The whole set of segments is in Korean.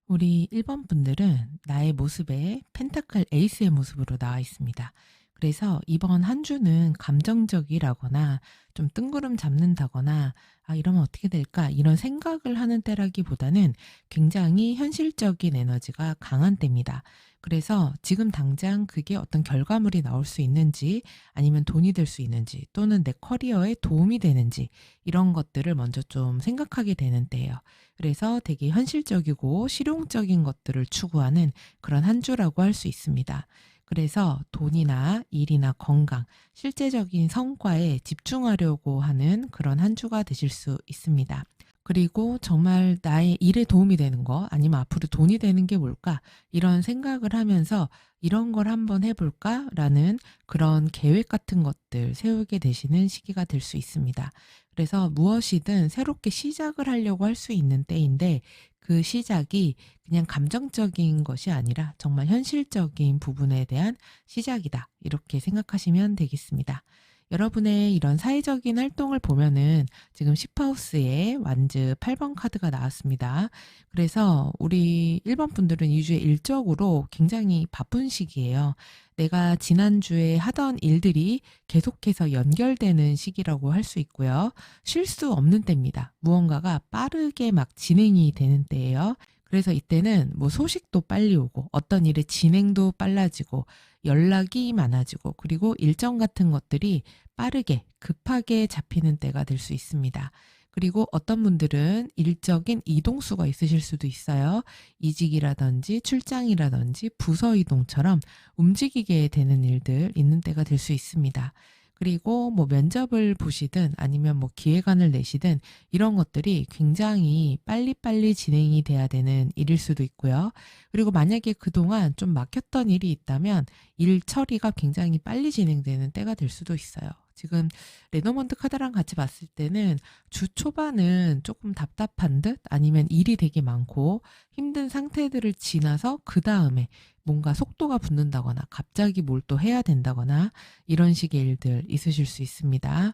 우리 1번 분들은 나의 모습에 펜타클 에이스의 모습으로 나와 있습니다. 그래서 이번 한 주는 감정적이라거나 좀 뜬구름 잡는다거나 이러면 어떻게 될까? 이런 생각을 하는 때라기보다는 굉장히 현실적인 에너지가 강한 때입니다. 그래서 지금 당장 그게 어떤 결과물이 나올 수 있는지 아니면 돈이 될 수 있는지 또는 내 커리어에 도움이 되는지 이런 것들을 먼저 좀 생각하게 되는 때예요. 그래서 되게 현실적이고 실용적인 것들을 추구하는 그런 한 주라고 할 수 있습니다. 그래서 돈이나 일이나 건강, 실제적인 성과에 집중하려고 하는 그런 한 주가 되실 수 있습니다. 그리고 정말 나의 일에 도움이 되는 거 아니면 앞으로 돈이 되는 게 뭘까? 이런 생각을 하면서 이런 걸 한번 해볼까? 라는 그런 계획 같은 것들 세우게 되시는 시기가 될 수 있습니다. 그래서 무엇이든 새롭게 시작을 하려고 할 수 있는 때인데 그 시작이 그냥 감정적인 것이 아니라 정말 현실적인 부분에 대한 시작이다. 이렇게 생각하시면 되겠습니다. 여러분의 이런 사회적인 활동을 보면은 지금 10하우스에 완즈 8번 카드가 나왔습니다. 그래서 우리 1번 분들은 이 주에 일적으로 굉장히 바쁜 시기예요. 내가 지난주에 하던 일들이 계속해서 연결되는 시기라고 할 수 있고요. 쉴 수 없는 때입니다. 무언가가 빠르게 막 진행이 되는 때예요. 그래서 이때는 뭐 소식도 빨리 오고 어떤 일의 진행도 빨라지고 연락이 많아지고 그리고 일정 같은 것들이 빠르게 급하게 잡히는 때가 될 수 있습니다. 그리고 어떤 분들은 일적인 이동수가 있으실 수도 있어요. 이직이라든지 출장이라든지 부서 이동처럼 움직이게 되는 일들 있는 때가 될 수 있습니다. 그리고 뭐 면접을 보시든 아니면 뭐 기획안을 내시든 이런 것들이 굉장히 빨리빨리 진행이 돼야 되는 일일 수도 있고요. 그리고 만약에 그동안 좀 막혔던 일이 있다면 일 처리가 굉장히 빨리 진행되는 때가 될 수도 있어요. 지금 레노먼트 카드랑 같이 봤을 때는 주 초반은 조금 답답한 듯 아니면 일이 되게 많고 힘든 상태들을 지나서 그 다음에 뭔가 속도가 붙는다거나 갑자기 뭘 또 해야 된다거나 이런 식의 일들 있으실 수 있습니다.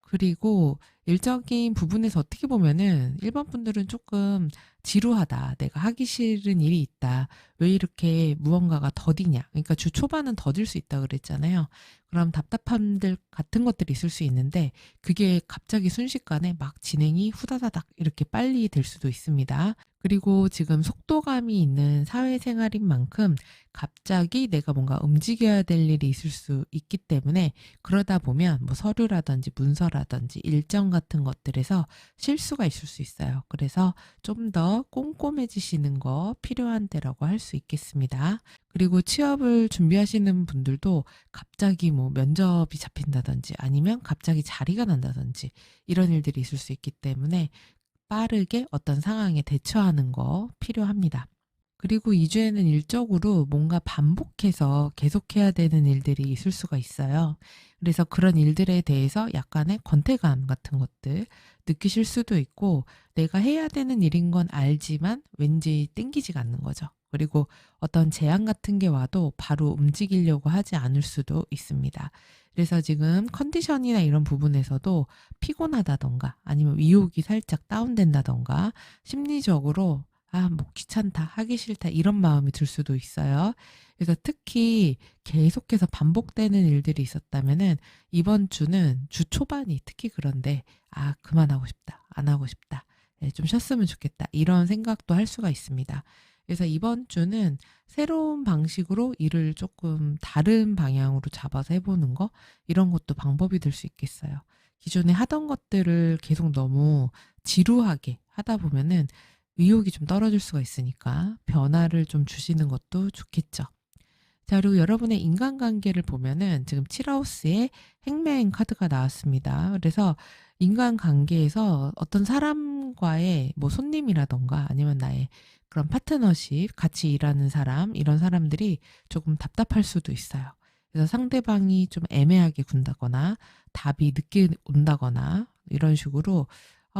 그리고 일적인 부분에서 어떻게 보면은 1번 분들은 조금 지루하다. 내가 하기 싫은 일이 있다. 왜 이렇게 무언가가 더디냐. 그러니까 주 초반은 더딜 수 있다 그랬잖아요. 그럼 답답함들 같은 것들이 있을 수 있는데 그게 갑자기 순식간에 막 진행이 후다다닥 이렇게 빨리 될 수도 있습니다. 그리고 지금 속도감이 있는 사회생활인 만큼 갑자기 내가 뭔가 움직여야 될 일이 있을 수 있기 때문에 그러다 보면 뭐 서류라든지 문서라든지 일정 같은 것들에서 실수가 있을 수 있어요. 그래서 좀 더 꼼꼼해지시는 거 필요한 때라고 할 수 있겠습니다. 그리고 취업을 준비하시는 분들도 갑자기 뭐 면접이 잡힌다든지 아니면 갑자기 자리가 난다든지 이런 일들이 있을 수 있기 때문에 빠르게 어떤 상황에 대처하는 거 필요합니다. 그리고 2주에는 일적으로 뭔가 반복해서 계속해야 되는 일들이 있을 수가 있어요. 그래서 그런 일들에 대해서 약간의 권태감 같은 것들 느끼실 수도 있고 내가 해야 되는 일인 건 알지만 왠지 땡기지가 않는 거죠. 그리고 어떤 제안 같은 게 와도 바로 움직이려고 하지 않을 수도 있습니다. 그래서 지금 컨디션이나 이런 부분에서도 피곤하다던가 아니면 위혹이 살짝 다운된다던가 심리적으로 뭐 귀찮다, 하기 싫다 이런 마음이 들 수도 있어요. 그래서 특히 계속해서 반복되는 일들이 있었다면은 이번 주는 주 초반이 특히 그런데 그만하고 싶다, 안 하고 싶다, 좀 쉬었으면 좋겠다 이런 생각도 할 수가 있습니다. 그래서 이번 주는 새로운 방식으로 일을 조금 다른 방향으로 잡아서 해보는 거 이런 것도 방법이 될 수 있겠어요. 기존에 하던 것들을 계속 너무 지루하게 하다 보면은 의욕이 좀 떨어질 수가 있으니까 변화를 좀 주시는 것도 좋겠죠. 자, 그리고 여러분의 인간관계를 보면은 지금 7하우스에 행맨 카드가 나왔습니다. 그래서 인간관계에서 어떤 사람과의 뭐 손님이라던가 아니면 나의 그런 파트너십, 같이 일하는 사람, 이런 사람들이 조금 답답할 수도 있어요. 그래서 상대방이 좀 애매하게 군다거나 답이 늦게 온다거나 이런 식으로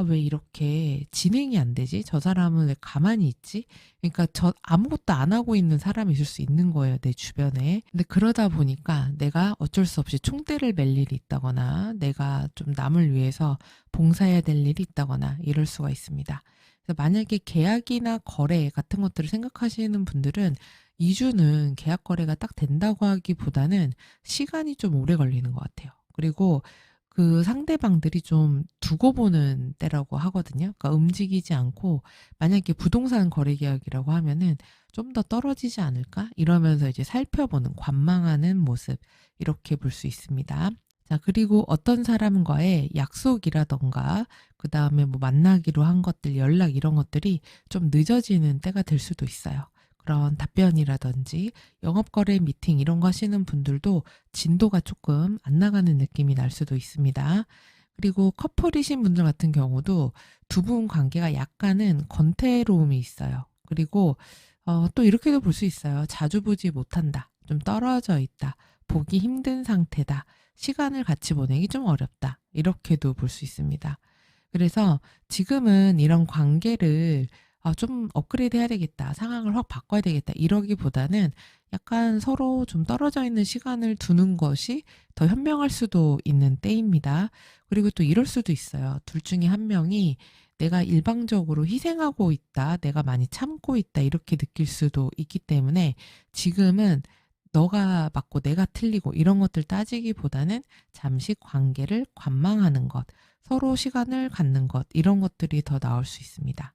왜 이렇게 진행이 안 되지? 저 사람은 왜 가만히 있지? 그러니까 아무것도 안 하고 있는 사람이 있을 수 있는 거예요, 내 주변에. 근데 그러다 보니까 내가 어쩔 수 없이 총대를 맬 일이 있다거나 내가 좀 남을 위해서 봉사해야 될 일이 있다거나 이럴 수가 있습니다. 그래서 만약에 계약이나 거래 같은 것들을 생각하시는 분들은 2 주는 계약 거래가 딱 된다고 하기보다는 시간이 좀 오래 걸리는 것 같아요. 그리고 그 상대방들이 좀 두고 보는 때라고 하거든요. 그러니까 움직이지 않고 만약에 부동산 거래 계약이라고 하면은 '좀 더 떨어지지 않을까?' 이러면서 이제 살펴보는 관망하는 모습 이렇게 볼 수 있습니다. 자, 그리고 어떤 사람과의 약속이라든가 그다음에 뭐 만나기로 한 것들, 연락 이런 것들이 좀 늦어지는 때가 될 수도 있어요. 그런 답변이라든지 영업 거래 미팅 이런 거 하시는 분들도 진도가 조금 안 나가는 느낌이 날 수도 있습니다. 그리고 커플이신 분들 같은 경우도 두 분 관계가 약간은 건태로움이 있어요. 그리고 또 이렇게도 볼 수 있어요. 자주 보지 못한다. 좀 떨어져 있다. 보기 힘든 상태다. 시간을 같이 보내기 좀 어렵다. 이렇게도 볼 수 있습니다. 그래서 지금은 이런 관계를 좀 업그레이드 해야 되겠다. 상황을 확 바꿔야 되겠다. 이러기보다는 약간 서로 좀 떨어져 있는 시간을 두는 것이 더 현명할 수도 있는 때입니다. 그리고 또 이럴 수도 있어요. 둘 중에 한 명이 내가 일방적으로 희생하고 있다. 내가 많이 참고 있다. 이렇게 느낄 수도 있기 때문에 지금은 너가 맞고 내가 틀리고 이런 것들 따지기보다는 잠시 관계를 관망하는 것, 서로 시간을 갖는 것, 이런 것들이 더 나을 수 있습니다.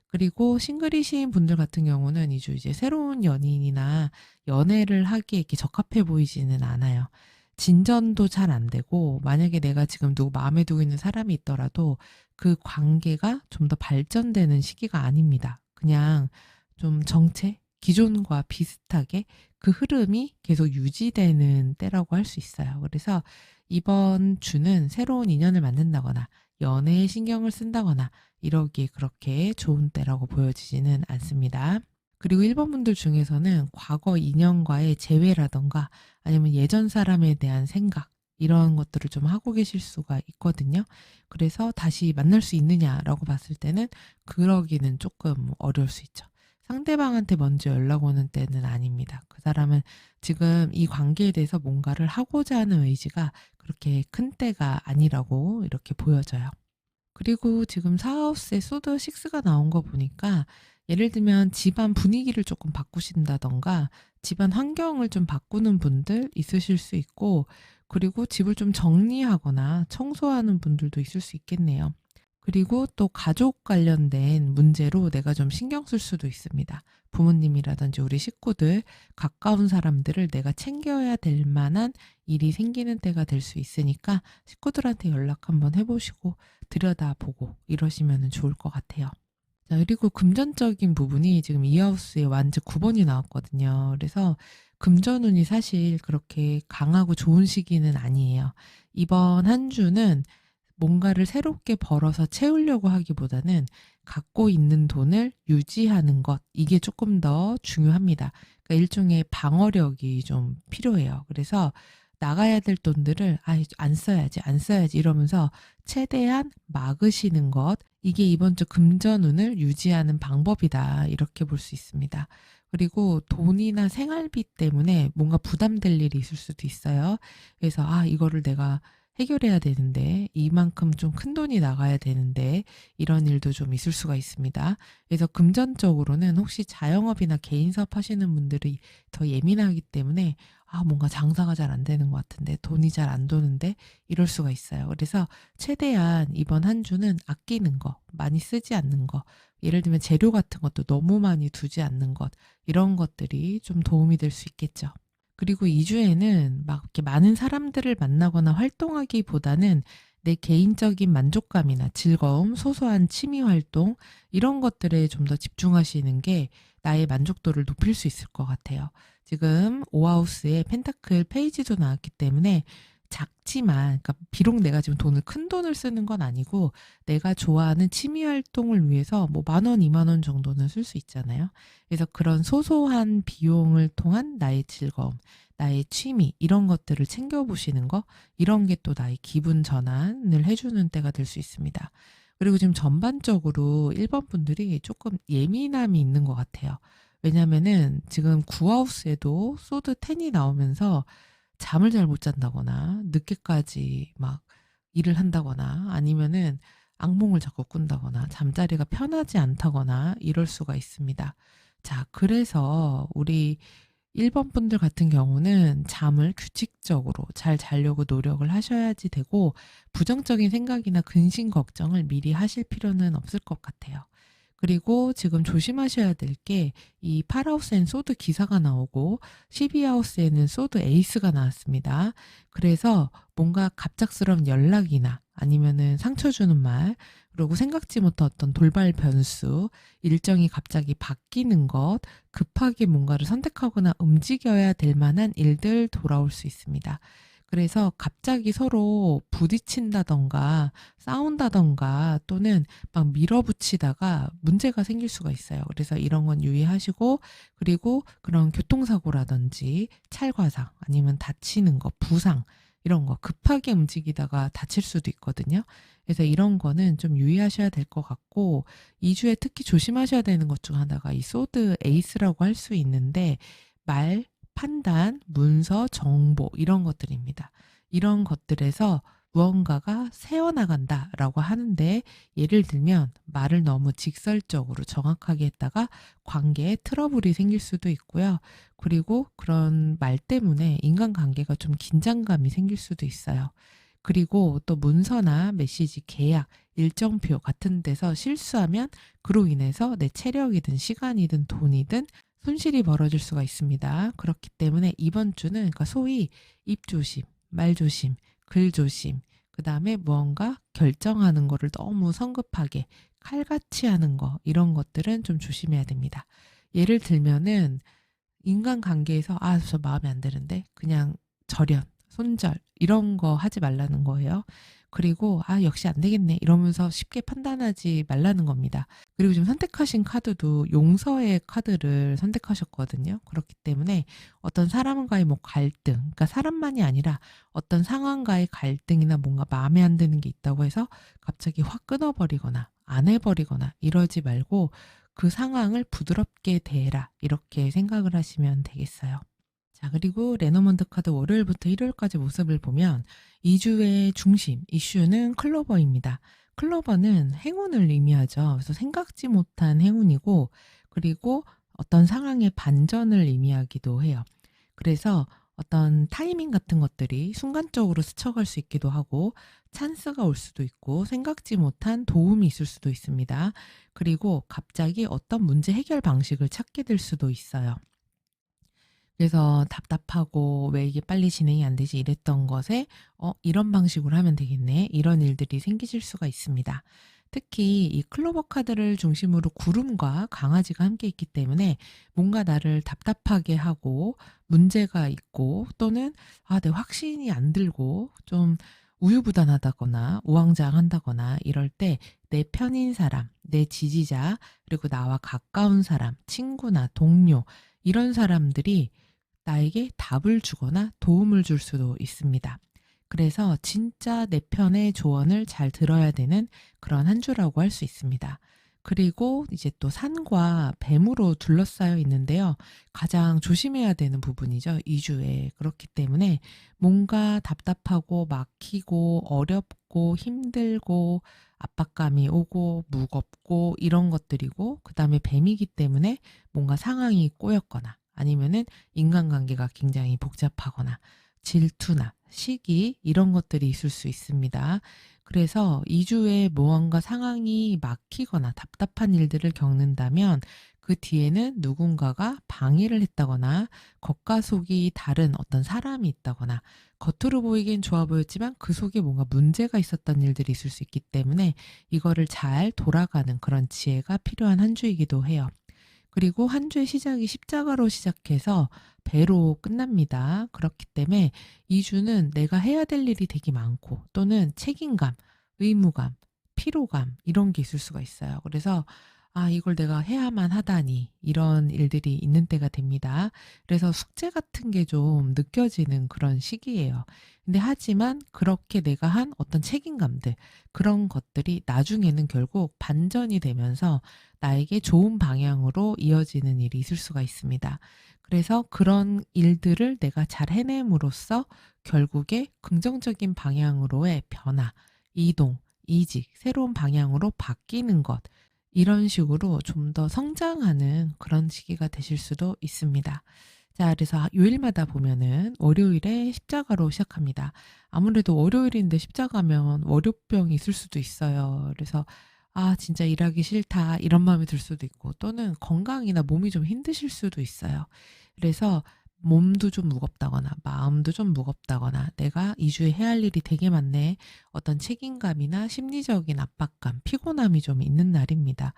그리고 싱글이신 분들 같은 경우는 이제 새로운 연인이나 연애를 하기에 이렇게 적합해 보이지는 않아요. 진전도 잘 안 되고, 만약에 내가 지금 누구 마음에 두고 있는 사람이 있더라도 그 관계가 좀 더 발전되는 시기가 아닙니다. 그냥 좀 정체? 기존과 비슷하게 그 흐름이 계속 유지되는 때라고 할 수 있어요. 그래서 이번 주는 새로운 인연을 만든다거나 연애에 신경을 쓴다거나 이러기에 그렇게 좋은 때라고 보여지지는 않습니다. 그리고 1번 분들 중에서는 과거 인연과의 재회라던가 아니면 예전 사람에 대한 생각 이런 것들을 좀 하고 계실 수가 있거든요. 그래서 다시 만날 수 있느냐라고 봤을 때는 그러기는 조금 어려울 수 있죠. 상대방한테 먼저 연락 오는 때는 아닙니다. 그 사람은 지금 이 관계에 대해서 뭔가를 하고자 하는 의지가 그렇게 큰 때가 아니라고 이렇게 보여져요. 그리고 지금 사하우스에 소드 6가 나온 거 보니까 예를 들면 집안 분위기를 조금 바꾸신다든가 집안 환경을 좀 바꾸는 분들 있으실 수 있고, 그리고 집을 좀 정리하거나 청소하는 분들도 있을 수 있겠네요. 그리고 또 가족 관련된 문제로 내가 좀 신경 쓸 수도 있습니다. 부모님이라든지 우리 식구들, 가까운 사람들을 내가 챙겨야 될 만한 일이 생기는 때가 될 수 있으니까 식구들한테 연락 한번 해보시고 들여다보고 이러시면 좋을 것 같아요. 자, 그리고 금전적인 부분이 지금 이 하우스에 완즈 9번이 나왔거든요. 그래서 금전운이 사실 그렇게 강하고 좋은 시기는 아니에요. 이번 한 주는 뭔가를 새롭게 벌어서 채우려고 하기보다는 갖고 있는 돈을 유지하는 것, 이게 조금 더 중요합니다. 그러니까 일종의 방어력이 좀 필요해요. 그래서 나가야 될 돈들을 안 써야지, 안 써야지 이러면서 최대한 막으시는 것, 이게 이번 주 금전운을 유지하는 방법이다. 이렇게 볼 수 있습니다. 그리고 돈이나 생활비 때문에 뭔가 부담될 일이 있을 수도 있어요. 그래서 이거를 내가 해결해야 되는데 이만큼 좀 큰 돈이 나가야 되는데 이런 일도 좀 있을 수가 있습니다. 그래서 금전적으로는 혹시 자영업이나 개인 사업 하시는 분들이 더 예민하기 때문에 뭔가 장사가 잘 안 되는 것 같은데 돈이 잘 안 도는데 이럴 수가 있어요. 그래서 최대한 이번 한 주는 아끼는 거, 많이 쓰지 않는 거, 예를 들면 재료 같은 것도 너무 많이 두지 않는 것, 이런 것들이 좀 도움이 될 수 있겠죠. 그리고 2 주에는 막 이렇게 많은 사람들을 만나거나 활동하기보다는 내 개인적인 만족감이나 즐거움, 소소한 취미 활동 이런 것들에 좀 더 집중하시는 게 나의 만족도를 높일 수 있을 것 같아요. 지금 오하우스에 펜타클 페이지도 나왔기 때문에 작지만, 그러니까 비록 내가 지금 큰 돈을 쓰는 건 아니고 내가 좋아하는 취미 활동을 위해서 뭐 10,000원, 20,000원 정도는 쓸 수 있잖아요. 그래서 그런 소소한 비용을 통한 나의 즐거움, 나의 취미 이런 것들을 챙겨보시는 거, 이런 게 또 나의 기분 전환을 해주는 때가 될 수 있습니다. 그리고 지금 전반적으로 1번 분들이 조금 예민함이 있는 것 같아요. 왜냐면은 지금 구하우스에도 소드 10이 나오면서 잠을 잘 못 잔다거나 늦게까지 막 일을 한다거나 아니면은 악몽을 자꾸 꾼다거나 잠자리가 편하지 않다거나 이럴 수가 있습니다. 자, 그래서 우리 1번 분들 같은 경우는 잠을 규칙적으로 잘 자려고 노력을 하셔야지 되고, 부정적인 생각이나 근심 걱정을 미리 하실 필요는 없을 것 같아요. 그리고 지금 조심하셔야 될 게, 이 8하우스엔 소드 기사가 나오고 12하우스에는 소드 에이스가 나왔습니다. 그래서 뭔가 갑작스러운 연락이나 아니면은 상처 주는 말, 그리고 생각지 못한 어떤 돌발 변수, 일정이 갑자기 바뀌는 것, 급하게 뭔가를 선택하거나 움직여야 될 만한 일들 돌아올 수 있습니다. 그래서 갑자기 서로 부딪힌다던가 싸운다던가 또는 막 밀어붙이다가 문제가 생길 수가 있어요. 그래서 이런 건 유의하시고, 그리고 그런 교통사고라든지 찰과상 아니면 다치는 거, 부상 이런 거 급하게 움직이다가 다칠 수도 있거든요. 그래서 이런 거는 좀 유의하셔야 될 것 같고, 2주에 특히 조심하셔야 되는 것 중 하나가 이 소드 에이스라고 할 수 있는데, 말, 판단, 문서, 정보 이런 것들입니다. 이런 것들에서 무언가가 새어나간다라고 하는데, 예를 들면 말을 너무 직설적으로 정확하게 했다가 관계에 트러블이 생길 수도 있고요. 그리고 그런 말 때문에 인간관계가 좀 긴장감이 생길 수도 있어요. 그리고 또 문서나 메시지, 계약, 일정표 같은 데서 실수하면 그로 인해서 내 체력이든 시간이든 돈이든 손실이 벌어질 수가 있습니다. 그렇기 때문에 이번 주는 그러니까 소위 입 조심, 말 조심, 글 조심, 그 다음에 무언가 결정하는 거를 너무 성급하게 칼같이 하는 거, 이런 것들은 좀 조심해야 됩니다. 예를 들면은 인간관계에서 저 마음에 안 드는데 그냥 절연, 손절 이런 거 하지 말라는 거예요. 그리고 역시 안 되겠네 이러면서 쉽게 판단하지 말라는 겁니다. 그리고 지금 선택하신 카드도 용서의 카드를 선택하셨거든요. 그렇기 때문에 어떤 사람과의 뭐 갈등, 그러니까 사람만이 아니라 어떤 상황과의 갈등이나 뭔가 마음에 안 드는 게 있다고 해서 갑자기 확 끊어버리거나 안 해버리거나 이러지 말고, 그 상황을 부드럽게 대해라 이렇게 생각을 하시면 되겠어요. 자, 그리고 레노먼드 카드 월요일부터 일요일까지 모습을 보면 2주의 중심 이슈는 클로버입니다. 클로버는 행운을 의미하죠. 그래서 생각지 못한 행운이고, 그리고 어떤 상황의 반전을 의미하기도 해요. 그래서 어떤 타이밍 같은 것들이 순간적으로 스쳐갈 수 있기도 하고, 찬스가 올 수도 있고, 생각지 못한 도움이 있을 수도 있습니다. 그리고 갑자기 어떤 문제 해결 방식을 찾게 될 수도 있어요. 그래서 답답하고 왜 이게 빨리 진행이 안 되지 이랬던 것에 이런 방식으로 하면 되겠네. 이런 일들이 생기실 수가 있습니다. 특히 이 클로버 카드를 중심으로 구름과 강아지가 함께 있기 때문에 뭔가 나를 답답하게 하고 문제가 있고, 또는 내 확신이 안 들고 좀 우유부단하다거나 우왕좌왕한다거나 이럴 때 내 편인 사람, 내 지지자, 그리고 나와 가까운 사람, 친구나 동료 이런 사람들이 나에게 답을 주거나 도움을 줄 수도 있습니다. 그래서 진짜 내 편의 조언을 잘 들어야 되는 그런 한 주라고 할 수 있습니다. 그리고 이제 또 산과 뱀으로 둘러싸여 있는데요. 가장 조심해야 되는 부분이죠. 2주에. 그렇기 때문에 뭔가 답답하고 막히고 어렵고 힘들고 압박감이 오고 무겁고 이런 것들이고, 그 다음에 뱀이기 때문에 뭔가 상황이 꼬였거나 아니면은 인간관계가 굉장히 복잡하거나 질투나 시기 이런 것들이 있을 수 있습니다. 그래서 2주에 무언가 상황이 막히거나 답답한 일들을 겪는다면 그 뒤에는 누군가가 방해를 했다거나 겉과 속이 다른 어떤 사람이 있다거나, 겉으로 보이긴 좋아 보였지만 그 속에 뭔가 문제가 있었던 일들이 있을 수 있기 때문에 이거를 잘 돌아가는 그런 지혜가 필요한 한 주이기도 해요. 그리고 한 주의 시작이 십자가로 시작해서 배로 끝납니다. 그렇기 때문에 이 주는 내가 해야 될 일이 되게 많고, 또는 책임감, 의무감, 피로감 이런 게 있을 수가 있어요. 그래서 이걸 내가 해야만 하다니 이런 일들이 있는 때가 됩니다. 그래서 숙제 같은 게 좀 느껴지는 그런 시기예요. 근데 하지만 그렇게 내가 한 어떤 책임감들, 그런 것들이 나중에는 결국 반전이 되면서 나에게 좋은 방향으로 이어지는 일이 있을 수가 있습니다. 그래서 그런 일들을 내가 잘 해냄으로써 결국에 긍정적인 방향으로의 변화, 이동 이직, 새로운 방향으로 바뀌는 것, 이런 식으로 좀 더 성장하는 그런 시기가 되실 수도 있습니다. 자, 그래서 요일마다 보면은 월요일에 십자가로 시작합니다. 아무래도 월요일인데 십자가면 월요병이 있을 수도 있어요. 그래서 아, 진짜 일하기 싫다, 이런 마음이 들 수도 있고, 또는 건강이나 몸이 좀 힘드실 수도 있어요. 그래서 몸도 좀 무겁다거나 마음도 좀 무겁다거나 내가 이 주에 해야 할 일이 되게 많네, 어떤 책임감이나 심리적인 압박감, 피곤함이 좀 있는 날입니다.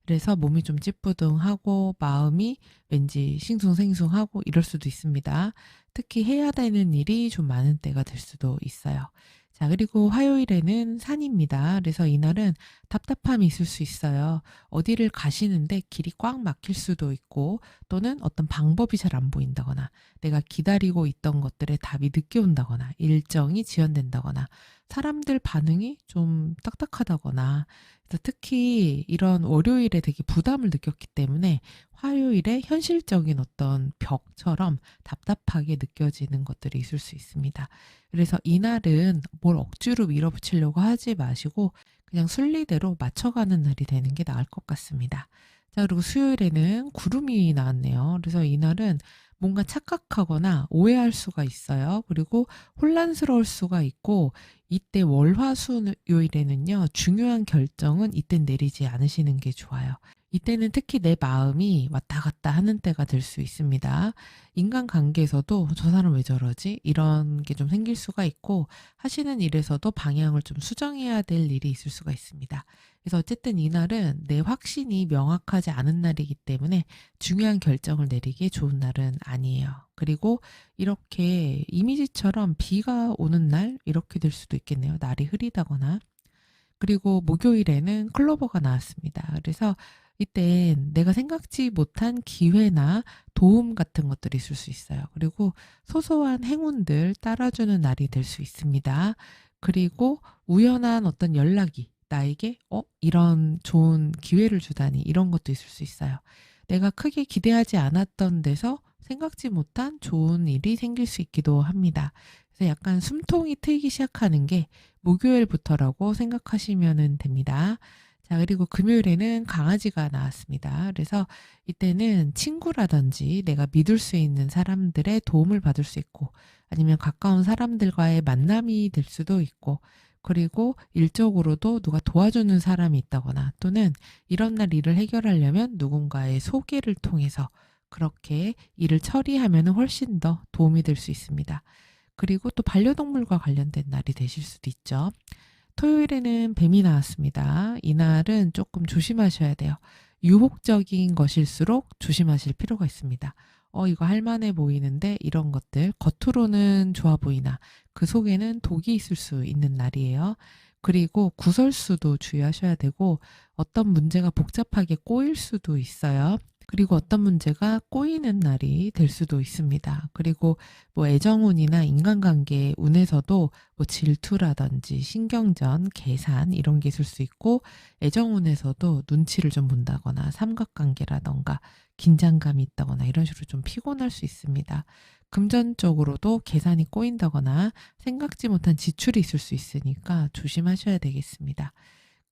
그래서 몸이 좀 찌뿌둥하고 마음이 왠지 싱숭생숭하고 이럴 수도 있습니다. 특히 해야 되는 일이 좀 많은 때가 될 수도 있어요. 자, 그리고 화요일에는 산입니다. 그래서 이날은 답답함이 있을 수 있어요. 어디를 가시는데 길이 꽉 막힐 수도 있고, 또는 어떤 방법이 잘 안 보인다거나 내가 기다리고 있던 것들의 답이 늦게 온다거나 일정이 지연된다거나 사람들 반응이 좀 딱딱하다거나, 그래서 특히 이런 월요일에 되게 부담을 느꼈기 때문에 화요일에 현실적인 어떤 벽처럼 답답하게 느껴지는 것들이 있을 수 있습니다. 그래서 이날은 뭘 억지로 밀어붙이려고 하지 마시고 그냥 순리대로 맞춰가는 날이 되는 게 나을 것 같습니다. 자, 그리고 수요일에는 구름이 나왔네요. 그래서 이날은 뭔가 착각하거나 오해할 수가 있어요. 그리고 혼란스러울 수가 있고, 이때 월화수요일에는요, 중요한 결정은 이때 내리지 않으시는 게 좋아요. 이때는 특히 내 마음이 왔다 갔다 하는 때가 될 수 있습니다. 인간관계에서도 저 사람 왜 저러지? 이런 게 좀 생길 수가 있고, 하시는 일에서도 방향을 좀 수정해야 될 일이 있을 수가 있습니다. 그래서 어쨌든 이날은 내 확신이 명확하지 않은 날이기 때문에 중요한 결정을 내리기에 좋은 날은 아니에요. 그리고 이렇게 이미지처럼 비가 오는 날, 이렇게 될 수도 있겠네요. 날이 흐리다거나. 그리고 목요일에는 클로버가 나왔습니다. 그래서 이땐 내가 생각지 못한 기회나 도움 같은 것들이 있을 수 있어요. 그리고 소소한 행운들 따라주는 날이 될 수 있습니다. 그리고 우연한 어떤 연락이 나에게 이런 좋은 기회를 주다니, 이런 것도 있을 수 있어요. 내가 크게 기대하지 않았던 데서 생각지 못한 좋은 일이 생길 수 있기도 합니다. 그래서 약간 숨통이 트이기 시작하는 게 목요일부터라고 생각하시면 됩니다. 자, 그리고 금요일에는 강아지가 나왔습니다. 그래서 이때는 친구라든지 내가 믿을 수 있는 사람들의 도움을 받을 수 있고, 아니면 가까운 사람들과의 만남이 될 수도 있고, 그리고 일적으로도 누가 도와주는 사람이 있다거나, 또는 이런 날 일을 해결하려면 누군가의 소개를 통해서 그렇게 일을 처리하면 훨씬 더 도움이 될 수 있습니다. 그리고 또 반려동물과 관련된 날이 되실 수도 있죠. 토요일에는 뱀이 나왔습니다. 이날은 조금 조심하셔야 돼요. 유혹적인 것일수록 조심하실 필요가 있습니다. 이거 할만해 보이는데 이런 것들 겉으로는 좋아 보이나 그 속에는 독이 있을 수 있는 날이에요. 그리고 구설수도 주의하셔야 되고, 어떤 문제가 복잡하게 꼬일 수도 있어요. 그리고 어떤 문제가 꼬이는 날이 될 수도 있습니다. 그리고 뭐 애정운이나 인간관계 운에서도 뭐 질투라든지 신경전, 계산, 이런 게 있을 수 있고, 애정운에서도 눈치를 좀 본다거나 삼각관계라던가 긴장감이 있다거나 이런 식으로 좀 피곤할 수 있습니다. 금전적으로도 계산이 꼬인다거나 생각지 못한 지출이 있을 수 있으니까 조심하셔야 되겠습니다.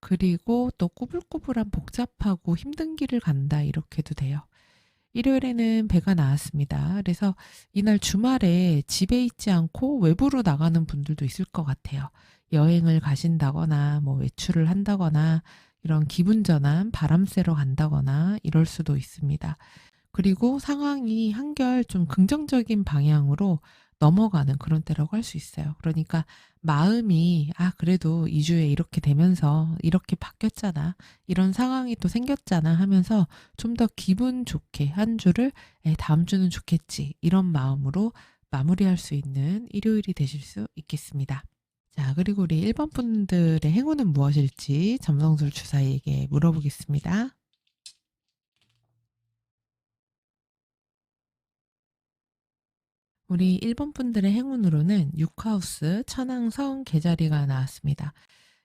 그리고 또 꾸불꾸불한 복잡하고 힘든 길을 간다, 이렇게도 돼요. 일요일에는 배가 나왔습니다. 그래서 이날 주말에 집에 있지 않고 외부로 나가는 분들도 있을 것 같아요. 여행을 가신다거나 뭐 외출을 한다거나 이런 기분 전환, 바람 쐬러 간다거나 이럴 수도 있습니다. 그리고 상황이 한결 좀 긍정적인 방향으로 넘어가는 그런 때라고 할 수 있어요. 그러니까 마음이 그래도 이 주에 이렇게 되면서 이렇게 바뀌었잖아, 이런 상황이 또 생겼잖아 하면서 좀 더 기분 좋게 한 주를 다음 주는 좋겠지, 이런 마음으로 마무리할 수 있는 일요일이 되실 수 있겠습니다. 자, 그리고 우리 1번 분들의 행운은 무엇일지 점성술 주사위에게 물어보겠습니다. 우리 1번 분들의 행운으로는 6하우스 천왕성 개자리가 나왔습니다.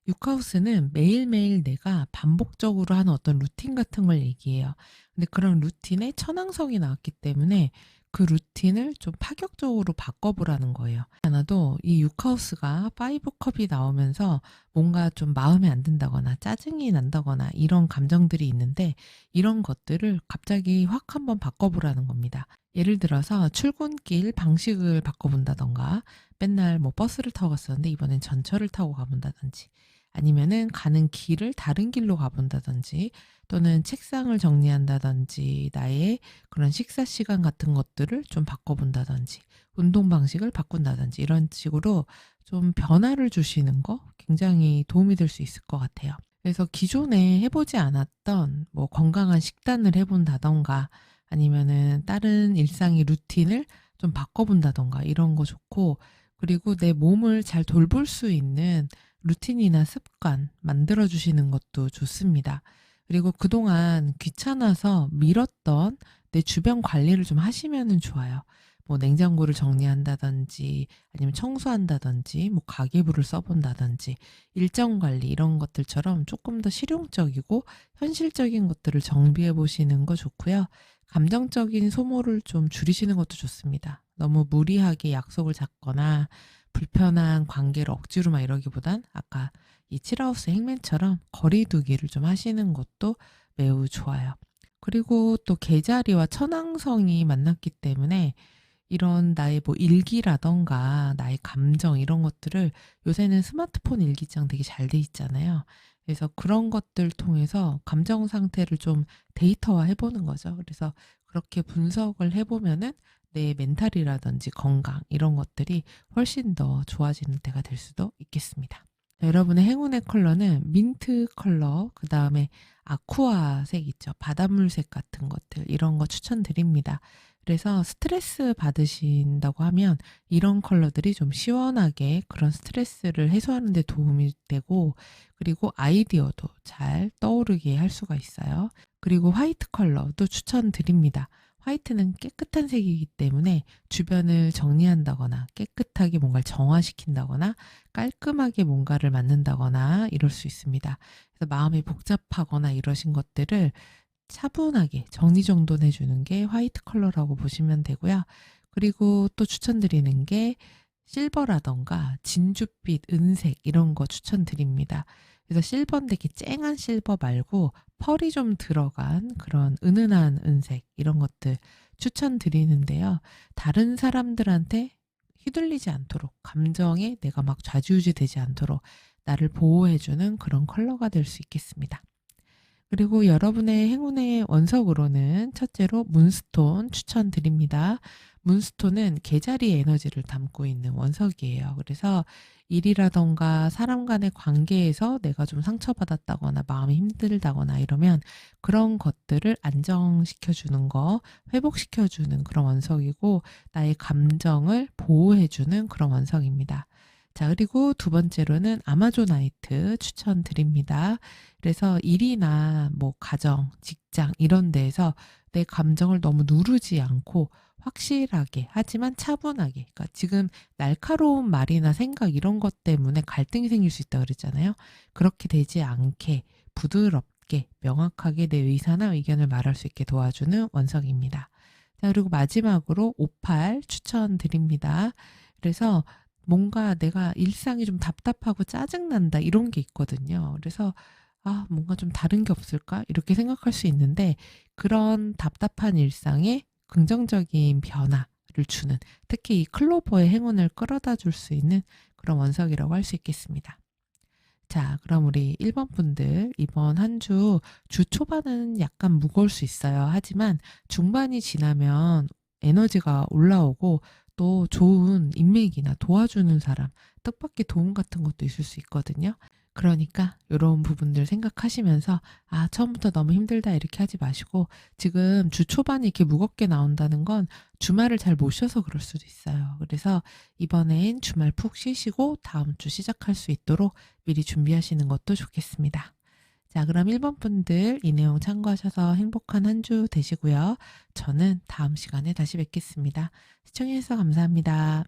6하우스는 매일매일 내가 반복적으로 하는 어떤 루틴 같은 걸 얘기해요. 근데 그런 루틴에 천왕성이 나왔기 때문에 그 루틴을 좀 파격적으로 바꿔보라는 거예요. 하나도 이 6하우스가 5 컵이 나오면서 뭔가 좀 마음에 안 든다거나 짜증이 난다거나 이런 감정들이 있는데 이런 것들을 갑자기 확 한번 바꿔보라는 겁니다. 예를 들어서 출근길 방식을 바꿔본다던가 맨날 뭐 버스를 타고 갔었는데 이번엔 전철을 타고 가본다든지 아니면은 가는 길을 다른 길로 가본다든지 또는 책상을 정리한다든지 나의 그런 식사 시간 같은 것들을 좀 바꿔본다든지 운동 방식을 바꾼다든지 이런 식으로 좀 변화를 주시는 거 굉장히 도움이 될 수 있을 것 같아요. 그래서 기존에 해보지 않았던 뭐 건강한 식단을 해본다던가 아니면은 다른 일상의 루틴을 좀 바꿔본다던가 이런 거 좋고 그리고 내 몸을 잘 돌볼 수 있는 루틴이나 습관 만들어 주시는 것도 좋습니다. 그리고 그동안 귀찮아서 미뤘던 내 주변 관리를 좀 하시면은 좋아요. 뭐 냉장고를 정리한다든지 아니면 청소한다든지 뭐 가계부를 써본다든지 일정 관리 이런 것들처럼 조금 더 실용적이고 현실적인 것들을 정비해 보시는 거 좋고요. 감정적인 소모를 좀 줄이시는 것도 좋습니다. 너무 무리하게 약속을 잡거나 불편한 관계를 억지로 막 이러기보단 아까 이 칠하우스 행맨처럼 거리두기를 좀 하시는 것도 매우 좋아요. 그리고 또 계자리와 천왕성이 만났기 때문에 이런 나의 뭐 일기라던가 나의 감정 이런 것들을 요새는 스마트폰 일기장 되게 잘 돼 있잖아요. 그래서 그런 것들 통해서 감정 상태를 좀 데이터화 해보는 거죠. 그래서 그렇게 분석을 해보면은 내 멘탈이라든지 건강 이런 것들이 훨씬 더 좋아지는 때가 될 수도 있겠습니다. 자, 여러분의 행운의 컬러는 민트 컬러, 그 다음에 아쿠아색 있죠. 바닷물색 같은 것들 이런 거 추천드립니다. 그래서 스트레스 받으신다고 하면 이런 컬러들이 좀 시원하게 그런 스트레스를 해소하는 데 도움이 되고 그리고 아이디어도 잘 떠오르게 할 수가 있어요. 그리고 화이트 컬러도 추천드립니다. 화이트는 깨끗한 색이기 때문에 주변을 정리한다거나 깨끗하게 뭔가를 정화시킨다거나 깔끔하게 뭔가를 만든다거나 이럴 수 있습니다. 그래서 마음이 복잡하거나 이러신 것들을 차분하게 정리정돈해 주는 게 화이트 컬러라고 보시면 되고요. 그리고 또 추천드리는 게 실버라던가 진주빛, 은색 이런 거 추천드립니다. 그래서 실버인데 이렇게 쨍한 실버 말고 펄이 좀 들어간 그런 은은한 은색 이런 것들 추천드리는데요. 다른 사람들한테 휘둘리지 않도록 감정에 내가 막 좌지우지 되지 않도록 나를 보호해주는 그런 컬러가 될 수 있겠습니다. 그리고 여러분의 행운의 원석으로는 첫째로 문스톤 추천드립니다. 문스톤은 개자리 에너지를 담고 있는 원석이에요. 그래서 일이라던가 사람 간의 관계에서 내가 좀 상처받았다거나 마음이 힘들다거나 이러면 그런 것들을 안정시켜주는 거, 회복시켜주는 그런 원석이고 나의 감정을 보호해주는 그런 원석입니다. 자, 그리고 두 번째로는 아마존나이트 추천드립니다. 그래서 일이나 뭐 가정, 직장 이런 데에서 내 감정을 너무 누르지 않고 확실하게 하지만 차분하게 그러니까 지금 날카로운 말이나 생각 이런 것 때문에 갈등이 생길 수 있다고 그랬잖아요. 그렇게 되지 않게 부드럽게 명확하게 내 의사나 의견을 말할 수 있게 도와주는 원석입니다. 자, 그리고 마지막으로 오팔 추천드립니다. 그래서 뭔가 내가 일상이 좀 답답하고 짜증난다 이런 게 있거든요. 그래서 아, 뭔가 좀 다른 게 없을까? 이렇게 생각할 수 있는데 그런 답답한 일상에 긍정적인 변화를 주는 특히 이 클로버의 행운을 끌어다 줄 수 있는 그런 원석이라고 할 수 있겠습니다. 자, 그럼 우리 1번 분들 이번 한 주 초반은 약간 무거울 수 있어요. 하지만 중반이 지나면 에너지가 올라오고 또 좋은 인맥이나 도와주는 사람, 뜻밖의 도움 같은 것도 있을 수 있거든요. 그러니까 이런 부분들 생각하시면서 아, 처음부터 너무 힘들다 이렇게 하지 마시고 지금 주 초반에 이렇게 무겁게 나온다는 건 주말을 잘 못 쉬어서 그럴 수도 있어요. 그래서 이번엔 주말 푹 쉬시고 다음 주 시작할 수 있도록 미리 준비하시는 것도 좋겠습니다. 자, 그럼 1번 분들 이 내용 참고하셔서 행복한 한 주 되시고요. 저는 다음 시간에 다시 뵙겠습니다. 시청해주셔서 감사합니다.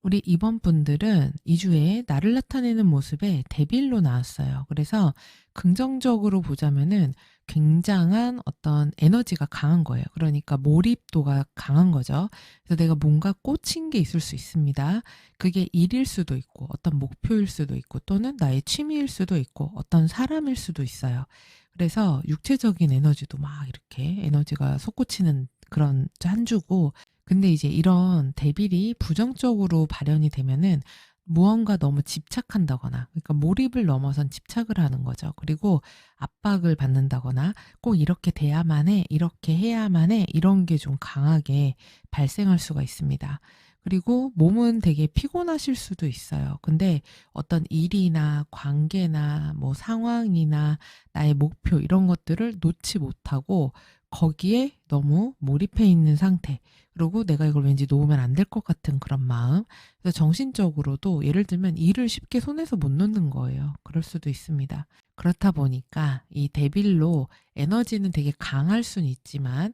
우리 이번 분들은 2주에 나를 나타내는 모습에 데빌로 나왔어요. 그래서 긍정적으로 보자면은 굉장한 어떤 에너지가 강한 거예요. 그러니까 몰입도가 강한 거죠. 그래서 내가 뭔가 꽂힌 게 있을 수 있습니다. 그게 일일 수도 있고 어떤 목표일 수도 있고 또는 나의 취미일 수도 있고 어떤 사람일 수도 있어요. 그래서 육체적인 에너지도 막 이렇게 에너지가 솟구치는 그런 한 주고, 근데 이제 이런 대빌이 부정적으로 발현이 되면은 무언가 너무 집착한다거나, 그러니까 몰입을 넘어선 집착을 하는 거죠. 그리고 압박을 받는다거나 꼭 이렇게 돼야만 해, 이렇게 해야만 해, 이런 게 좀 강하게 발생할 수가 있습니다. 그리고 몸은 되게 피곤하실 수도 있어요. 근데 어떤 일이나 관계나 뭐 상황이나 나의 목표 이런 것들을 놓지 못하고 거기에 너무 몰입해 있는 상태. 그리고 내가 이걸 왠지 놓으면 안 될 것 같은 그런 마음. 그래서 정신적으로도 예를 들면 일을 쉽게 손에서 못 놓는 거예요. 그럴 수도 있습니다. 그렇다 보니까 이 데빌로 에너지는 되게 강할 수는 있지만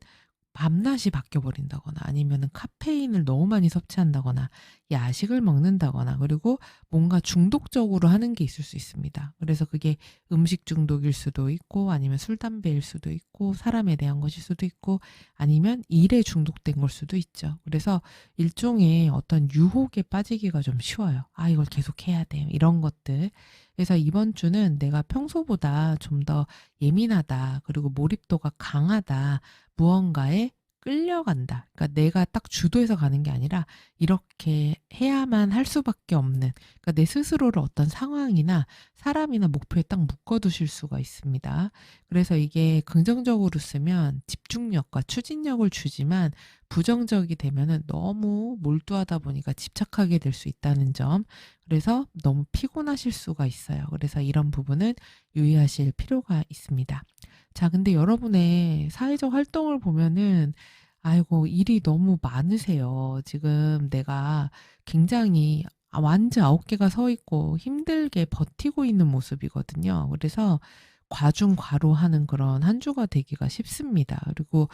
밤낮이 바뀌어 버린다거나 아니면은 카페인을 너무 많이 섭취한다거나 야식을 먹는다거나 그리고 뭔가 중독적으로 하는 게 있을 수 있습니다. 그래서 그게 음식 중독일 수도 있고 아니면 술, 담배일 수도 있고 사람에 대한 것일 수도 있고 아니면 일에 중독된 걸 수도 있죠. 그래서 일종의 어떤 유혹에 빠지기가 좀 쉬워요. 아, 이걸 계속 해야 돼. 이런 것들. 그래서 이번 주는 내가 평소보다 좀 더 예민하다. 그리고 몰입도가 강하다. 무언가에 끌려간다. 그러니까 내가 딱 주도해서 가는 게 아니라 이렇게 해야만 할 수밖에 없는, 그러니까 내 스스로를 어떤 상황이나 사람이나 목표에 딱 묶어두실 수가 있습니다. 그래서 이게 긍정적으로 쓰면 집중력과 추진력을 주지만 부정적이 되면은 너무 몰두하다 보니까 집착하게 될 수 있다는 점. 그래서 너무 피곤하실 수가 있어요. 그래서 이런 부분은 유의하실 필요가 있습니다. 자, 근데 여러분의 사회적 활동을 보면은 아이고, 일이 너무 많으세요. 지금 내가 굉장히 완전 9개가 서 있고 힘들게 버티고 있는 모습이거든요. 그래서 과중과로하는 그런 한 주가 되기가 쉽습니다. 그리고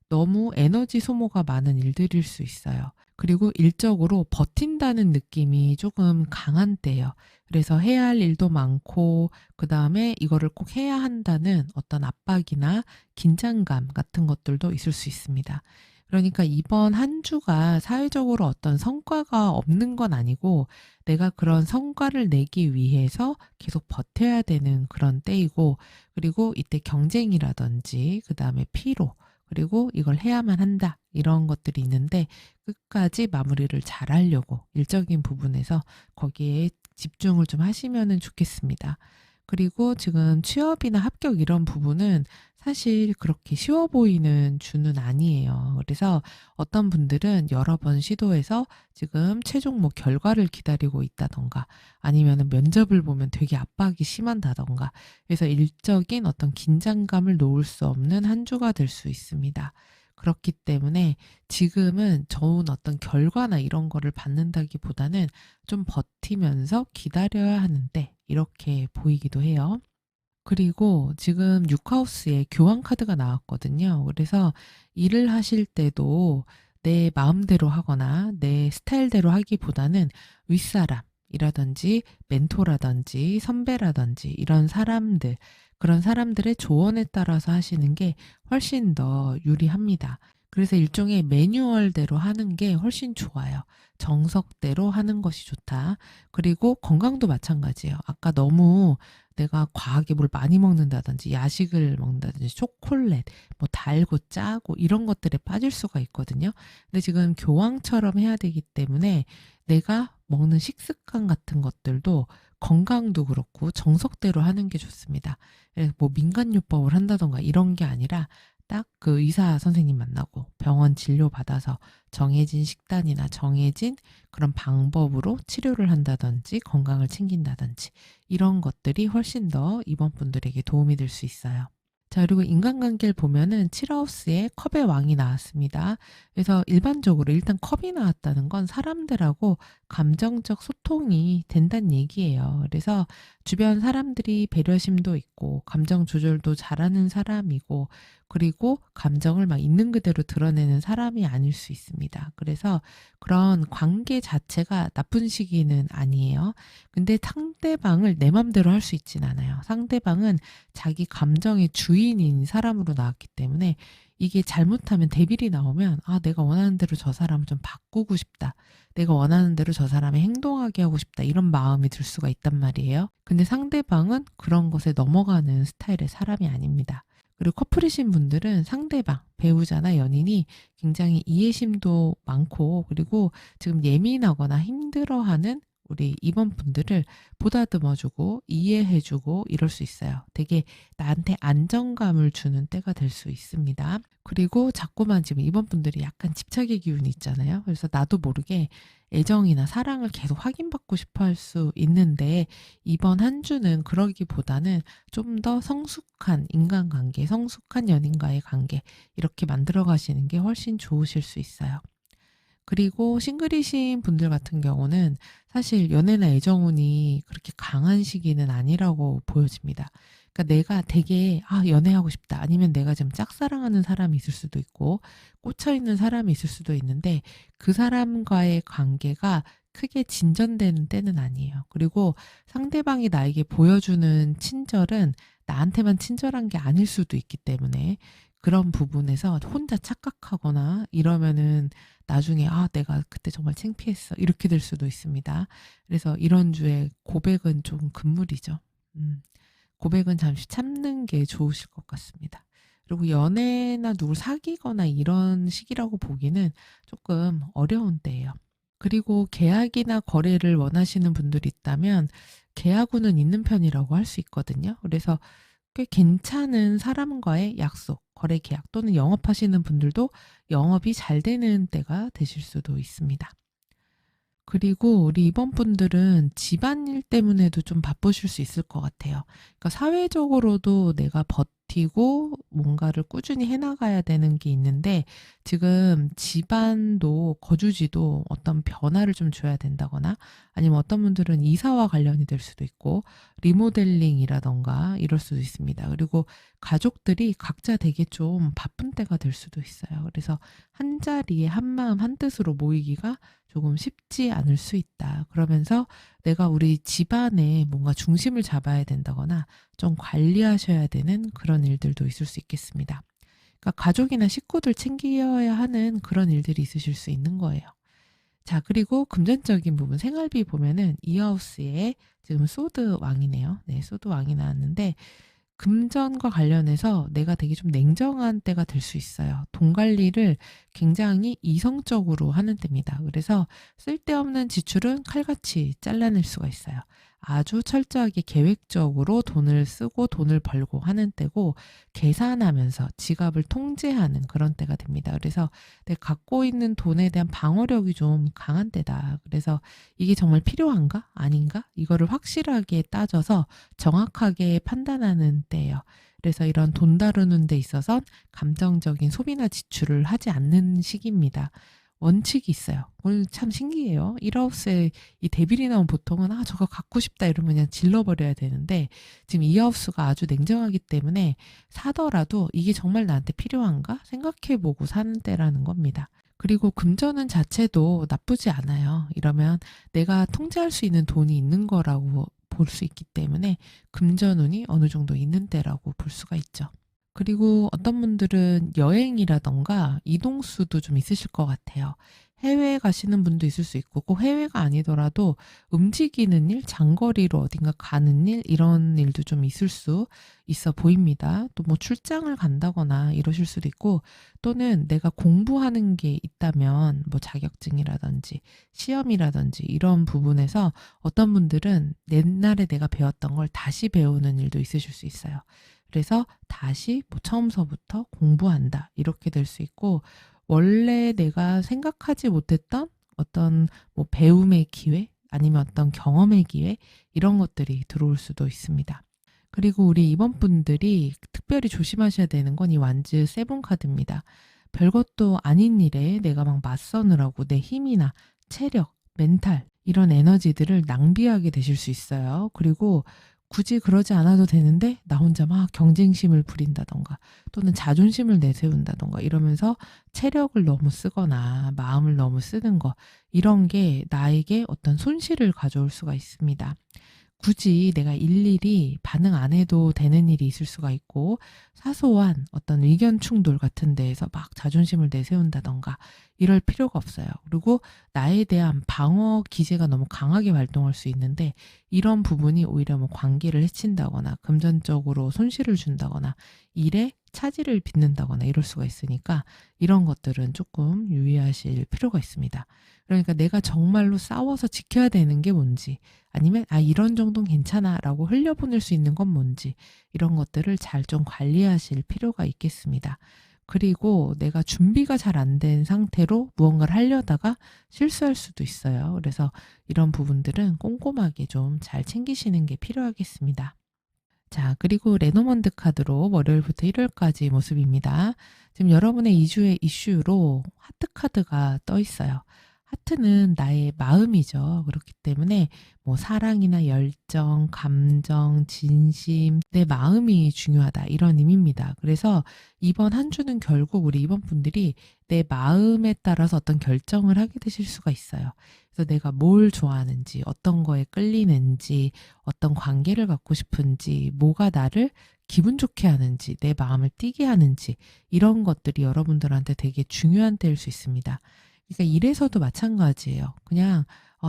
너무 에너지 소모가 많은 일들일 수 있어요. 그리고 일적으로 버틴다는 느낌이 조금 강한 때예요. 그래서 해야 할 일도 많고 그다음에 이거를 꼭 해야 한다는 어떤 압박이나 긴장감 같은 것들도 있을 수 있습니다. 그러니까 이번 한 주가 사회적으로 어떤 성과가 없는 건 아니고 내가 그런 성과를 내기 위해서 계속 버텨야 되는 그런 때이고, 그리고 이때 경쟁이라든지 그다음에 피로, 그리고 이걸 해야만 한다. 이런 것들이 있는데 끝까지 마무리를 잘 하려고 일적인 부분에서 거기에 집중을 좀 하시면은 좋겠습니다. 그리고 지금 취업이나 합격 이런 부분은 사실 그렇게 쉬워 보이는 주는 아니에요. 그래서 어떤 분들은 여러 번 시도해서 지금 최종 뭐 결과를 기다리고 있다던가 아니면은 면접을 보면 되게 압박이 심한다던가, 그래서 일적인 어떤 긴장감을 놓을 수 없는 한 주가 될 수 있습니다. 그렇기 때문에 지금은 좋은 어떤 결과나 이런 거를 받는다기보다는 좀 버티면서 기다려야 하는데 이렇게 보이기도 해요. 그리고 지금 6하우스에 교환 카드가 나왔거든요. 그래서 일을 하실 때도 내 마음대로 하거나 내 스타일대로 하기보다는 윗사람이라든지 멘토라든지 선배라든지 이런 사람들, 그런 사람들의 조언에 따라서 하시는 게 훨씬 더 유리합니다. 그래서 일종의 매뉴얼대로 하는 게 훨씬 좋아요. 정석대로 하는 것이 좋다. 그리고 건강도 마찬가지예요. 아까 너무 내가 과하게 뭘 많이 먹는다든지 야식을 먹는다든지 초콜릿, 뭐 달고 짜고 이런 것들에 빠질 수가 있거든요. 근데 지금 교황처럼 해야 되기 때문에 내가 먹는 식습관 같은 것들도 건강도 그렇고 정석대로 하는 게 좋습니다. 뭐 민간요법을 한다던가 이런 게 아니라 딱 그 의사 선생님 만나고 병원 진료 받아서 정해진 식단이나 정해진 그런 방법으로 치료를 한다든지 건강을 챙긴다든지 이런 것들이 훨씬 더 이번 분들에게 도움이 될 수 있어요. 자, 그리고 인간관계를 보면은 7하우스에 컵의 왕이 나왔습니다. 그래서 일반적으로 일단 컵이 나왔다는 건 사람들하고 감정적 소통이 된다는 얘기예요. 그래서 주변 사람들이 배려심도 있고 감정 조절도 잘하는 사람이고 그리고 감정을 막 있는 그대로 드러내는 사람이 아닐 수 있습니다. 그래서 그런 관계 자체가 나쁜 시기는 아니에요. 근데 상대방을 내 맘대로 할 수 있진 않아요. 상대방은 자기 감정의 주인인 사람으로 나왔기 때문에 이게 잘못하면 대빌이 나오면 내가 원하는 대로 저 사람을 좀 바꾸고 싶다. 내가 원하는 대로 저 사람이 행동하게 하고 싶다. 이런 마음이 들 수가 있단 말이에요. 근데 상대방은 그런 것에 넘어가는 스타일의 사람이 아닙니다. 그리고 커플이신 분들은 상대방, 배우자나 연인이 굉장히 이해심도 많고, 그리고 지금 예민하거나 힘들어하는 우리 임원분들을 보다듬어주고 이해해주고 이럴 수 있어요. 되게 나한테 안정감을 주는 때가 될 수 있습니다. 그리고 자꾸만 지금 임원분들이 약간 집착의 기운이 있잖아요. 그래서 나도 모르게 애정이나 사랑을 계속 확인받고 싶어 할 수 있는데, 이번 한 주는 그러기보다는 좀 더 성숙한 인간관계, 성숙한 연인과의 관계, 이렇게 만들어 가시는 게 훨씬 좋으실 수 있어요. 그리고 싱글이신 분들 같은 경우는 사실 연애나 애정운이 그렇게 강한 시기는 아니라고 보여집니다. 그러니까 내가 되게 연애하고 싶다. 아니면 내가 좀 짝사랑하는 사람이 있을 수도 있고 꽂혀 있는 사람이 있을 수도 있는데, 그 사람과의 관계가 크게 진전되는 때는 아니에요. 그리고 상대방이 나에게 보여주는 친절은 나한테만 친절한 게 아닐 수도 있기 때문에, 그런 부분에서 혼자 착각하거나 이러면은 나중에 내가 그때 정말 창피했어. 이렇게 될 수도 있습니다. 그래서 이런 주에 고백은 좀 금물이죠. 고백은 잠시 참는 게 좋으실 것 같습니다. 그리고 연애나 누굴 사귀거나 이런 시기라고 보기는 조금 어려운 때예요. 그리고 계약이나 거래를 원하시는 분들이 있다면 계약운은 있는 편이라고 할 수 있거든요. 그래서 꽤 괜찮은 사람과의 약속, 거래 계약 또는 영업하시는 분들도 영업이 잘 되는 때가 되실 수도 있습니다. 그리고 우리 이번 분들은 집안일 때문에도 좀 바쁘실 수 있을 것 같아요. 그러니까 사회적으로도 내가 버티고 뭔가를 꾸준히 해나가야 되는 게 있는데, 지금 집안도 거주지도 어떤 변화를 좀 줘야 된다거나, 아니면 어떤 분들은 이사와 관련이 될 수도 있고 리모델링이라던가 이럴 수도 있습니다. 그리고 가족들이 각자 되게 좀 바쁜 때가 될 수도 있어요. 그래서 한 자리에 한 마음 한 뜻으로 모이기가 조금 쉽지 않을 수 있다. 그러면서 내가 우리 집안에 뭔가 중심을 잡아야 된다거나 좀 관리하셔야 되는 그런 일들도 있을 수 있겠습니다. 그러니까 가족이나 식구들 챙겨야 하는 그런 일들이 있으실 수 있는 거예요. 자, 그리고 금전적인 부분, 생활비 보면은 이 하우스에 지금 소드 왕이네요. 네, 소드 왕이 나왔는데, 금전과 관련해서 내가 되게 좀 냉정한 때가 될 수 있어요. 돈 관리를 굉장히 이성적으로 하는 때입니다. 그래서 쓸데없는 지출은 칼같이 잘라낼 수가 있어요. 아주 철저하게 계획적으로 돈을 쓰고 돈을 벌고 하는 때고, 계산하면서 지갑을 통제하는 그런 때가 됩니다. 그래서 내가 갖고 있는 돈에 대한 방어력이 좀 강한 때다. 그래서 이게 정말 필요한가? 아닌가? 이거를 확실하게 따져서 정확하게 판단하는 때예요. 그래서 이런 돈 다루는 데 있어서 감정적인 소비나 지출을 하지 않는 시기입니다. 원칙이 있어요. 오늘 참 신기해요. 1하우스에 이 데빌이 나온 보통은 저거 갖고 싶다 이러면 그냥 질러버려야 되는데, 지금 2하우스가 아주 냉정하기 때문에 사더라도 이게 정말 나한테 필요한가 생각해보고 사는 때라는 겁니다. 그리고 금전운 자체도 나쁘지 않아요. 이러면 내가 통제할 수 있는 돈이 있는 거라고 볼 수 있기 때문에 금전운이 어느 정도 있는 때라고 볼 수가 있죠. 그리고 어떤 분들은 여행이라던가 이동수도 좀 있으실 것 같아요. 해외에 가시는 분도 있을 수 있고, 꼭 해외가 아니더라도 움직이는 일, 장거리로 어딘가 가는 일, 이런 일도 좀 있을 수 있어 보입니다. 또 뭐 출장을 간다거나 이러실 수도 있고, 또는 내가 공부하는 게 있다면 뭐 자격증이라든지 시험이라든지 이런 부분에서 어떤 분들은 옛날에 내가 배웠던 걸 다시 배우는 일도 있으실 수 있어요. 그래서 다시 뭐 처음서부터 공부한다 이렇게 될 수 있고, 원래 내가 생각하지 못했던 어떤 뭐 배움의 기회 아니면 어떤 경험의 기회, 이런 것들이 들어올 수도 있습니다. 그리고 우리 이번 분들이 특별히 조심하셔야 되는 건 이 완즈 세븐 카드입니다. 별것도 아닌 일에 내가 막 맞서느라고 내 힘이나 체력, 멘탈 이런 에너지들을 낭비하게 되실 수 있어요. 그리고 굳이 그러지 않아도 되는데 나 혼자 막 경쟁심을 부린다던가 또는 자존심을 내세운다던가 이러면서 체력을 너무 쓰거나 마음을 너무 쓰는 거, 이런 게 나에게 어떤 손실을 가져올 수가 있습니다. 굳이 내가 일일이 반응 안 해도 되는 일이 있을 수가 있고, 사소한 어떤 의견 충돌 같은 데에서 막 자존심을 내세운다던가 이럴 필요가 없어요. 그리고 나에 대한 방어 기제가 너무 강하게 활동할 수 있는데, 이런 부분이 오히려 뭐 관계를 해친다거나 금전적으로 손실을 준다거나 일에 차질을 빚는다거나 이럴 수가 있으니까, 이런 것들은 조금 유의하실 필요가 있습니다. 그러니까 내가 정말로 싸워서 지켜야 되는 게 뭔지, 아니면 이런 정도는 괜찮아 라고 흘려보낼 수 있는 건 뭔지, 이런 것들을 잘 좀 관리하실 필요가 있겠습니다. 그리고 내가 준비가 잘 안 된 상태로 무언가를 하려다가 실수할 수도 있어요. 그래서 이런 부분들은 꼼꼼하게 좀 잘 챙기시는 게 필요하겠습니다. 자, 그리고 레노먼드 카드로 월요일부터 일요일까지 모습입니다. 지금 여러분의 2주의 이슈로 하트 카드가 떠 있어요. 하트는 나의 마음이죠. 그렇기 때문에 뭐 사랑이나 열정, 감정, 진심, 내 마음이 중요하다, 이런 의미입니다. 그래서 이번 한 주는 결국 우리 이번 분들이 내 마음에 따라서 어떤 결정을 하게 되실 수가 있어요. 그래서 내가 뭘 좋아하는지, 어떤 거에 끌리는지, 어떤 관계를 갖고 싶은지, 뭐가 나를 기분 좋게 하는지, 내 마음을 뛰게 하는지, 이런 것들이 여러분들한테 되게 중요한 때일 수 있습니다. 그러니까 일에서도 마찬가지예요. 그냥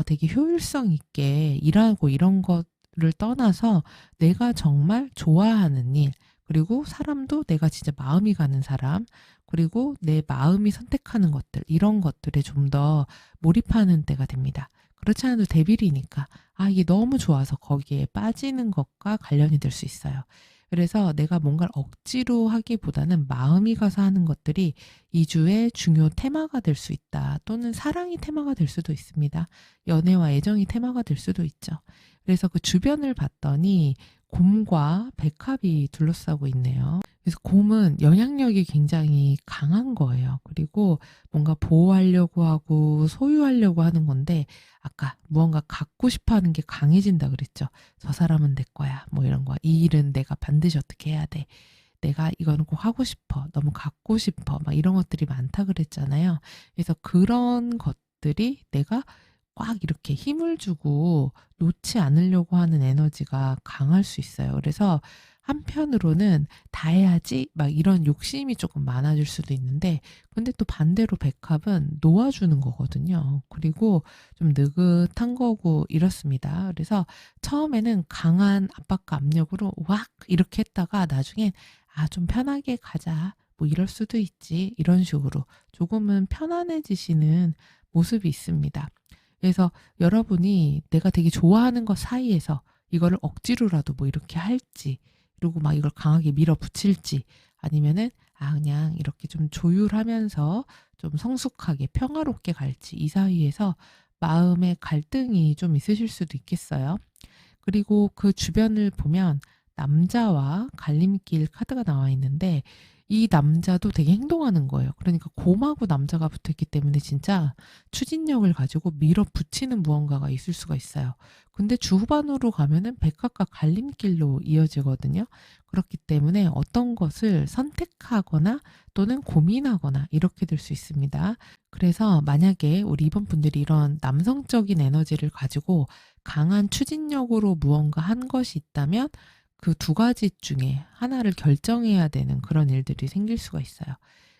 되게 효율성 있게 일하고 이런 거를 떠나서 내가 정말 좋아하는 일, 그리고 사람도 내가 진짜 마음이 가는 사람, 그리고 내 마음이 선택하는 것들, 이런 것들에 좀 더 몰입하는 때가 됩니다. 그렇지 않아도 대비리니까 이게 너무 좋아서 거기에 빠지는 것과 관련이 될 수 있어요. 그래서 내가 뭔가를 억지로 하기보다는 마음이 가서 하는 것들이 2주의 중요 테마가 될 수 있다. 또는 사랑이 테마가 될 수도 있습니다. 연애와 애정이 테마가 될 수도 있죠. 그래서 그 주변을 봤더니 곰과 백합이 둘러싸고 있네요. 그래서 곰은 영향력이 굉장히 강한 거예요. 그리고 뭔가 보호하려고 하고 소유하려고 하는 건데, 아까 무언가 갖고 싶어 하는 게 강해진다 그랬죠. 저 사람은 내 거야, 뭐 이런 거. 이 일은 내가 반드시 어떻게 해야 돼. 내가 이거는 꼭 하고 싶어. 너무 갖고 싶어. 막 이런 것들이 많다 그랬잖아요. 그래서 그런 것들이 내가 꽉 이렇게 힘을 주고 놓지 않으려고 하는 에너지가 강할 수 있어요. 그래서 한편으로는 다 해야지 막 이런 욕심이 조금 많아질 수도 있는데, 근데 또 반대로 백합은 놓아주는 거거든요. 그리고 좀 느긋한 거고 이렇습니다. 그래서 처음에는 강한 압박과 압력으로 왁 이렇게 했다가 나중엔 좀 편하게 가자, 뭐 이럴 수도 있지, 이런 식으로 조금은 편안해지시는 모습이 있습니다. 그래서 여러분이 내가 되게 좋아하는 것 사이에서 이거를 억지로라도 뭐 이렇게 할지, 그리고 막 이걸 강하게 밀어붙일지, 아니면은 그냥 이렇게 좀 조율하면서 좀 성숙하게 평화롭게 갈지, 이 사이에서 마음의 갈등이 좀 있으실 수도 있겠어요. 그리고 그 주변을 보면 남자와 갈림길 카드가 나와 있는데, 이 남자도 되게 행동하는 거예요. 그러니까 곰하고 남자가 붙어있기 때문에 진짜 추진력을 가지고 밀어붙이는 무언가가 있을 수가 있어요. 근데 주후반으로 가면은 백합과 갈림길로 이어지거든요. 그렇기 때문에 어떤 것을 선택하거나 또는 고민하거나 이렇게 될 수 있습니다. 그래서 만약에 우리 이번 분들이 이런 남성적인 에너지를 가지고 강한 추진력으로 무언가 한 것이 있다면, 그 두 가지 중에 하나를 결정해야 되는 그런 일들이 생길 수가 있어요.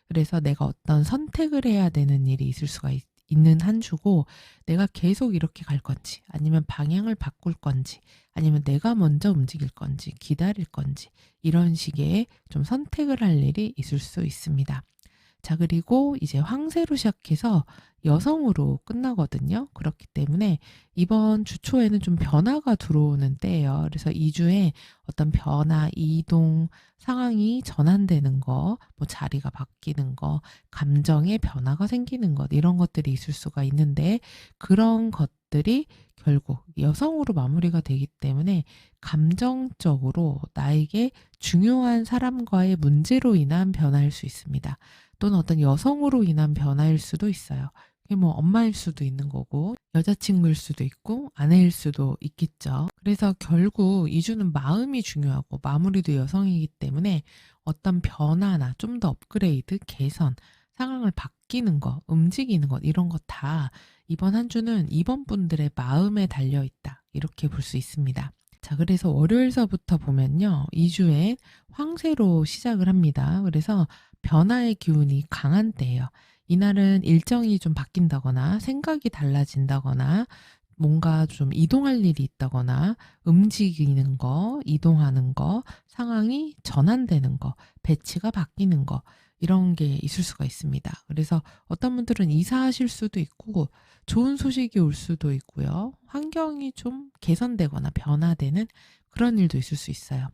그래서 내가 어떤 선택을 해야 되는 일이 있을 수가 있는 한 주고, 내가 계속 이렇게 갈 건지, 아니면 방향을 바꿀 건지, 아니면 내가 먼저 움직일 건지, 기다릴 건지, 이런 식의 좀 선택을 할 일이 있을 수 있습니다. 자, 그리고 이제 황새로 시작해서 여성으로 끝나거든요. 그렇기 때문에 이번 주 초에는 좀 변화가 들어오는 때예요. 그래서 2주에 어떤 변화, 이동, 상황이 전환되는 거, 뭐 자리가 바뀌는 거, 감정의 변화가 생기는 것, 이런 것들이 있을 수가 있는데, 그런 것들이 결국 여성으로 마무리가 되기 때문에 감정적으로 나에게 중요한 사람과의 문제로 인한 변화일 수 있습니다. 또는 어떤 여성으로 인한 변화일 수도 있어요. 그게 뭐 엄마일 수도 있는 거고 여자친구일 수도 있고 아내일 수도 있겠죠. 그래서 결국 이주는 마음이 중요하고 마무리도 여성이기 때문에 어떤 변화나 좀 더 업그레이드, 개선, 상황을 바뀌는 거, 움직이는 것 이런 거 다 이번 한 주는 이번 분들의 마음에 달려 있다. 이렇게 볼 수 있습니다. 자, 그래서 월요일서부터 보면요. 2주에 황새로 시작을 합니다. 그래서 변화의 기운이 강한 때예요. 이날은 일정이 좀 바뀐다거나 생각이 달라진다거나 뭔가 좀 이동할 일이 있다거나 움직이는 거, 이동하는 거, 상황이 전환되는 거, 배치가 바뀌는 거 이런 게 있을 수가 있습니다. 그래서 어떤 분들은 이사하실 수도 있고 좋은 소식이 올 수도 있고요. 환경이 좀 개선되거나 변화되는 그런 일도 있을 수 있어요.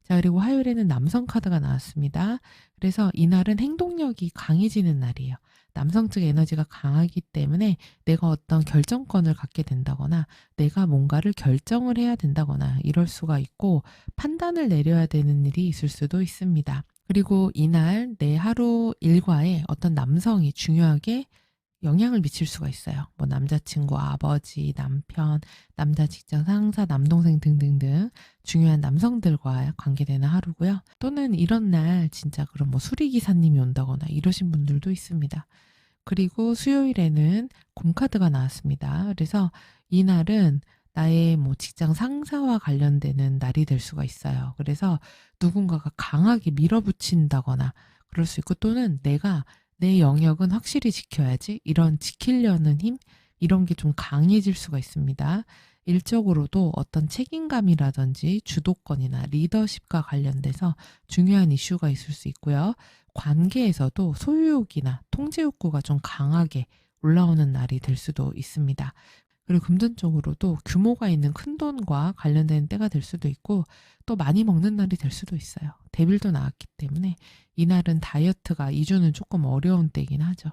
자, 그리고 화요일에는 남성 카드가 나왔습니다. 그래서 이날은 행동력이 강해지는 날이에요. 남성 측 에너지가 강하기 때문에 내가 어떤 결정권을 갖게 된다거나 내가 뭔가를 결정을 해야 된다거나 이럴 수가 있고 판단을 내려야 되는 일이 있을 수도 있습니다. 그리고 이날 내 하루 일과에 어떤 남성이 중요하게 영향을 미칠 수가 있어요. 뭐 남자친구, 아버지, 남편, 남자 직장 상사, 남동생 등등등 중요한 남성들과 관계되는 하루고요. 또는 이런 날 진짜 그런 뭐 수리기사님이 온다거나 이러신 분들도 있습니다. 그리고 수요일에는 곰카드가 나왔습니다. 그래서 이날은 나의 뭐 직장 상사와 관련되는 날이 될 수가 있어요. 그래서 누군가가 강하게 밀어붙인다거나 그럴 수 있고 또는 내가 내 영역은 확실히 지켜야지 이런 지키려는 힘 이런 게 좀 강해질 수가 있습니다. 일적으로도 어떤 책임감이라든지 주도권이나 리더십과 관련돼서 중요한 이슈가 있을 수 있고요. 관계에서도 소유욕이나 통제 욕구가 좀 강하게 올라오는 날이 될 수도 있습니다. 그리고 금전적으로도 규모가 있는 큰돈과 관련된 때가 될 수도 있고 또 많이 먹는 날이 될 수도 있어요. 대빌도 나왔기 때문에 이날은 다이어트가 2주는 조금 어려운 때이긴 하죠.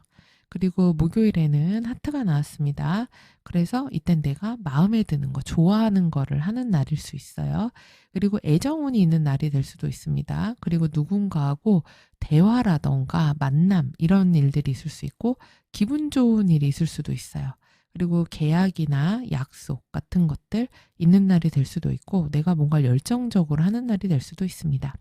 그리고 목요일에는 하트가 나왔습니다. 그래서 이땐 내가 마음에 드는 거, 좋아하는 거를 하는 날일 수 있어요. 그리고 애정운이 있는 날이 될 수도 있습니다. 그리고 누군가하고 대화라던가 만남 이런 일들이 있을 수 있고 기분 좋은 일이 있을 수도 있어요. 그리고 계약이나 약속 같은 것들 있는 날이 될 수도 있고 내가 뭔가 열정적으로 하는 날이 될 수도 있습니다.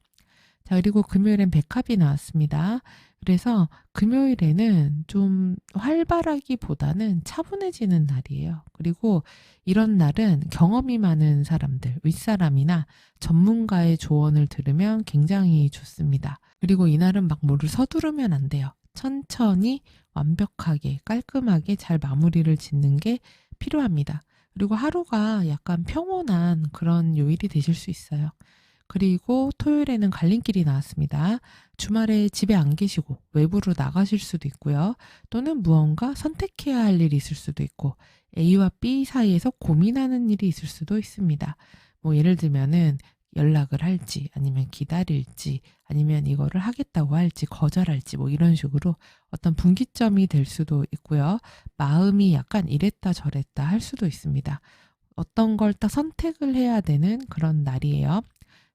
자, 그리고 금요일엔 백합이 나왔습니다. 그래서 금요일에는 좀 활발하기보다는 차분해지는 날이에요. 그리고 이런 날은 경험이 많은 사람들, 윗사람이나 전문가의 조언을 들으면 굉장히 좋습니다. 그리고 이날은 막 뭐를 서두르면 안 돼요. 천천히 완벽하게 깔끔하게 잘 마무리를 짓는 게 필요합니다. 그리고 하루가 약간 평온한 그런 요일이 되실 수 있어요. 그리고 토요일에는 갈림길이 나왔습니다. 주말에 집에 안 계시고 외부로 나가실 수도 있고요. 또는 무언가 선택해야 할 일이 있을 수도 있고 A와 B 사이에서 고민하는 일이 있을 수도 있습니다. 뭐 예를 들면은 연락을 할지 아니면 기다릴지 아니면 이거를 하겠다고 할지 거절할지 뭐 이런 식으로 어떤 분기점이 될 수도 있고요. 마음이 약간 이랬다 저랬다 할 수도 있습니다. 어떤 걸 딱 선택을 해야 되는 그런 날이에요.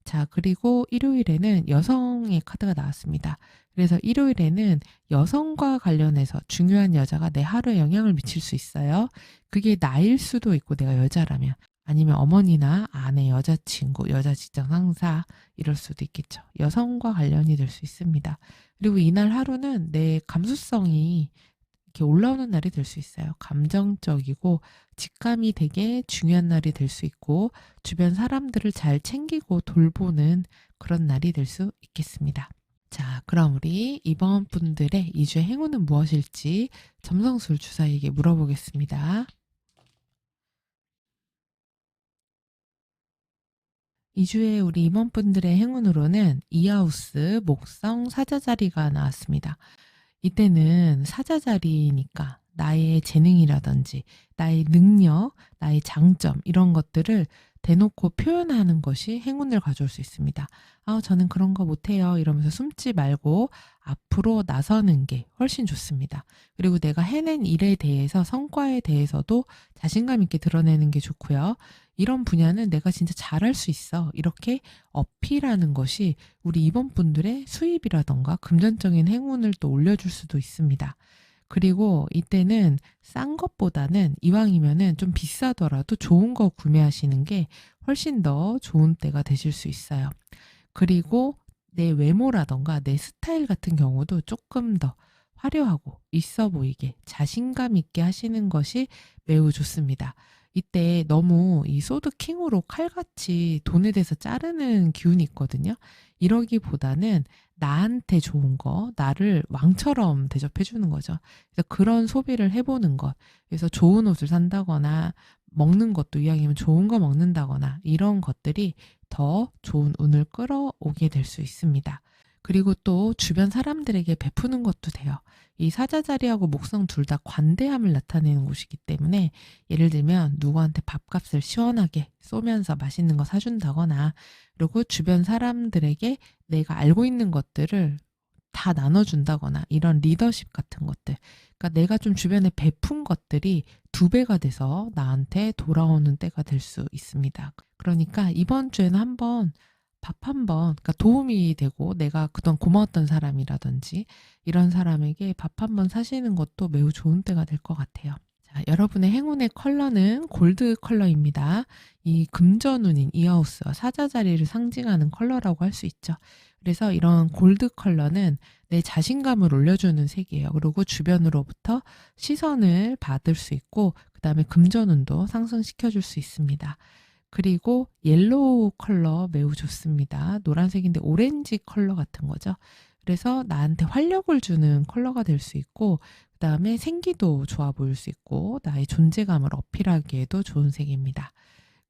자, 그리고 일요일에는 여성의 카드가 나왔습니다. 그래서 일요일에는 여성과 관련해서 중요한 여자가 내 하루에 영향을 미칠 수 있어요. 그게 나일 수도 있고 내가 여자라면 아니면 어머니나 아내, 여자친구, 여자 직장 상사 이럴 수도 있겠죠. 여성과 관련이 될 수 있습니다. 그리고 이날 하루는 내 감수성이 이렇게 올라오는 날이 될 수 있어요. 감정적이고 직감이 되게 중요한 날이 될 수 있고 주변 사람들을 잘 챙기고 돌보는 그런 날이 될 수 있겠습니다. 자, 그럼 우리 이번 분들의 2주의 행운은 무엇일지 점성술 주사에게 물어보겠습니다. 2주에 우리 임원분들의 행운으로는 이하우스, 목성, 사자자리가 나왔습니다. 이때는 사자자리니까 나의 재능이라든지 나의 능력, 나의 장점 이런 것들을 대놓고 표현하는 것이 행운을 가져올 수 있습니다. 저는 그런 거 못해요. 이러면서 숨지 말고 앞으로 나서는 게 훨씬 좋습니다. 그리고 내가 해낸 일에 대해서 성과에 대해서도 자신감 있게 드러내는 게 좋고요. 이런 분야는 내가 진짜 잘할 수 있어. 이렇게 어필하는 것이 우리 임원분들의 수입이라던가 금전적인 행운을 또 올려줄 수도 있습니다. 그리고 이때는 싼 것보다는 이왕이면은 좀 비싸더라도 좋은 거 구매하시는 게 훨씬 더 좋은 때가 되실 수 있어요. 그리고 내 외모라던가 내 스타일 같은 경우도 조금 더 화려하고 있어 보이게 자신감 있게 하시는 것이 매우 좋습니다. 이때 너무 이 소드 킹으로 칼같이 돈에 대해서 자르는 기운이 있거든요. 이러기보다는 나한테 좋은 거, 나를 왕처럼 대접해 주는 거죠. 그래서 그런 소비를 해보는 것. 그래서 좋은 옷을 산다거나 먹는 것도 이왕이면 좋은 거 먹는다거나 이런 것들이 더 좋은 운을 끌어오게 될 수 있습니다. 그리고 또 주변 사람들에게 베푸는 것도 돼요. 이 사자자리하고 목성 둘 다 관대함을 나타내는 곳이기 때문에 예를 들면 누구한테 밥값을 시원하게 쏘면서 맛있는 거 사준다거나 그리고 주변 사람들에게 내가 알고 있는 것들을 다 나눠준다거나 이런 리더십 같은 것들. 그러니까 내가 좀 주변에 베푼 것들이 두 배가 돼서 나한테 돌아오는 때가 될 수 있습니다. 그러니까 이번 주에는 한번 밥 한번, 그러니까 도움이 되고 내가 그동안 고마웠던 사람이라든지 이런 사람에게 밥 한번 사시는 것도 매우 좋은 때가 될 것 같아요. 자, 여러분의 행운의 컬러는 골드 컬러입니다. 이 금전운인 이하우스와 사자자리를 상징하는 컬러라고 할 수 있죠. 그래서 이런 골드 컬러는 내 자신감을 올려주는 색이에요. 그리고 주변으로부터 시선을 받을 수 있고 그 다음에 금전운도 상승시켜 줄 수 있습니다. 그리고 옐로우 컬러 매우 좋습니다. 노란색인데 오렌지 컬러 같은 거죠. 그래서 나한테 활력을 주는 컬러가 될 수 있고 그 다음에 생기도 좋아 보일 수 있고 나의 존재감을 어필하기에도 좋은 색입니다.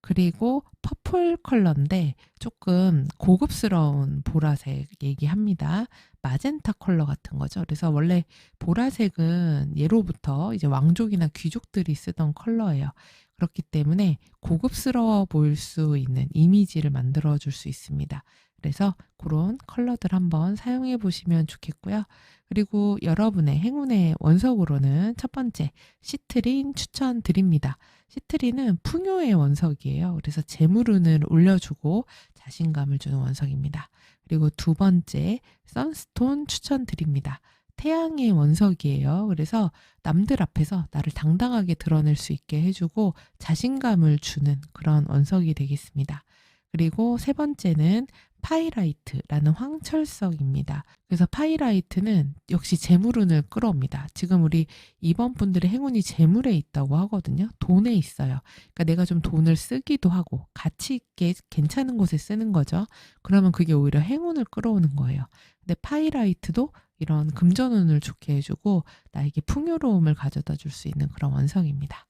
그리고 퍼플 컬러인데 조금 고급스러운 보라색 얘기합니다. 마젠타 컬러 같은 거죠. 그래서 원래 보라색은 예로부터 이제 왕족이나 귀족들이 쓰던 컬러예요. 그렇기 때문에 고급스러워 보일 수 있는 이미지를 만들어 줄 수 있습니다. 그래서 그런 컬러들 한번 사용해 보시면 좋겠고요. 그리고 여러분의 행운의 원석으로는 첫 번째 시트린 추천드립니다. 시트린은 풍요의 원석이에요. 그래서 재물운을 올려주고 자신감을 주는 원석입니다. 그리고 두 번째 선스톤 추천드립니다. 태양의 원석이에요. 그래서 남들 앞에서 나를 당당하게 드러낼 수 있게 해주고 자신감을 주는 그런 원석이 되겠습니다. 그리고 세 번째는 파이라이트라는 황철석입니다. 그래서 파이라이트는 역시 재물운을 끌어옵니다. 지금 우리 이번 분들의 행운이 재물에 있다고 하거든요. 돈에 있어요. 그러니까 내가 좀 돈을 쓰기도 하고 가치 있게 괜찮은 곳에 쓰는 거죠. 그러면 그게 오히려 행운을 끌어오는 거예요. 근데 파이라이트도 이런 금전운을 좋게 해주고 나에게 풍요로움을 가져다 줄 수 있는 그런 원석입니다.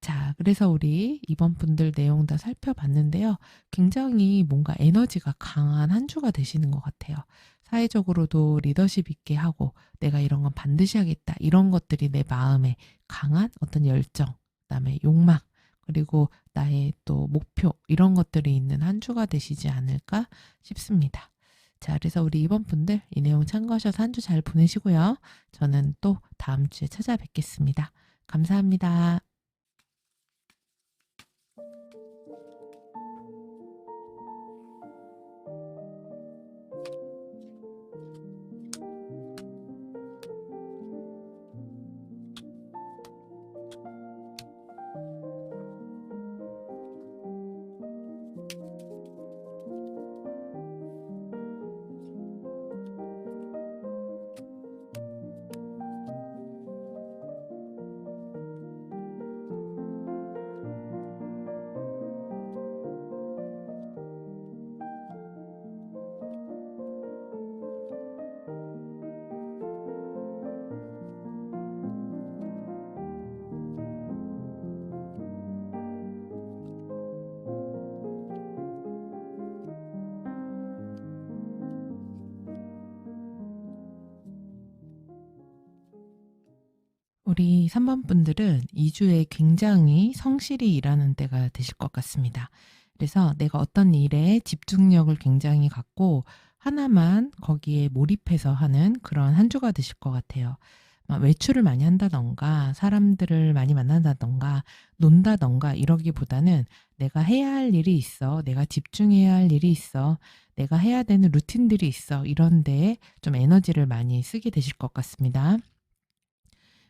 자, 그래서 우리 이번 분들 내용 다 살펴봤는데요. 굉장히 뭔가 에너지가 강한 한 주가 되시는 것 같아요. 사회적으로도 리더십 있게 하고 내가 이런 건 반드시 하겠다. 이런 것들이 내 마음에 강한 어떤 열정, 그다음에 욕망, 그리고 나의 또 목표 이런 것들이 있는 한 주가 되시지 않을까 싶습니다. 자, 그래서 우리 이번 분들 이 내용 참고하셔서 한 주 잘 보내시고요. 저는 또 다음 주에 찾아뵙겠습니다. 감사합니다. 우리 3번 분들은 2주에 굉장히 성실히 일하는 때가 되실 것 같습니다. 그래서 내가 어떤 일에 집중력을 굉장히 갖고 하나만 거기에 몰입해서 하는 그런 한 주가 되실 것 같아요. 막 외출을 많이 한다던가 사람들을 많이 만난다던가 논다던가 이러기보다는 내가 해야 할 일이 있어. 내가 집중해야 할 일이 있어. 내가 해야 되는 루틴들이 있어. 이런 데에 좀 에너지를 많이 쓰게 되실 것 같습니다.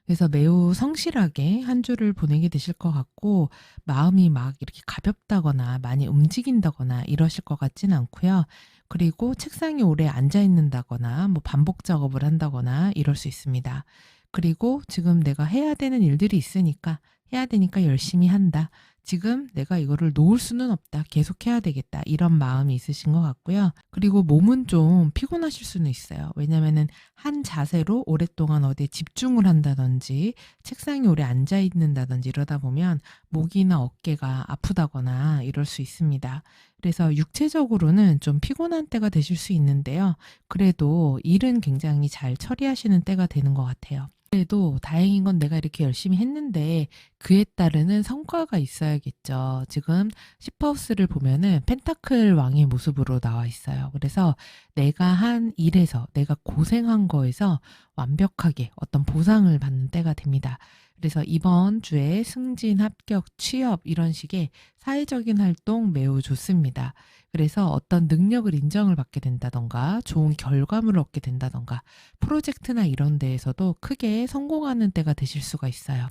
그래서 매우 성실하게 한 주를 보내게 되실 것 같고, 마음이 막 이렇게 가볍다거나 많이 움직인다거나 이러실 것 같진 않고요. 그리고 책상에 오래 앉아 있는다거나 뭐 반복 작업을 한다거나 이럴 수 있습니다. 그리고 지금 내가 해야 되는 일들이 있으니까 해야 되니까 열심히 한다. 지금 내가 이거를 놓을 수는 없다. 계속 해야 되겠다. 이런 마음이 있으신 것 같고요. 그리고 몸은 좀 피곤하실 수는 있어요. 왜냐면은 한 자세로 오랫동안 어디에 집중을 한다든지 책상에 오래 앉아 있는다든지 이러다 보면 목이나 어깨가 아프다거나 이럴 수 있습니다. 그래서 육체적으로는 좀 피곤한 때가 되실 수 있는데요. 그래도 일은 굉장히 잘 처리하시는 때가 되는 것 같아요. 그래도 다행인 건 내가 이렇게 열심히 했는데 그에 따르는 성과가 있어야겠죠. 지금 시퍼하우스를 보면은 펜타클 왕의 모습으로 나와 있어요. 그래서 내가 한 일에서 내가 고생한 거에서 완벽하게 어떤 보상을 받는 때가 됩니다. 그래서 이번 주에 승진, 합격, 취업 이런 식의 사회적인 활동 매우 좋습니다. 그래서 어떤 능력을 인정을 받게 된다던가 좋은 결과물을 얻게 된다던가 프로젝트나 이런 데에서도 크게 성공하는 때가 되실 수가 있어요.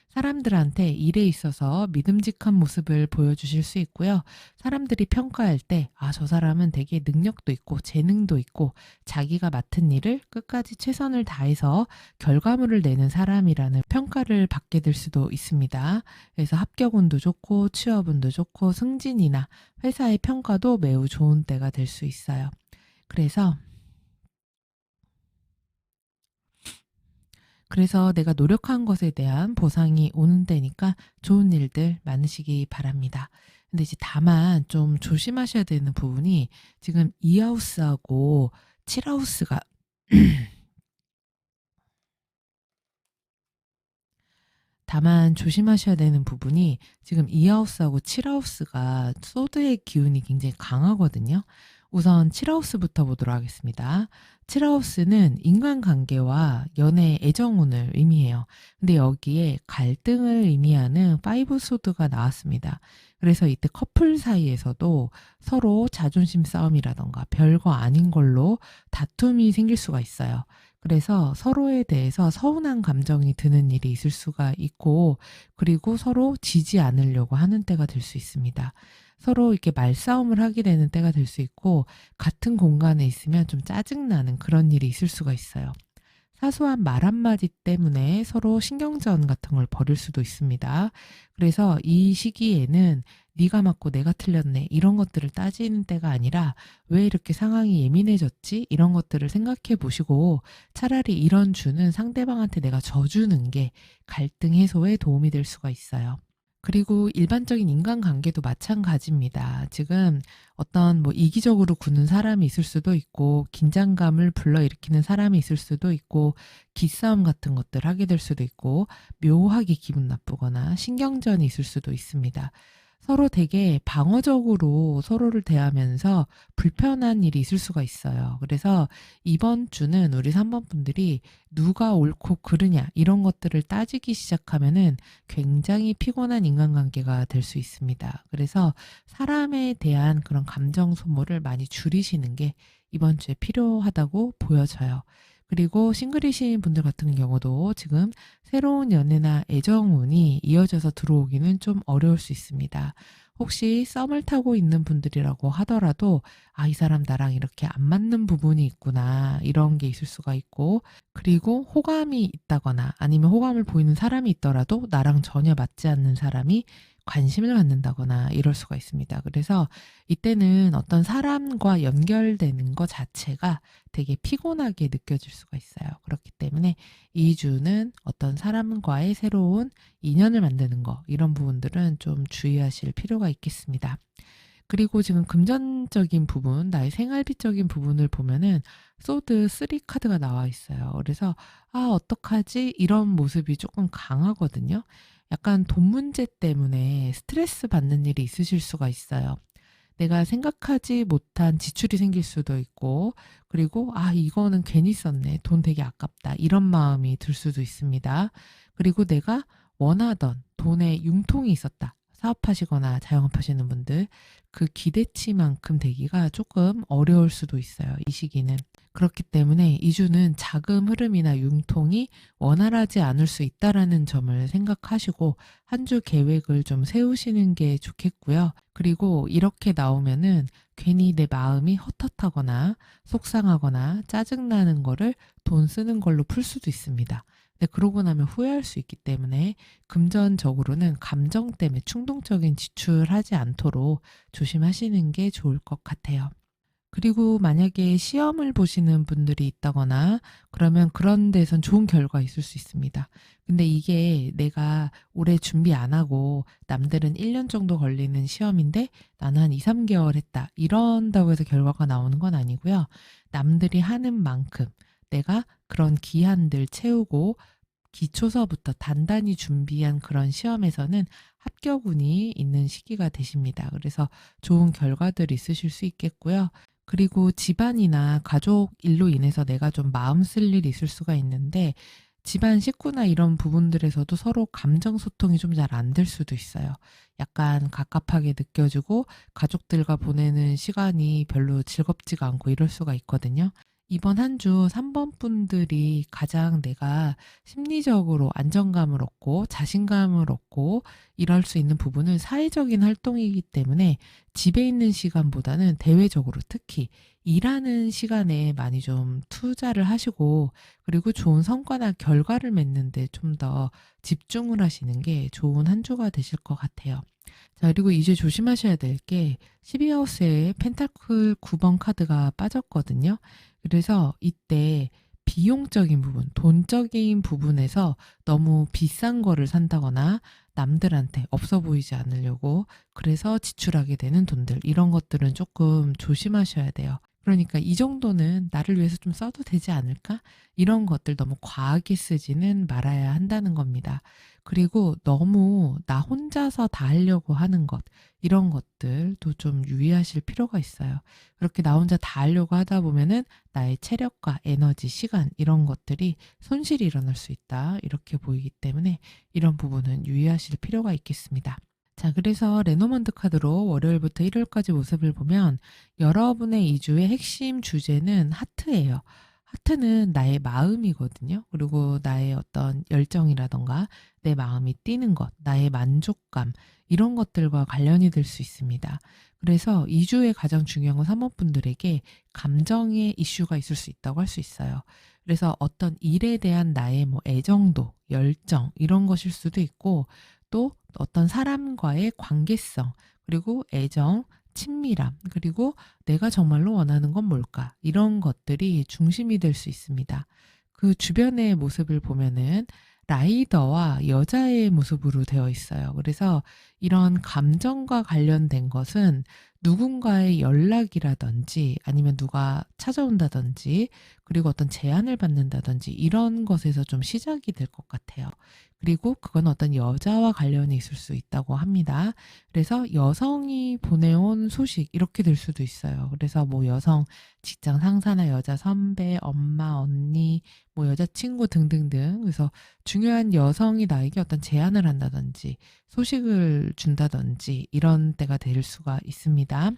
사람들한테 일에 있어서 믿음직한 모습을 보여주실 수 있고요. 사람들이 평가할 때, 아, 저 사람은 되게 능력도 있고 재능도 있고 자기가 맡은 일을 끝까지 최선을 다해서 결과물을 내는 사람이라는 평가를 받게 될 수도 있습니다. 그래서 합격운도 좋고 취업운도 좋고 승진이나 회사의 평가도 매우 좋은 때가 될 수 있어요. 그래서 내가 노력한 것에 대한 보상이 오는 때니까 좋은 일들 많으시기 바랍니다. 근데 이제 다만 좀 조심하셔야 되는 부분이 지금 이 하우스하고 7하우스가 다만 조심하셔야 되는 부분이 지금 이 하우스하고 7하우스가 소드의 기운이 굉장히 강하거든요. 우선 7하우스부터 보도록 하겠습니다. 7하우스는 인간관계와 연애, 애정운을 의미해요. 근데 여기에 갈등을 의미하는 5 소드가 나왔습니다. 그래서 이때 커플 사이에서도 서로 자존심 싸움이라던가 별거 아닌 걸로 다툼이 생길 수가 있어요. 그래서 서로에 대해서 서운한 감정이 드는 일이 있을 수가 있고, 그리고 서로 지지 않으려고 하는 때가 될 수 있습니다. 서로 이렇게 말싸움을 하게 되는 때가 될 수 있고, 같은 공간에 있으면 좀 짜증나는 그런 일이 있을 수가 있어요. 사소한 말 한마디 때문에 서로 신경전 같은 걸 벌일 수도 있습니다. 그래서 이 시기에는 네가 맞고 내가 틀렸네 이런 것들을 따지는 때가 아니라 왜 이렇게 상황이 예민해졌지? 이런 것들을 생각해 보시고 차라리 이런 주는 상대방한테 내가 져주는 게 갈등 해소에 도움이 될 수가 있어요. 그리고 일반적인 인간관계도 마찬가지입니다. 지금 어떤 뭐 이기적으로 구는 사람이 있을 수도 있고, 긴장감을 불러일으키는 사람이 있을 수도 있고, 기싸움 같은 것들 하게 될 수도 있고, 묘하게 기분 나쁘거나 신경전이 있을 수도 있습니다. 서로 되게 방어적으로 서로를 대하면서 불편한 일이 있을 수가 있어요. 그래서 이번 주는 우리 3번 분들이 누가 옳고 그르냐 이런 것들을 따지기 시작하면은 굉장히 피곤한 인간관계가 될 수 있습니다. 그래서 사람에 대한 그런 감정 소모를 많이 줄이시는 게 이번 주에 필요하다고 보여져요. 그리고 싱글이신 분들 같은 경우도 지금 새로운 연애나 애정운이 이어져서 들어오기는 좀 어려울 수 있습니다. 혹시 썸을 타고 있는 분들이라고 하더라도 아, 이 사람 나랑 이렇게 안 맞는 부분이 있구나 이런 게 있을 수가 있고, 그리고 호감이 있다거나 아니면 호감을 보이는 사람이 있더라도 나랑 전혀 맞지 않는 사람이 관심을 갖는다거나 이럴 수가 있습니다. 그래서 이때는 어떤 사람과 연결되는 것 자체가 되게 피곤하게 느껴질 수가 있어요. 그렇기 때문에 이 주는 어떤 사람과의 새로운 인연을 만드는 거, 이런 부분들은 좀 주의하실 필요가 있겠습니다. 그리고 지금 금전적인 부분, 나의 생활비적인 부분을 보면은 소드 3 카드가 나와 있어요. 그래서 아, 어떡하지? 이런 모습이 조금 강하거든요. 약간 돈 문제 때문에 스트레스 받는 일이 있으실 수가 있어요. 내가 생각하지 못한 지출이 생길 수도 있고, 그리고 아, 이거는 괜히 썼네. 돈 되게 아깝다. 이런 마음이 들 수도 있습니다. 그리고 내가 원하던 돈의 융통이 있었다. 사업하시거나 자영업하시는 분들, 그 기대치만큼 되기가 조금 어려울 수도 있어요. 이 시기는. 그렇기 때문에 이 주는 자금 흐름이나 융통이 원활하지 않을 수 있다라는 점을 생각하시고 한 주 계획을 좀 세우시는 게 좋겠고요. 그리고 이렇게 나오면은 괜히 내 마음이 헛헛하거나 속상하거나 짜증나는 거를 돈 쓰는 걸로 풀 수도 있습니다. 근데 그러고 나면 후회할 수 있기 때문에 금전적으로는 감정 때문에 충동적인 지출하지 않도록 조심하시는 게 좋을 것 같아요. 그리고 만약에 시험을 보시는 분들이 있다거나 그러면 그런 데선 좋은 결과 있을 수 있습니다. 근데 이게 내가 올해 준비 안 하고 남들은 1년 정도 걸리는 시험인데 나는 한 2-3개월 했다. 이런다고 해서 결과가 나오는 건 아니고요. 남들이 하는 만큼 내가 그런 기한들 채우고 기초서부터 단단히 준비한 그런 시험에서는 합격운이 있는 시기가 되십니다. 그래서 좋은 결과들이 있으실 수 있겠고요. 그리고 집안이나 가족 일로 인해서 내가 좀 마음 쓸 일이 있을 수가 있는데 집안 식구나 이런 부분들에서도 서로 감정 소통이 좀 잘 안 될 수도 있어요. 약간 갑갑하게 느껴지고 가족들과 보내는 시간이 별로 즐겁지가 않고 이럴 수가 있거든요. 이번 한 주 3번 분들이 가장 내가 심리적으로 안정감을 얻고 자신감을 얻고 이럴 수 있는 부분은 사회적인 활동이기 때문에 집에 있는 시간보다는 대외적으로 특히 일하는 시간에 많이 좀 투자를 하시고 그리고 좋은 성과나 결과를 맺는데 좀 더 집중을 하시는 게 좋은 한 주가 되실 것 같아요. 자, 그리고 이제 조심하셔야 될 게 12하우스에 펜타클 9번 카드가 빠졌거든요. 그래서 이때 비용적인 부분, 돈적인 부분에서 너무 비싼 거를 산다거나 남들한테 없어 보이지 않으려고 그래서 지출하게 되는 돈들, 이런 것들은 조금 조심하셔야 돼요. 그러니까 이 정도는 나를 위해서 좀 써도 되지 않을까? 이런 것들 너무 과하게 쓰지는 말아야 한다는 겁니다. 그리고 너무 나 혼자서 다 하려고 하는 것, 이런 것들도 좀 유의하실 필요가 있어요. 그렇게 나 혼자 다 하려고 하다 보면은 나의 체력과 에너지, 시간 이런 것들이 손실이 일어날 수 있다. 이렇게 보이기 때문에 이런 부분은 유의하실 필요가 있겠습니다. 자, 그래서 레노먼드 카드로 월요일부터 일요일까지 모습을 보면 여러분의 2주의 핵심 주제는 하트예요. 하트는 나의 마음이거든요. 그리고 나의 어떤 열정이라던가 내 마음이 뛰는 것, 나의 만족감, 이런 것들과 관련이 될 수 있습니다. 그래서 2주에 가장 중요한 건 사모분들에게 감정의 이슈가 있을 수 있다고 할 수 있어요. 그래서 어떤 일에 대한 나의 뭐 애정도, 열정, 이런 것일 수도 있고 또 어떤 사람과의 관계성, 그리고 애정, 친밀함, 그리고 내가 정말로 원하는 건 뭘까? 이런 것들이 중심이 될 수 있습니다. 그 주변의 모습을 보면은 라이더와 여자의 모습으로 되어 있어요. 그래서 이런 감정과 관련된 것은 누군가의 연락이라든지 아니면 누가 찾아온다든지 그리고 어떤 제안을 받는다든지 이런 것에서 좀 시작이 될 것 같아요. 그리고 그건 어떤 여자와 관련이 있을 수 있다고 합니다. 그래서 여성이 보내온 소식 이렇게 될 수도 있어요. 그래서 뭐 여성 직장 상사나 여자 선배, 엄마, 언니, 뭐 여자친구 등등등. 그래서 중요한 여성이 나에게 어떤 제안을 한다든지 소식을 준다든지 이런 때가 될 수가 있습니다.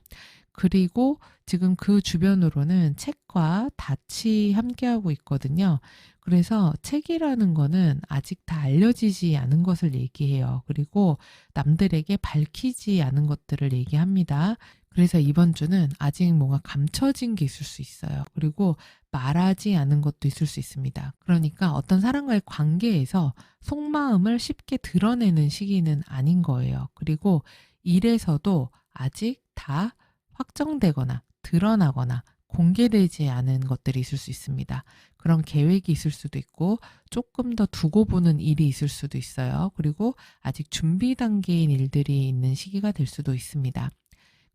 그리고 지금 그 주변으로는 책과 닻이 함께하고 있거든요. 그래서 책이라는 거는 아직 다 알려지지 않은 것을 얘기해요. 그리고 남들에게 밝히지 않은 것들을 얘기합니다. 그래서 이번 주는 아직 뭔가 감춰진 게 있을 수 있어요. 그리고 말하지 않은 것도 있을 수 있습니다. 그러니까 어떤 사람과의 관계에서 속마음을 쉽게 드러내는 시기는 아닌 거예요. 그리고 일에서도 아직 다 확정되거나 드러나거나 공개되지 않은 것들이 있을 수 있습니다. 그런 계획이 있을 수도 있고 조금 더 두고 보는 일이 있을 수도 있어요. 그리고 아직 준비 단계인 일들이 있는 시기가 될 수도 있습니다.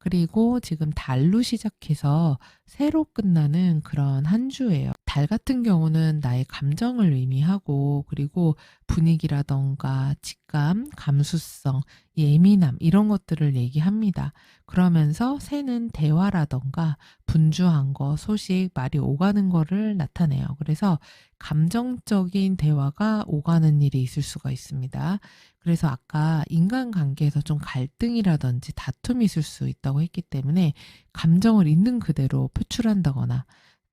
그리고 지금 달로 시작해서 새로 끝나는 그런 한 주예요. 달 같은 경우는 나의 감정을 의미하고 그리고 분위기라던가 직감, 감수성, 예민함 이런 것들을 얘기합니다. 그러면서 새는 대화라던가 분주한 거, 소식, 말이 오가는 거를 나타내요. 그래서 감정적인 대화가 오가는 일이 있을 수가 있습니다. 그래서 아까 인간관계에서 좀 갈등이라든지 다툼이 있을 수 있다고 했기 때문에 감정을 있는 그대로 표출한다거나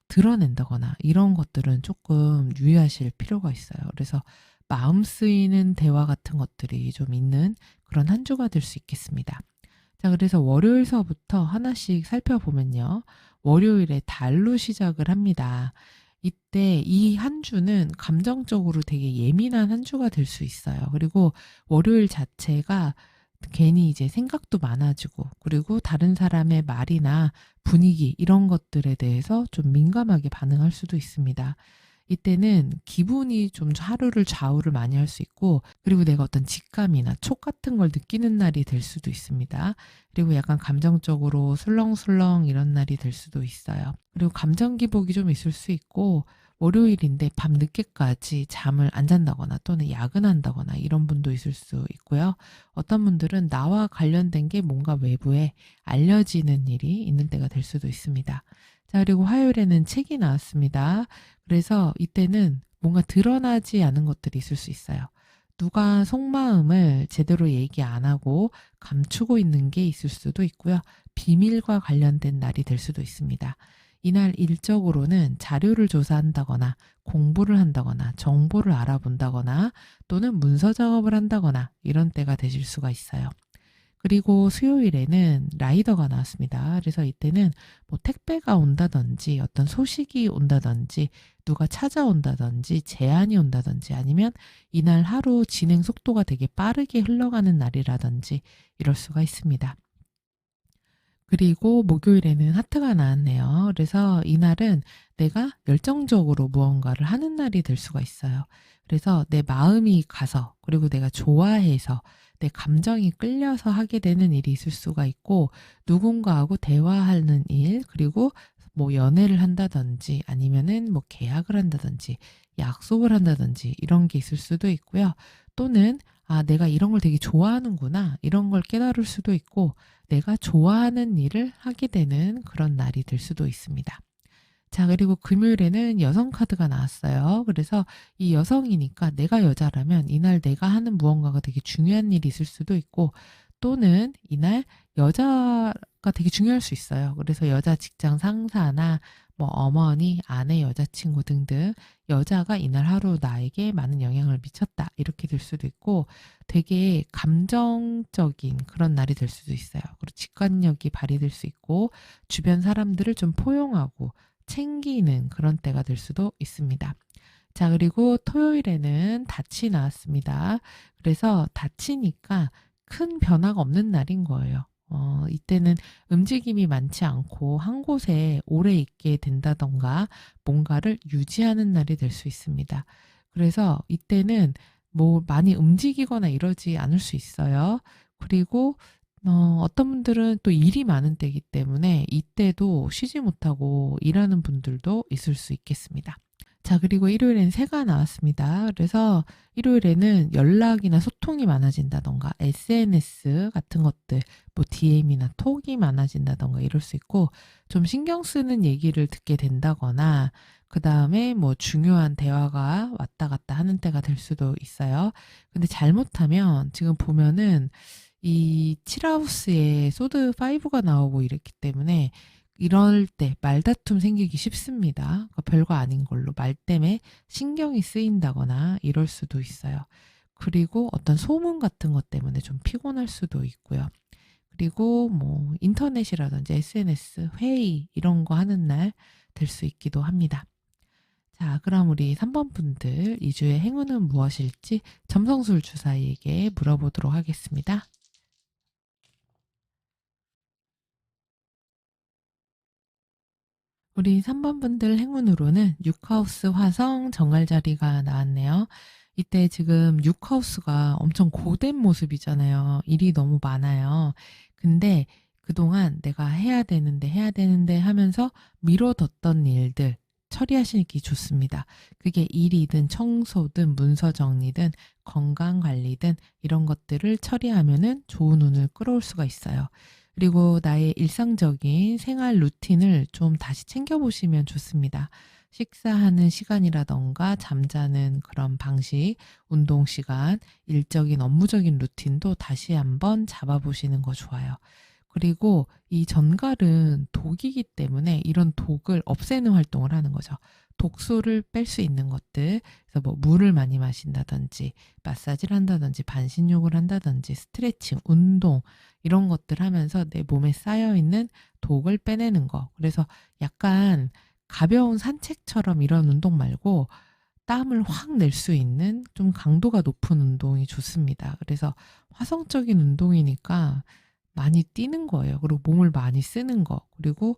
드러낸다거나 이런 것들은 조금 유의하실 필요가 있어요. 그래서 마음 쓰이는 대화 같은 것들이 좀 있는 그런 한 주가 될 수 있겠습니다. 자, 그래서 월요일서부터 하나씩 살펴보면요. 월요일에 달로 시작을 합니다. 이때 이 한 주는 감정적으로 되게 예민한 한 주가 될 수 있어요. 그리고 월요일 자체가 괜히 이제 생각도 많아지고, 그리고 다른 사람의 말이나 분위기 이런 것들에 대해서 좀 민감하게 반응할 수도 있습니다. 이때는 기분이 좀 하루를 좌우를 많이 할 수 있고, 그리고 내가 어떤 직감이나 촉 같은 걸 느끼는 날이 될 수도 있습니다. 그리고 약간 감정적으로 술렁술렁 이런 날이 될 수도 있어요. 그리고 감정 기복이 좀 있을 수 있고, 월요일인데 밤 늦게까지 잠을 안 잔다거나 또는 야근한다거나 이런 분도 있을 수 있고요. 어떤 분들은 나와 관련된 게 뭔가 외부에 알려지는 일이 있는 때가 될 수도 있습니다. 자, 그리고 화요일에는 책이 나왔습니다. 그래서 이때는 뭔가 드러나지 않은 것들이 있을 수 있어요. 누가 속마음을 제대로 얘기 안 하고 감추고 있는 게 있을 수도 있고요. 비밀과 관련된 날이 될 수도 있습니다. 이날 일적으로는 자료를 조사한다거나 공부를 한다거나 정보를 알아본다거나 또는 문서 작업을 한다거나 이런 때가 되실 수가 있어요. 그리고 수요일에는 라이더가 나왔습니다. 그래서 이때는 뭐 택배가 온다든지 어떤 소식이 온다든지 누가 찾아온다든지 제안이 온다든지 아니면 이날 하루 진행 속도가 되게 빠르게 흘러가는 날이라든지 이럴 수가 있습니다. 그리고 목요일에는 하트가 나왔네요. 그래서 이날은 내가 열정적으로 무언가를 하는 날이 될 수가 있어요. 그래서 내 마음이 가서, 그리고 내가 좋아해서, 내 감정이 끌려서 하게 되는 일이 있을 수가 있고, 누군가하고 대화하는 일, 그리고 뭐 연애를 한다든지 아니면은 뭐 계약을 한다든지 약속을 한다든지 이런 게 있을 수도 있고요. 또는 내가 이런 걸 되게 좋아하는구나, 이런 걸 깨달을 수도 있고, 내가 좋아하는 일을 하게 되는 그런 날이 될 수도 있습니다. 자, 그리고 금요일에는 여성 카드가 나왔어요. 그래서 이 여성이니까 내가 여자라면 이날 내가 하는 무언가가 되게 중요한 일이 있을 수도 있고, 또는 이날 여자가 되게 중요할 수 있어요. 그래서 여자 직장 상사나 뭐 어머니, 아내, 여자친구 등등 여자가 이날 하루 나에게 많은 영향을 미쳤다, 이렇게 될 수도 있고, 되게 감정적인 그런 날이 될 수도 있어요. 그리고 직관력이 발휘될 수 있고, 주변 사람들을 좀 포용하고 챙기는 그런 때가 될 수도 있습니다. 자, 그리고 토요일에는 닻이 나왔습니다. 그래서 닻이니까 큰 변화가 없는 날인 거예요. 이때는 움직임이 많지 않고 한 곳에 오래 있게 된다던가 뭔가를 유지하는 날이 될 수 있습니다. 그래서 이때는 뭐 많이 움직이거나 이러지 않을 수 있어요. 그리고 어떤 분들은 또 일이 많은 때이기 때문에 이때도 쉬지 못하고 일하는 분들도 있을 수 있겠습니다. 자, 그리고 일요일엔 새가 나왔습니다. 그래서 일요일에는 연락이나 소통이 많아진다던가 SNS 같은 것들, 뭐 DM이나 톡이 많아진다던가 이럴 수 있고, 좀 신경 쓰는 얘기를 듣게 된다거나 그 다음에 뭐 중요한 대화가 왔다 갔다 하는 때가 될 수도 있어요. 근데 잘못하면 지금 보면은 이 칠하우스에 소드 5가 나오고 이랬기 때문에 이럴 때 말다툼 생기기 쉽습니다. 그러니까 별거 아닌 걸로 말 때문에 신경이 쓰인다거나 이럴 수도 있어요. 그리고 어떤 소문 같은 것 때문에 좀 피곤할 수도 있고요. 그리고 뭐 인터넷이라든지 SNS, 회의 이런 거 하는 날 될 수 있기도 합니다. 자, 그럼 우리 3번 분들 2주의 행운은 무엇일지 점성술 주사위에게 물어보도록 하겠습니다. 우리 3번 분들 행운으로는 6하우스 화성 정갈자리가 나왔네요. 이때 지금 6하우스가 엄청 고된 모습이잖아요. 일이 너무 많아요. 근데 그동안 내가 해야 되는데 하면서 미뤄뒀던 일들 처리하시기 좋습니다. 그게 일이든 청소든 문서 정리든 건강 관리든 이런 것들을 처리하면은 좋은 운을 끌어올 수가 있어요. 그리고 나의 일상적인 생활 루틴을 좀 다시 챙겨보시면 좋습니다. 식사하는 시간이라던가 잠자는 그런 방식, 운동 시간, 일적인 업무적인 루틴도 다시 한번 잡아보시는 거 좋아요. 그리고 이 전갈은 독이기 때문에 이런 독을 없애는 활동을 하는 거죠. 독소를 뺄 수 있는 것들, 그래서 뭐 물을 많이 마신다든지, 마사지를 한다든지, 반신욕을 한다든지, 스트레칭, 운동 이런 것들 하면서 내 몸에 쌓여 있는 독을 빼내는 거. 그래서 약간 가벼운 산책처럼 이런 운동 말고 땀을 확 낼 수 있는 좀 강도가 높은 운동이 좋습니다. 그래서 화성적인 운동이니까 많이 뛰는 거예요. 그리고 몸을 많이 쓰는 거. 그리고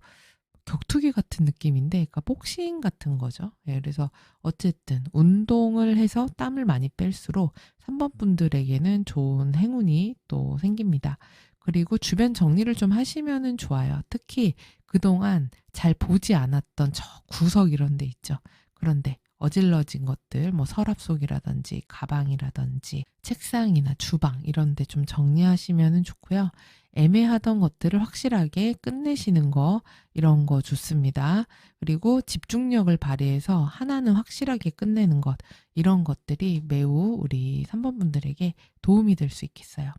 격투기 같은 느낌인데, 그러니까 복싱 같은 거죠. 예, 그래서 어쨌든 운동을 해서 땀을 많이 뺄수록 3번 분들에게는 좋은 행운이 또 생깁니다. 그리고 주변 정리를 좀 하시면은 좋아요. 특히 그동안 잘 보지 않았던 저 구석 이런 데 있죠. 그런데 어질러진 것들, 뭐 서랍 속이라든지 가방이라든지 책상이나 주방 이런 데 좀 정리하시면은 좋고요. 애매하던 것들을 확실하게 끝내시는 거, 이런 거 좋습니다. 그리고 집중력을 발휘해서 하나는 확실하게 끝내는 것, 이런 것들이 매우 우리 3번 분들에게 도움이 될 수 있겠어요.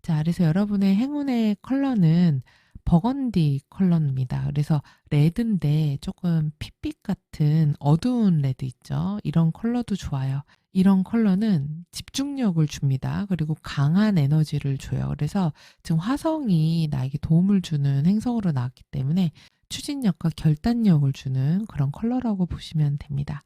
자, 그래서 여러분의 행운의 컬러는 버건디 컬러입니다. 그래서 레드인데 조금 핏빛 같은 어두운 레드 있죠? 이런 컬러도 좋아요. 이런 컬러는 집중력을 줍니다. 그리고 강한 에너지를 줘요. 그래서 지금 화성이 나에게 도움을 주는 행성으로 나왔기 때문에 추진력과 결단력을 주는 그런 컬러라고 보시면 됩니다.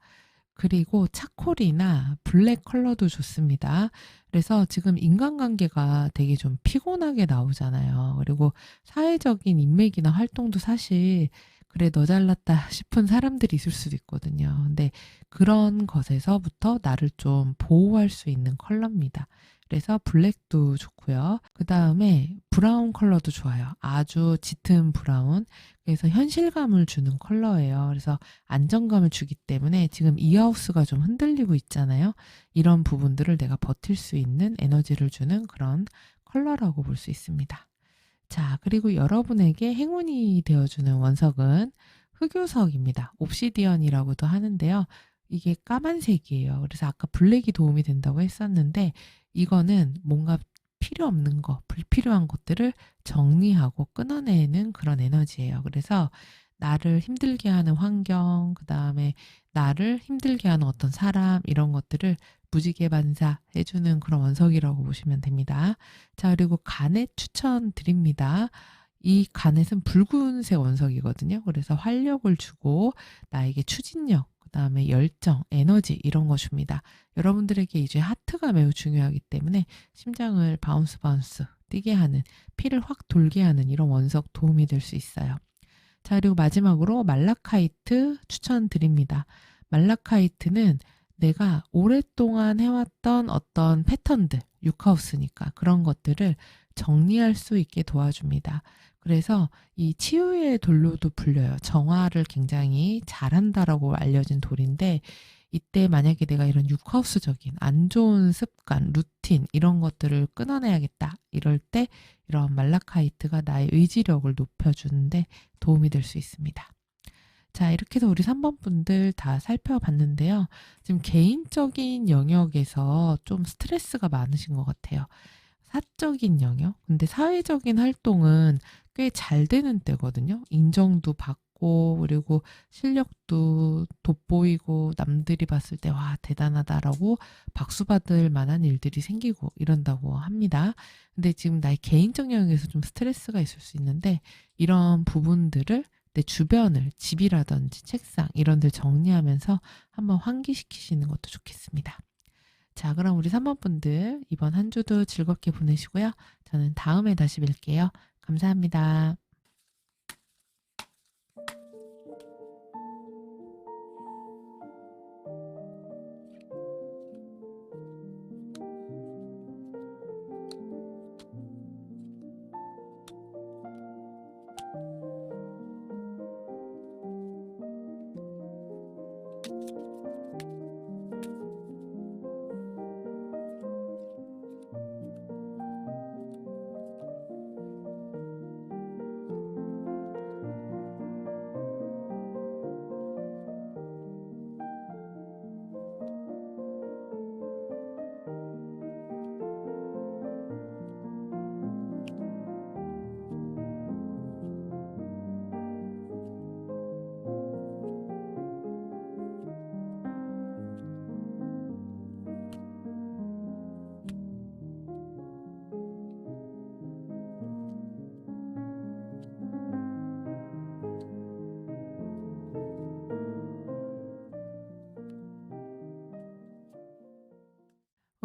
그리고 차콜이나 블랙 컬러도 좋습니다. 그래서 지금 인간관계가 되게 좀 피곤하게 나오잖아요. 그리고 사회적인 인맥이나 활동도 사실 그래 너 잘났다 싶은 사람들이 있을 수도 있거든요. 근데 그런 것에서부터 나를 좀 보호할 수 있는 컬러입니다. 그래서 블랙도 좋고요. 그 다음에 브라운 컬러도 좋아요. 아주 짙은 브라운. 그래서 현실감을 주는 컬러예요. 그래서 안정감을 주기 때문에 지금 이 하우스가 좀 흔들리고 있잖아요. 이런 부분들을 내가 버틸 수 있는 에너지를 주는 그런 컬러라고 볼 수 있습니다. 자, 그리고 여러분에게 행운이 되어주는 원석은 흑요석입니다. 옵시디언이라고도 하는데요. 이게 까만색이에요. 그래서 아까 블랙이 도움이 된다고 했었는데 이거는 뭔가 필요 없는 거, 불필요한 것들을 정리하고 끊어내는 그런 에너지예요. 그래서 나를 힘들게 하는 환경, 그 다음에 나를 힘들게 하는 어떤 사람, 이런 것들을 무지개반사해주는 그런 원석이라고 보시면 됩니다. 자, 그리고 가넷 추천드립니다. 이 가넷은 붉은색 원석이거든요. 그래서 활력을 주고 나에게 추진력, 그 다음에 열정, 에너지 이런 거 줍니다. 여러분들에게 이제 하트가 매우 중요하기 때문에 심장을 바운스 바운스 뛰게 하는, 피를 확 돌게 하는 이런 원석 도움이 될 수 있어요. 자, 그리고 마지막으로 말라카이트 추천드립니다. 말라카이트는 내가 오랫동안 해왔던 어떤 패턴들, 6하우스니까 그런 것들을 정리할 수 있게 도와줍니다. 그래서 이 치유의 돌로도 불려요. 정화를 굉장히 잘한다라고 알려진 돌인데, 이때 만약에 내가 이런 6하우스적인 안 좋은 습관, 루틴 이런 것들을 끊어내야겠다, 이럴 때 이런 말라카이트가 나의 의지력을 높여주는데 도움이 될 수 있습니다. 자, 이렇게 해서 우리 3번 분들 다 살펴봤는데요. 지금 개인적인 영역에서 좀 스트레스가 많으신 것 같아요. 사적인 영역? 근데 사회적인 활동은 꽤 잘 되는 때거든요. 인정도 받고, 그리고 실력도 돋보이고, 남들이 봤을 때, 와, 대단하다라고 박수 받을 만한 일들이 생기고 이런다고 합니다. 근데 지금 나의 개인적 영역에서 좀 스트레스가 있을 수 있는데, 이런 부분들을 내 주변을, 집이라든지 책상, 이런 데 정리하면서 한번 환기시키시는 것도 좋겠습니다. 자, 그럼 우리 3번 분들 이번 한 주도 즐겁게 보내시고요. 저는 다음에 다시 뵐게요. 감사합니다.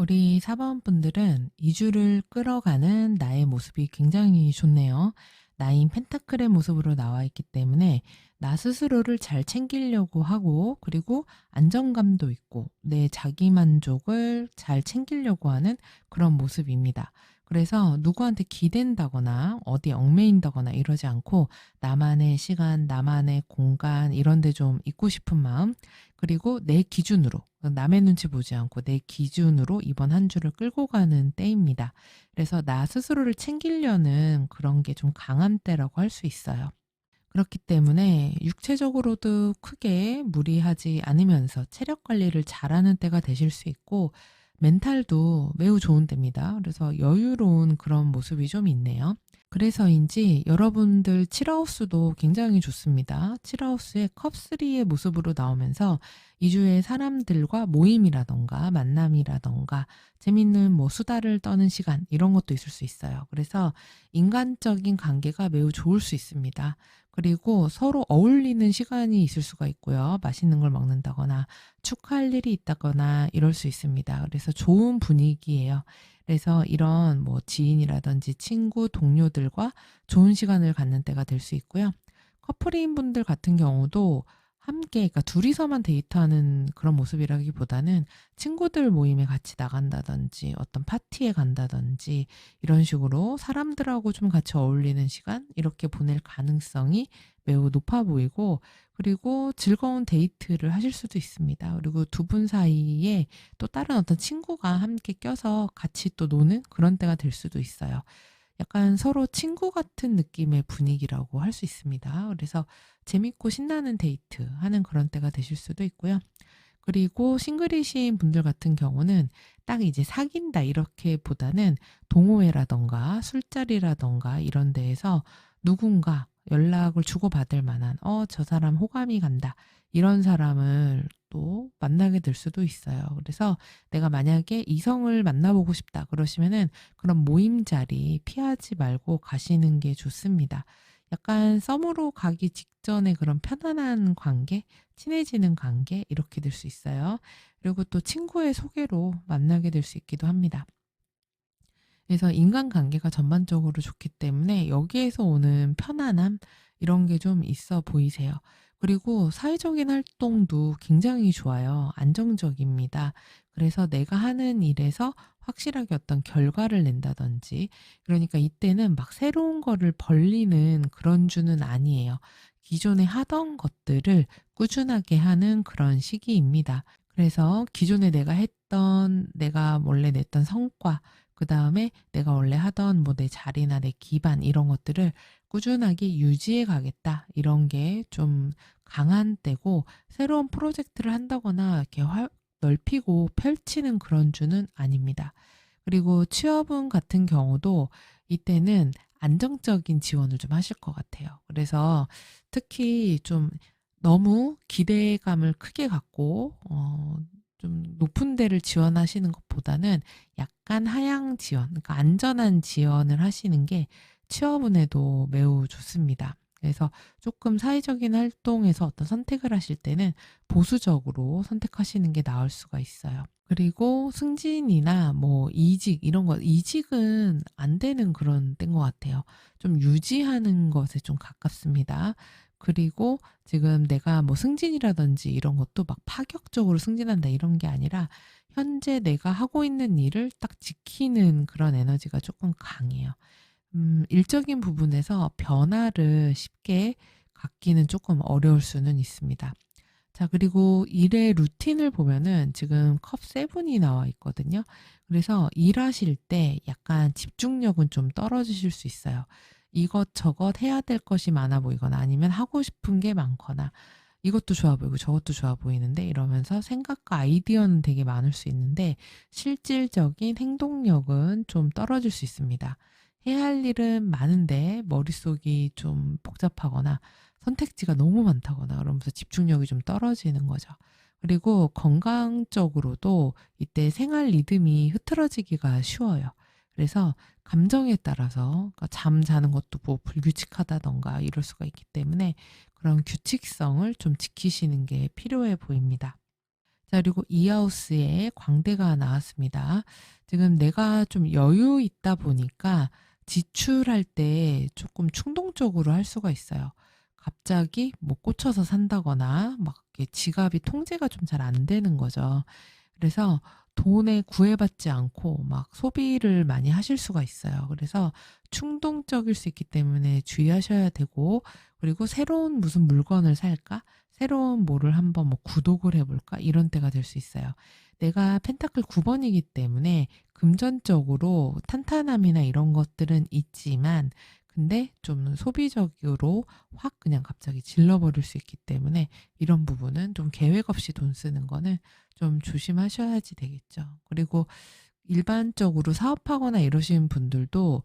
우리 4번 분들은 이주를 끌어가는 나의 모습이 굉장히 좋네요. 나인 펜타클의 모습으로 나와 있기 때문에 나 스스로를 잘 챙기려고 하고, 그리고 안정감도 있고 내 자기 만족을 잘 챙기려고 하는 그런 모습입니다. 그래서 누구한테 기댄다거나 어디 얽매인다거나 이러지 않고 나만의 시간, 나만의 공간 이런 데 좀 있고 싶은 마음, 그리고 내 기준으로, 남의 눈치 보지 않고 내 기준으로 이번 한 주를 끌고 가는 때입니다. 그래서 나 스스로를 챙기려는 그런 게 좀 강한 때라고 할 수 있어요. 그렇기 때문에 육체적으로도 크게 무리하지 않으면서 체력 관리를 잘하는 때가 되실 수 있고, 멘탈도 매우 좋은 때입니다. 그래서 여유로운 그런 모습이 좀 있네요. 그래서인지 여러분들 칠하우스도 굉장히 좋습니다. 칠하우스의 컵3의 모습으로 나오면서 이주의 사람들과 모임이라던가 만남이라던가 재밌는 뭐 수다를 떠는 시간 이런 것도 있을 수 있어요. 그래서 인간적인 관계가 매우 좋을 수 있습니다. 그리고 서로 어울리는 시간이 있을 수가 있고요. 맛있는 걸 먹는다거나 축하할 일이 있다거나 이럴 수 있습니다. 그래서 좋은 분위기예요. 그래서 이런 뭐 지인이라든지 친구, 동료들과 좋은 시간을 갖는 때가 될 수 있고요. 커플인 분들 같은 경우도 함께, 그러니까 둘이서만 데이트하는 그런 모습이라기보다는 친구들 모임에 같이 나간다든지 어떤 파티에 간다든지 이런 식으로 사람들하고 좀 같이 어울리는 시간 이렇게 보낼 가능성이 매우 높아 보이고, 그리고 즐거운 데이트를 하실 수도 있습니다. 그리고 두 분 사이에 또 다른 어떤 친구가 함께 껴서 같이 또 노는 그런 때가 될 수도 있어요. 약간 서로 친구 같은 느낌의 분위기라고 할 수 있습니다. 그래서 재밌고 신나는 데이트 하는 그런 때가 되실 수도 있고요. 그리고 싱글이신 분들 같은 경우는 딱 이제 사귄다 이렇게 보다는 동호회라던가 술자리라던가 이런 데에서 누군가 연락을 주고받을 만한, 저 사람 호감이 간다, 이런 사람을 또 만나게 될 수도 있어요. 그래서 내가 만약에 이성을 만나보고 싶다 그러시면은 그런 모임 자리 피하지 말고 가시는 게 좋습니다. 약간 썸으로 가기 직전에 그런 편안한 관계, 친해지는 관계 이렇게 될 수 있어요. 그리고 또 친구의 소개로 만나게 될 수 있기도 합니다. 그래서 인간관계가 전반적으로 좋기 때문에 여기에서 오는 편안함 이런 게 좀 있어 보이세요. 그리고 사회적인 활동도 굉장히 좋아요. 안정적입니다. 그래서 내가 하는 일에서 확실하게 어떤 결과를 낸다든지, 그러니까 이때는 막 새로운 거를 벌리는 그런 주는 아니에요. 기존에 하던 것들을 꾸준하게 하는 그런 시기입니다. 그래서 기존에 내가 원래 냈던 성과, 그다음에 내가 원래 하던 뭐 내 자리나 내 기반 이런 것들을 꾸준하게 유지해 가겠다. 이런 게 좀 강한 때고, 새로운 프로젝트를 한다거나 이렇게 넓히고 펼치는 그런 주는 아닙니다. 그리고 취업운 같은 경우도 이때는 안정적인 지원을 좀 하실 것 같아요. 그래서 특히 좀 너무 기대감을 크게 갖고 좀 높은 데를 지원하시는 것보다는 약간 하향 지원, 그러니까 안전한 지원을 하시는 게 취업운에도 매우 좋습니다. 그래서 조금 사회적인 활동에서 어떤 선택을 하실 때는 보수적으로 선택하시는 게 나을 수가 있어요. 그리고 승진이나 뭐 이직 이런 거, 이직은 안 되는 그런 때인 것 같아요. 좀 유지하는 것에 좀 가깝습니다. 그리고 지금 내가 뭐 승진이라든지 이런 것도 막 파격적으로 승진한다 이런 게 아니라 현재 내가 하고 있는 일을 딱 지키는 그런 에너지가 조금 강해요. 일적인 부분에서 변화를 쉽게 갖기는 조금 어려울 수는 있습니다. 자, 그리고 일의 루틴을 보면은 지금 컵 세븐이 나와 있거든요. 그래서 일하실 때 약간 집중력은 좀 떨어지실 수 있어요. 이것저것 해야 될 것이 많아 보이거나 아니면 하고 싶은 게 많거나 이것도 좋아 보이고 저것도 좋아 보이는데 이러면서 생각과 아이디어는 되게 많을 수 있는데 실질적인 행동력은 좀 떨어질 수 있습니다. 해야 할 일은 많은데 머릿속이 좀 복잡하거나 선택지가 너무 많다거나 그러면서 집중력이 좀 떨어지는 거죠. 그리고 건강적으로도 이때 생활 리듬이 흐트러지기가 쉬워요. 그래서 감정에 따라서, 그러니까 잠 자는 것도 뭐 불규칙하다던가 이럴 수가 있기 때문에 그런 규칙성을 좀 지키시는 게 필요해 보입니다. 자, 그리고 이하우스에 광대가 나왔습니다. 지금 내가 좀 여유 있다 보니까 지출할 때 조금 충동적으로 할 수가 있어요. 갑자기 뭐 꽂혀서 산다거나 막 이렇게 지갑이 통제가 좀 잘 안 되는 거죠. 그래서 돈에 구애받지 않고 막 소비를 많이 하실 수가 있어요. 그래서 충동적일 수 있기 때문에 주의하셔야 되고, 그리고 새로운 무슨 물건을 살까? 새로운 뭐를 한번 뭐 구독을 해볼까? 이런 때가 될 수 있어요. 내가 펜타클 9번이기 때문에 금전적으로 탄탄함이나 이런 것들은 있지만, 근데 좀 소비적으로 확 그냥 갑자기 질러버릴 수 있기 때문에 이런 부분은 좀 계획 없이 돈 쓰는 거는 좀 조심하셔야지 되겠죠. 그리고 일반적으로 사업하거나 이러시는 분들도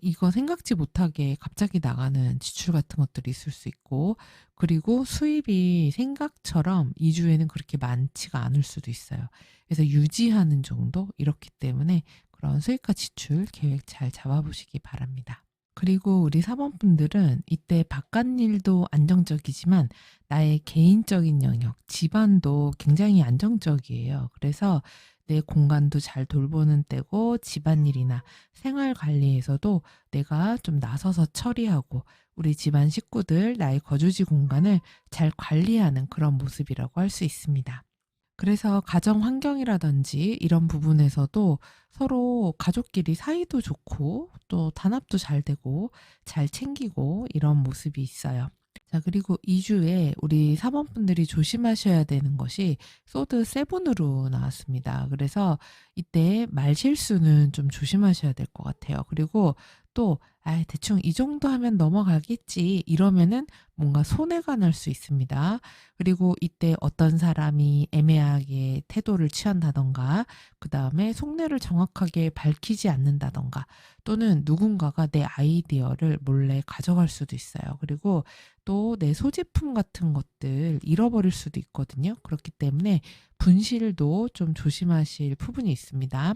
이거 생각지 못하게 갑자기 나가는 지출 같은 것들이 있을 수 있고, 그리고 수입이 생각처럼 2주에는 그렇게 많지가 않을 수도 있어요. 그래서 유지하는 정도 이렇기 때문에 그런 수입과 지출 계획 잘 잡아보시기 바랍니다. 그리고 우리 사범분들은 이때 바깥일도 안정적이지만 나의 개인적인 영역, 집안도 굉장히 안정적이에요. 그래서 내 공간도 잘 돌보는 때고, 집안일이나 생활 관리에서도 내가 좀 나서서 처리하고 우리 집안 식구들, 나의 거주지 공간을 잘 관리하는 그런 모습이라고 할 수 있습니다. 그래서 가정 환경이라든지 이런 부분에서도 서로 가족끼리 사이도 좋고 또 단합도 잘 되고 잘 챙기고 이런 모습이 있어요. 자, 그리고 2주에 우리 사범분들이 조심하셔야 되는 것이 소드 세븐으로 나왔습니다. 그래서 이때 말 실수는 좀 조심하셔야 될 것 같아요. 그리고 또 대충 이 정도 하면 넘어가겠지 이러면은 뭔가 손해가 날 수 있습니다. 그리고 이때 어떤 사람이 애매하게 태도를 취한다던가, 그 다음에 속내를 정확하게 밝히지 않는다던가, 또는 누군가가 내 아이디어를 몰래 가져갈 수도 있어요. 그리고 또 내 소지품 같은 것들 잃어버릴 수도 있거든요. 그렇기 때문에 분실도 좀 조심하실 부분이 있습니다.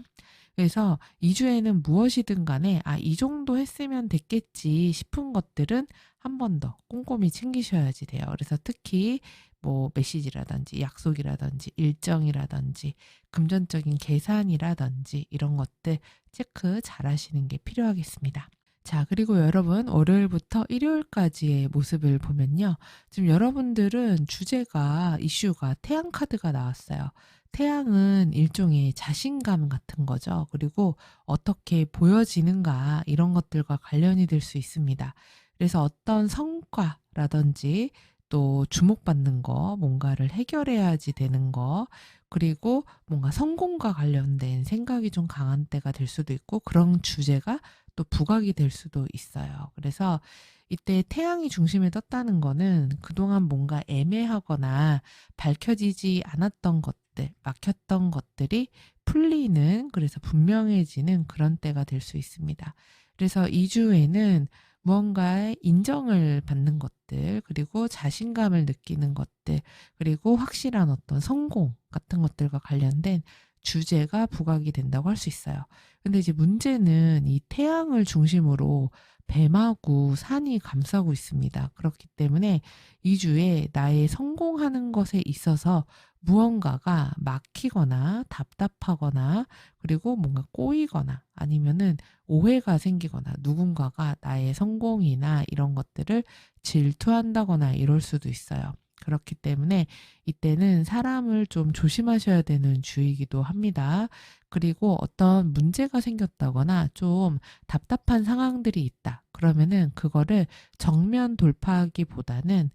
그래서 2주에는 무엇이든 간에 이 정도 했으면 됐겠지 싶은 것들은 한 번 더 꼼꼼히 챙기셔야지 돼요. 그래서 특히 뭐 메시지라든지 약속이라든지 일정이라든지 금전적인 계산이라든지 이런 것들 체크 잘 하시는 게 필요하겠습니다. 자, 그리고 여러분, 월요일부터 일요일까지의 모습을 보면요. 지금 여러분들은 주제가, 이슈가 태양 카드가 나왔어요. 태양은 일종의 자신감 같은 거죠. 그리고 어떻게 보여지는가 이런 것들과 관련이 될 수 있습니다. 그래서 어떤 성과라든지 또 주목받는 거, 뭔가를 해결해야지 되는 거, 그리고 뭔가 성공과 관련된 생각이 좀 강한 때가 될 수도 있고, 그런 주제가 또 부각이 될 수도 있어요. 그래서 이때 태양이 중심에 떴다는 거는 그동안 뭔가 애매하거나 밝혀지지 않았던 것들, 막혔던 것들이 풀리는, 그래서 분명해지는 그런 때가 될 수 있습니다. 그래서 2주에는 무언가의 인정을 받는 것들, 그리고 자신감을 느끼는 것들, 그리고 확실한 어떤 성공 같은 것들과 관련된 주제가 부각이 된다고 할 수 있어요. 근데 이제 문제는 이 태양을 중심으로 뱀하고 산이 감싸고 있습니다. 그렇기 때문에 2주에 나의 성공하는 것에 있어서 무언가가 막히거나 답답하거나, 그리고 뭔가 꼬이거나 아니면은 오해가 생기거나, 누군가가 나의 성공이나 이런 것들을 질투한다거나 이럴 수도 있어요. 그렇기 때문에 이때는 사람을 좀 조심하셔야 되는 주의이기도 합니다. 그리고 어떤 문제가 생겼다거나 좀 답답한 상황들이 있다. 그러면은 그거를 정면 돌파하기보다는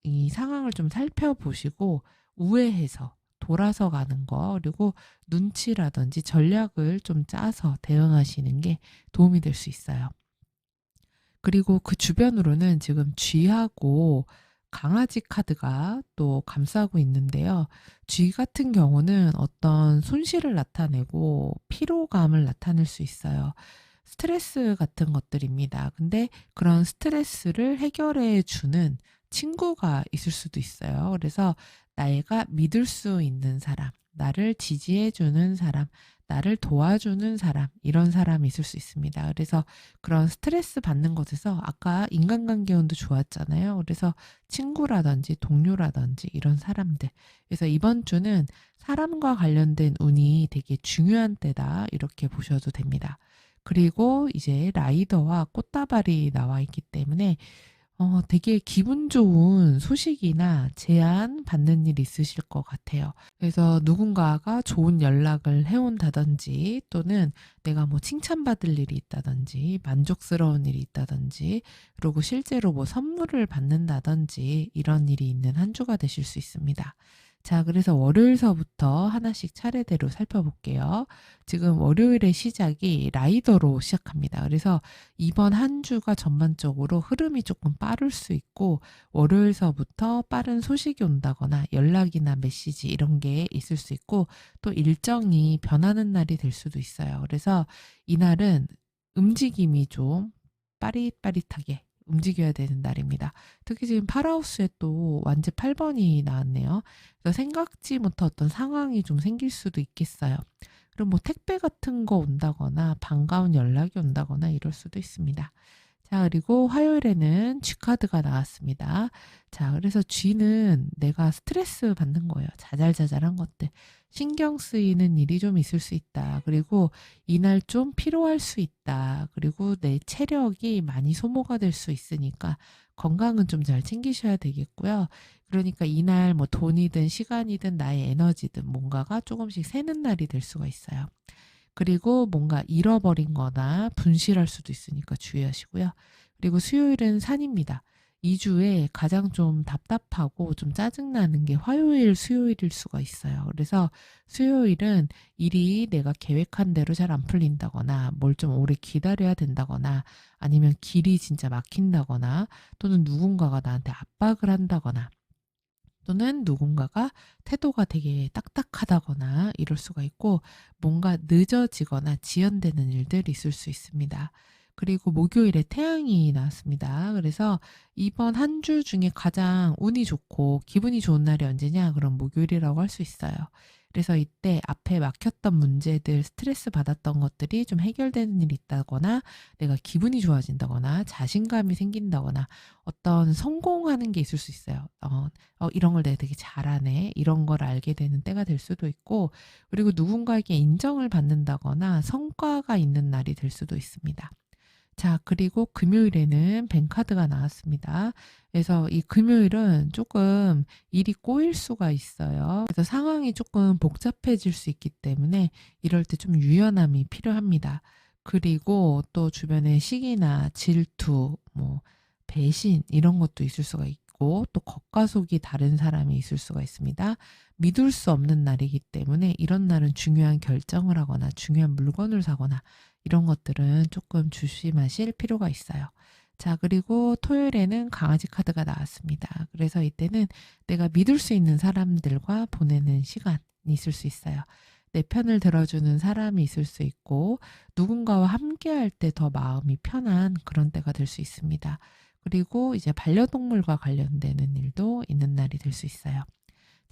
이 상황을 좀 살펴보시고 우회해서 돌아서 가는 거, 그리고 눈치라든지 전략을 좀 짜서 대응하시는 게 도움이 될 수 있어요. 그리고 그 주변으로는 지금 쥐하고 강아지 카드가 또 감싸고 있는데요. 쥐 같은 경우는 어떤 손실을 나타내고 피로감을 나타낼 수 있어요. 스트레스 같은 것들입니다. 근데 그런 스트레스를 해결해 주는 친구가 있을 수도 있어요. 그래서 내가 믿을 수 있는 사람, 나를 지지해 주는 사람, 나를 도와주는 사람, 이런 사람이 있을 수 있습니다. 그래서 그런 스트레스 받는 것에서 아까 인간관계 운도 좋았잖아요. 그래서 친구라든지 동료라든지 이런 사람들. 그래서 이번 주는 사람과 관련된 운이 되게 중요한 때다. 이렇게 보셔도 됩니다. 그리고 이제 라이더와 꽃다발이 나와 있기 때문에 되게 기분 좋은 소식이나 제안 받는 일 있으실 것 같아요. 그래서 누군가가 좋은 연락을 해온다든지 또는 내가 뭐 칭찬받을 일이 있다든지 만족스러운 일이 있다든지 그리고 실제로 뭐 선물을 받는다든지 이런 일이 있는 한 주가 되실 수 있습니다. 자, 그래서 월요일서부터 하나씩 차례대로 살펴볼게요. 지금 월요일의 시작이 라이더로 시작합니다. 그래서 이번 한 주가 전반적으로 흐름이 조금 빠를 수 있고 월요일서부터 빠른 소식이 온다거나 연락이나 메시지 이런 게 있을 수 있고 또 일정이 변하는 날이 될 수도 있어요. 그래서 이날은 움직임이 좀 빠릿빠릿하게 움직여야 되는 날입니다. 특히 지금 파라하우스에 또 완제 8번이 나왔네요. 그래서 생각지 못한 어떤 상황이 좀 생길 수도 있겠어요. 그럼 뭐 택배 같은 거 온다거나 반가운 연락이 온다거나 이럴 수도 있습니다. 자, 그리고 화요일에는 G카드가 나왔습니다. 자, 그래서 G는 내가 스트레스 받는 거예요. 자잘자잘한 것들. 신경 쓰이는 일이 좀 있을 수 있다. 그리고 이날 좀 피로할 수 있다. 그리고 내 체력이 많이 소모가 될 수 있으니까 건강은 좀 잘 챙기셔야 되겠고요. 그러니까 이날 뭐 돈이든 시간이든 나의 에너지든 뭔가가 조금씩 새는 날이 될 수가 있어요. 그리고 뭔가 잃어버린 거나 분실할 수도 있으니까 주의하시고요. 그리고 수요일은 산입니다. 2주에 가장 좀 답답하고 좀 짜증나는 게 화요일, 수요일일 수가 있어요. 그래서 수요일은 일이 내가 계획한 대로 잘 안 풀린다거나 뭘 좀 오래 기다려야 된다거나 아니면 길이 진짜 막힌다거나 또는 누군가가 나한테 압박을 한다거나 또는 누군가가 태도가 되게 딱딱하다거나 이럴 수가 있고 뭔가 늦어지거나 지연되는 일들이 있을 수 있습니다. 그리고 목요일에 태양이 나왔습니다. 그래서 이번 한 주 중에 가장 운이 좋고 기분이 좋은 날이 언제냐? 그럼 목요일이라고 할 수 있어요. 그래서 이때 앞에 막혔던 문제들, 스트레스 받았던 것들이 좀 해결되는 일이 있다거나 내가 기분이 좋아진다거나 자신감이 생긴다거나 어떤 성공하는 게 있을 수 있어요. 이런 걸 내가 되게 잘하네. 이런 걸 알게 되는 때가 될 수도 있고, 그리고 누군가에게 인정을 받는다거나 성과가 있는 날이 될 수도 있습니다. 자, 그리고 금요일에는 뱅카드가 나왔습니다. 그래서 이 금요일은 조금 일이 꼬일 수가 있어요. 그래서 상황이 조금 복잡해질 수 있기 때문에 이럴 때 좀 유연함이 필요합니다. 그리고 또 주변에 시기나 질투, 뭐 배신 이런 것도 있을 수가 있고 또 겉과 속이 다른 사람이 있을 수가 있습니다. 믿을 수 없는 날이기 때문에 이런 날은 중요한 결정을 하거나 중요한 물건을 사거나 이런 것들은 조금 조심하실 필요가 있어요. 자, 그리고 토요일에는 강아지 카드가 나왔습니다. 그래서 이때는 내가 믿을 수 있는 사람들과 보내는 시간이 있을 수 있어요. 내 편을 들어주는 사람이 있을 수 있고 누군가와 함께 할 때 더 마음이 편한 그런 때가 될 수 있습니다. 그리고 이제 반려동물과 관련되는 일도 있는 날이 될 수 있어요.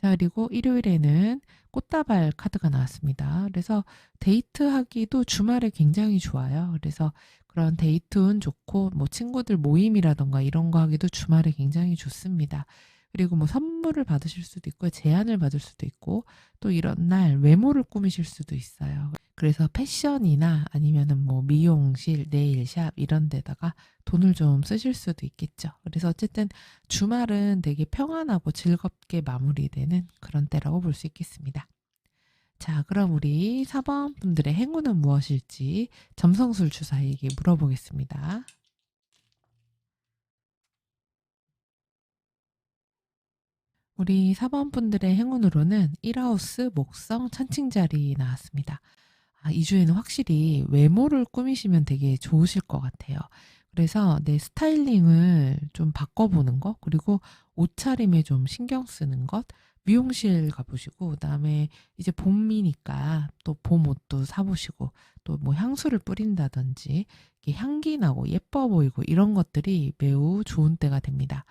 자, 그리고 일요일에는 꽃다발 카드가 나왔습니다. 그래서 데이트하기도 주말에 굉장히 좋아요. 그래서 그런 데이트 운 좋고 뭐 친구들 모임이라던가 이런 거 하기도 주말에 굉장히 좋습니다. 그리고 뭐 선물을 받으실 수도 있고 제안을 받을 수도 있고 또 이런 날 외모를 꾸미실 수도 있어요. 그래서 패션이나 아니면은 뭐 미용실, 네일샵 이런 데다가 돈을 좀 쓰실 수도 있겠죠. 그래서 어쨌든 주말은 되게 평안하고 즐겁게 마무리되는 그런 때라고 볼 수 있겠습니다. 자, 그럼 우리 4번 분들의 행운은 무엇일지 점성술 주사에게 물어보겠습니다. 우리 4번 분들의 행운으로는 1하우스 목성 천칭자리 나왔습니다. 이 주에는 확실히 외모를 꾸미시면 되게 좋으실 것 같아요. 그래서 내 스타일링을 좀 바꿔보는 것, 그리고 옷차림에 좀 신경 쓰는 것, 미용실 가보시고, 그다음에 이제 봄이니까 또 봄 옷도 사보시고, 또 뭐 향수를 뿌린다든지, 이렇게 향기 나고 예뻐 보이고 이런 것들이 매우 좋은 때가 됩니다.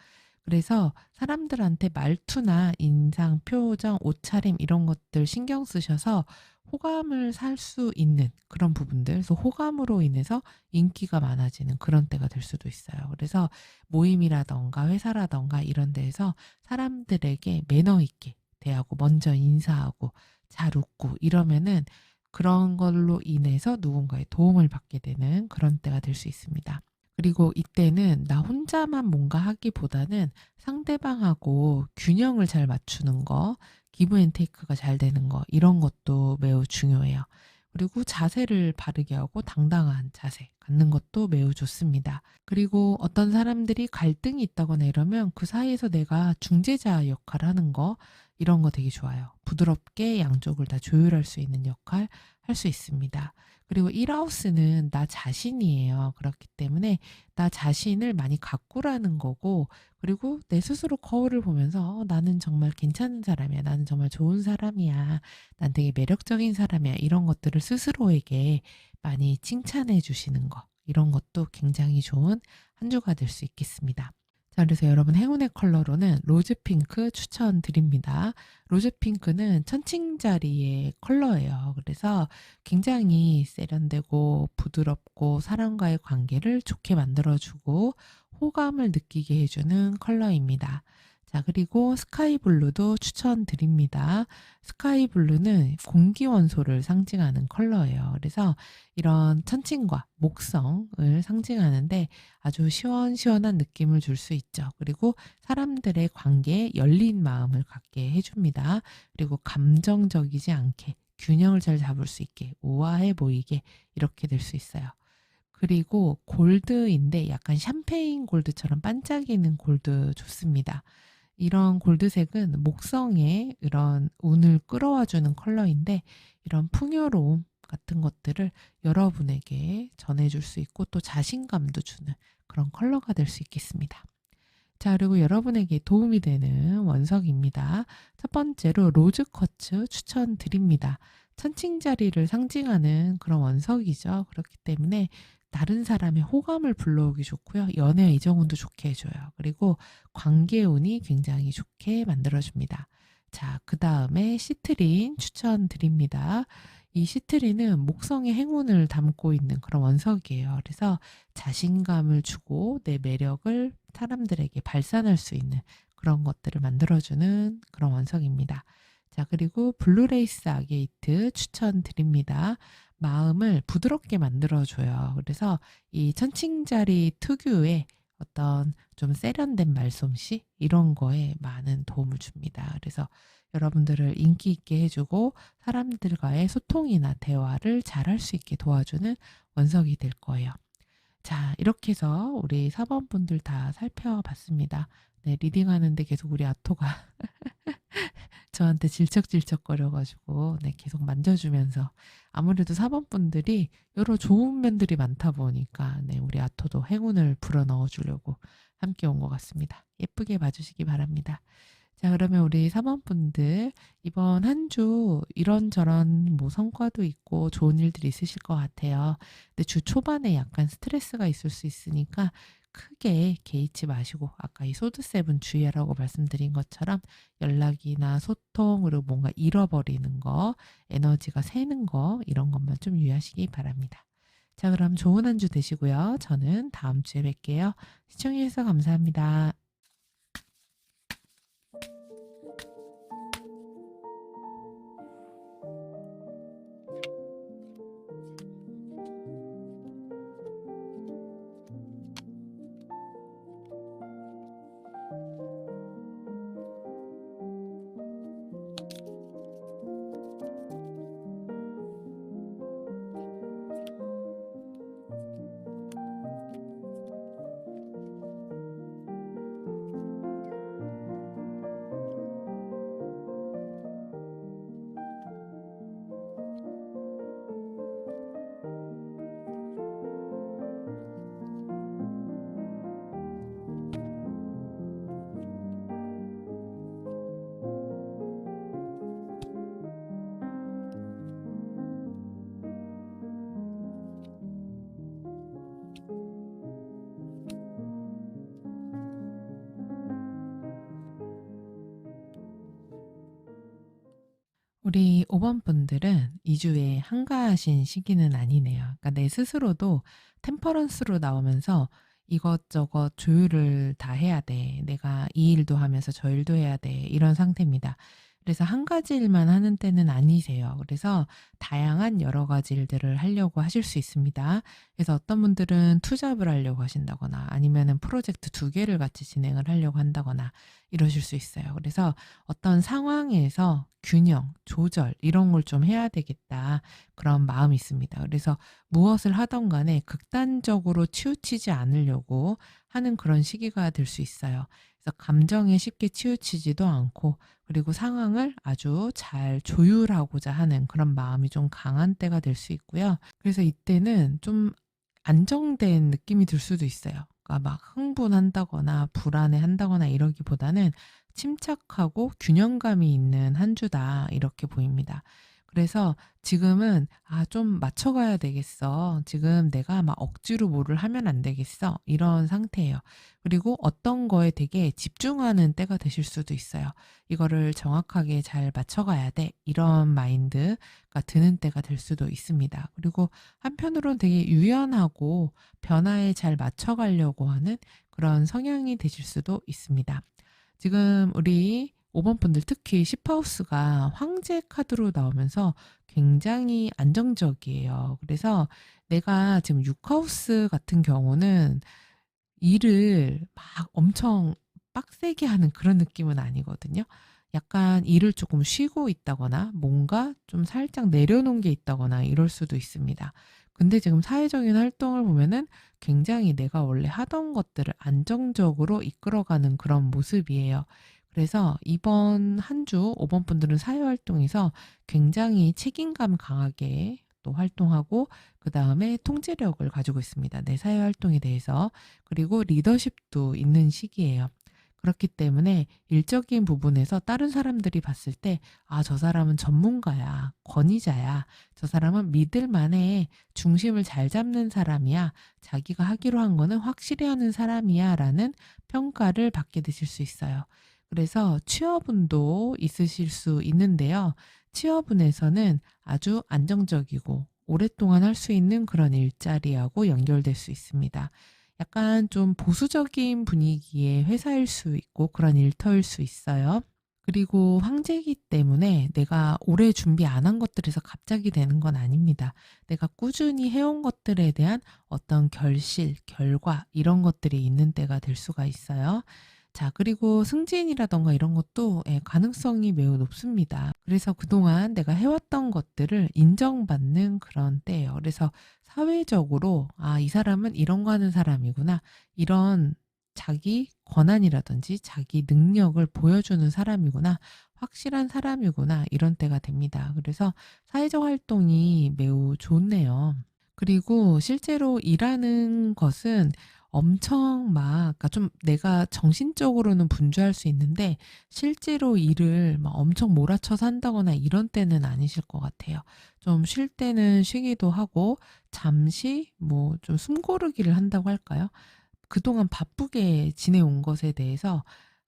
그래서 사람들한테 말투나 인상, 표정, 옷차림 이런 것들 신경 쓰셔서 호감을 살 수 있는 그런 부분들, 그래서 호감으로 인해서 인기가 많아지는 그런 때가 될 수도 있어요. 그래서 모임이라던가 회사라던가 이런 데에서 사람들에게 매너 있게 대하고 먼저 인사하고 잘 웃고 이러면은 그런 걸로 인해서 누군가의 도움을 받게 되는 그런 때가 될 수 있습니다. 그리고 이때는 나 혼자만 뭔가 하기보다는 상대방하고 균형을 잘 맞추는 거, 기브 앤 테이크가 잘 되는 거, 이런 것도 매우 중요해요. 그리고 자세를 바르게 하고 당당한 자세 갖는 것도 매우 좋습니다. 그리고 어떤 사람들이 갈등이 있다거나 이러면 그 사이에서 내가 중재자 역할 하는 거, 이런 거 되게 좋아요. 부드럽게 양쪽을 다 조율할 수 있는 역할 할 수 있습니다. 그리고 1하우스는 나 자신이에요. 그렇기 때문에 나 자신을 많이 가꾸라는 거고, 그리고 내 스스로 거울을 보면서 나는 정말 괜찮은 사람이야. 나는 정말 좋은 사람이야. 난 되게 매력적인 사람이야. 이런 것들을 스스로에게 많이 칭찬해 주시는 거. 이런 것도 굉장히 좋은 한 주가 될 수 있겠습니다. 자, 그래서 여러분 행운의 컬러로는 로즈 핑크 추천드립니다. 로즈 핑크는 천칭자리의 컬러예요. 그래서 굉장히 세련되고 부드럽고 사람과의 관계를 좋게 만들어주고 호감을 느끼게 해주는 컬러입니다. 자, 그리고 스카이 블루도 추천드립니다. 스카이 블루는 공기원소를 상징하는 컬러예요. 그래서 이런 천칭과 목성을 상징하는데 아주 시원시원한 느낌을 줄 수 있죠. 그리고 사람들의 관계에 열린 마음을 갖게 해줍니다. 그리고 감정적이지 않게 균형을 잘 잡을 수 있게 우아해 보이게 이렇게 될 수 있어요. 그리고 골드인데 약간 샴페인 골드처럼 반짝이는 골드 좋습니다. 이런 골드색은 목성의 이런 운을 끌어와주는 컬러인데 이런 풍요로움 같은 것들을 여러분에게 전해줄 수 있고 또 자신감도 주는 그런 컬러가 될 수 있겠습니다. 자, 그리고 여러분에게 도움이 되는 원석입니다. 첫 번째로 로즈쿼츠 추천드립니다. 천칭자리를 상징하는 그런 원석이죠. 그렇기 때문에 다른 사람의 호감을 불러오기 좋고요. 연애 이정운도 좋게 해줘요. 그리고 관계운이 굉장히 좋게 만들어줍니다. 자, 그 다음에 시트린 추천드립니다. 이 시트린은 목성의 행운을 담고 있는 그런 원석이에요. 그래서 자신감을 주고 내 매력을 사람들에게 발산할 수 있는 그런 것들을 만들어주는 그런 원석입니다. 자, 그리고 블루레이스 아게이트 추천드립니다. 마음을 부드럽게 만들어줘요. 그래서 이 천칭자리 특유의 어떤 좀 세련된 말솜씨 이런 거에 많은 도움을 줍니다. 그래서 여러분들을 인기 있게 해주고 사람들과의 소통이나 대화를 잘 할 수 있게 도와주는 원석이 될 거예요. 자, 이렇게 해서 우리 4번 분들 다 살펴봤습니다. 네, 리딩하는데 계속 우리 아토가 저한테 질척질척거려가지고 네, 계속 만져주면서 아무래도 4번 분들이 여러 좋은 면들이 많다 보니까 네, 우리 아토도 행운을 불어 넣어주려고 함께 온 것 같습니다. 예쁘게 봐주시기 바랍니다. 자, 그러면 우리 4번 분들 이번 한 주 이런저런 뭐 성과도 있고 좋은 일들이 있으실 것 같아요. 근데 주 초반에 약간 스트레스가 있을 수 있으니까 크게 개의치 마시고 아까 이 소드세븐 주의하라고 말씀드린 것처럼 연락이나 소통 그리고 뭔가 잃어버리는 거, 에너지가 새는 거 이런 것만 좀 유의하시기 바랍니다. 자, 그럼 좋은 한 주 되시고요. 저는 다음 주에 뵐게요. 시청해주셔서 감사합니다. 우리 5번 분들은 2 주에 한가하신 시기는 아니네요. 그러니까 내 스스로도 템퍼런스로 나오면서 이것저것 조율을 다 해야 돼. 내가 이 일도 하면서 저 일도 해야 돼. 이런 상태입니다. 그래서 한 가지 일만 하는 때는 아니세요. 그래서 다양한 여러 가지 일들을 하려고 하실 수 있습니다. 그래서 어떤 분들은 투잡을 하려고 하신다거나 아니면은 프로젝트 2 개를 같이 진행을 하려고 한다거나 이러실 수 있어요. 그래서 어떤 상황에서 균형, 조절 이런 걸 좀 해야 되겠다. 그런 마음이 있습니다. 그래서 무엇을 하던 간에 극단적으로 치우치지 않으려고 하는 그런 시기가 될 수 있어요. 그래서 감정에 쉽게 치우치지도 않고 그리고 상황을 아주 잘 조율하고자 하는 그런 마음이 좀 강한 때가 될 수 있고요. 그래서 이때는 좀 안정된 느낌이 들 수도 있어요. 그러니까 막 흥분한다거나 불안해한다거나 이러기보다는 침착하고 균형감이 있는 한 주다 이렇게 보입니다. 그래서 지금은 '아 좀 맞춰 가야 되겠어. 지금 내가 막 억지로 뭐를 하면 안 되겠어.' 이런 상태예요. 그리고 어떤 거에 되게 집중하는 때가 되실 수도 있어요. '이거를 정확하게 잘 맞춰 가야 돼.' 이런 마인드가 드는 때가 될 수도 있습니다. 그리고 한편으로는 되게 유연하고 변화에 잘 맞춰 가려고 하는 그런 성향이 되실 수도 있습니다. 지금 우리 5번 분들 특히 10 하우스가 황제 카드로 나오면서 굉장히 안정적이에요. 그래서 내가 지금 6 하우스 같은 경우는 일을 막 엄청 빡세게 하는 그런 느낌은 아니거든요. 약간 일을 조금 쉬고 있다거나 뭔가 좀 살짝 내려놓은 게 있다거나 이럴 수도 있습니다. 근데 지금 사회적인 활동을 보면은 굉장히 내가 원래 하던 것들을 안정적으로 이끌어가는 그런 모습이에요. 그래서 이번 한 주 5번 분들은 사회 활동에서 굉장히 책임감 강하게 또 활동하고 그다음에 통제력을 가지고 있습니다. 내 사회 활동에 대해서. 그리고 리더십도 있는 시기예요. 그렇기 때문에 일적인 부분에서 다른 사람들이 봤을 때 '아 저 사람은 전문가야. 권위자야. 저 사람은 믿을 만해. 중심을 잘 잡는 사람이야. 자기가 하기로 한 거는 확실히 하는 사람이야.'라는 평가를 받게 되실 수 있어요. 그래서 취업운도 있으실 수 있는데요. 취업운에서는 아주 안정적이고 오랫동안 할 수 있는 그런 일자리하고 연결될 수 있습니다. 약간 좀 보수적인 분위기의 회사일 수 있고 그런 일터일 수 있어요. 그리고 황제이기 때문에 내가 오래 준비 안 한 것들에서 갑자기 되는 건 아닙니다. 내가 꾸준히 해온 것들에 대한 어떤 결실, 결과 이런 것들이 있는 때가 될 수가 있어요. 자, 그리고 승진이라든가 이런 것도 가능성이 매우 높습니다. 그래서 그동안 내가 해왔던 것들을 인정받는 그런 때예요. 그래서 사회적으로 '아 이 사람은 이런 거 하는 사람이구나.' 이런 자기 권한이라든지 자기 능력을 보여주는 사람이구나. '확실한 사람이구나.' 이런 때가 됩니다. 그래서 사회적 활동이 매우 좋네요. 그리고 실제로 일하는 것은 엄청 막 그러니까 좀 내가 정신적으로는 분주할 수 있는데 실제로 일을 막 엄청 몰아쳐서 한다거나 이런 때는 아니실 것 같아요. 좀 쉴 때는 쉬기도 하고 잠시 뭐 좀 숨 고르기를 한다고 할까요? 그동안 바쁘게 지내온 것에 대해서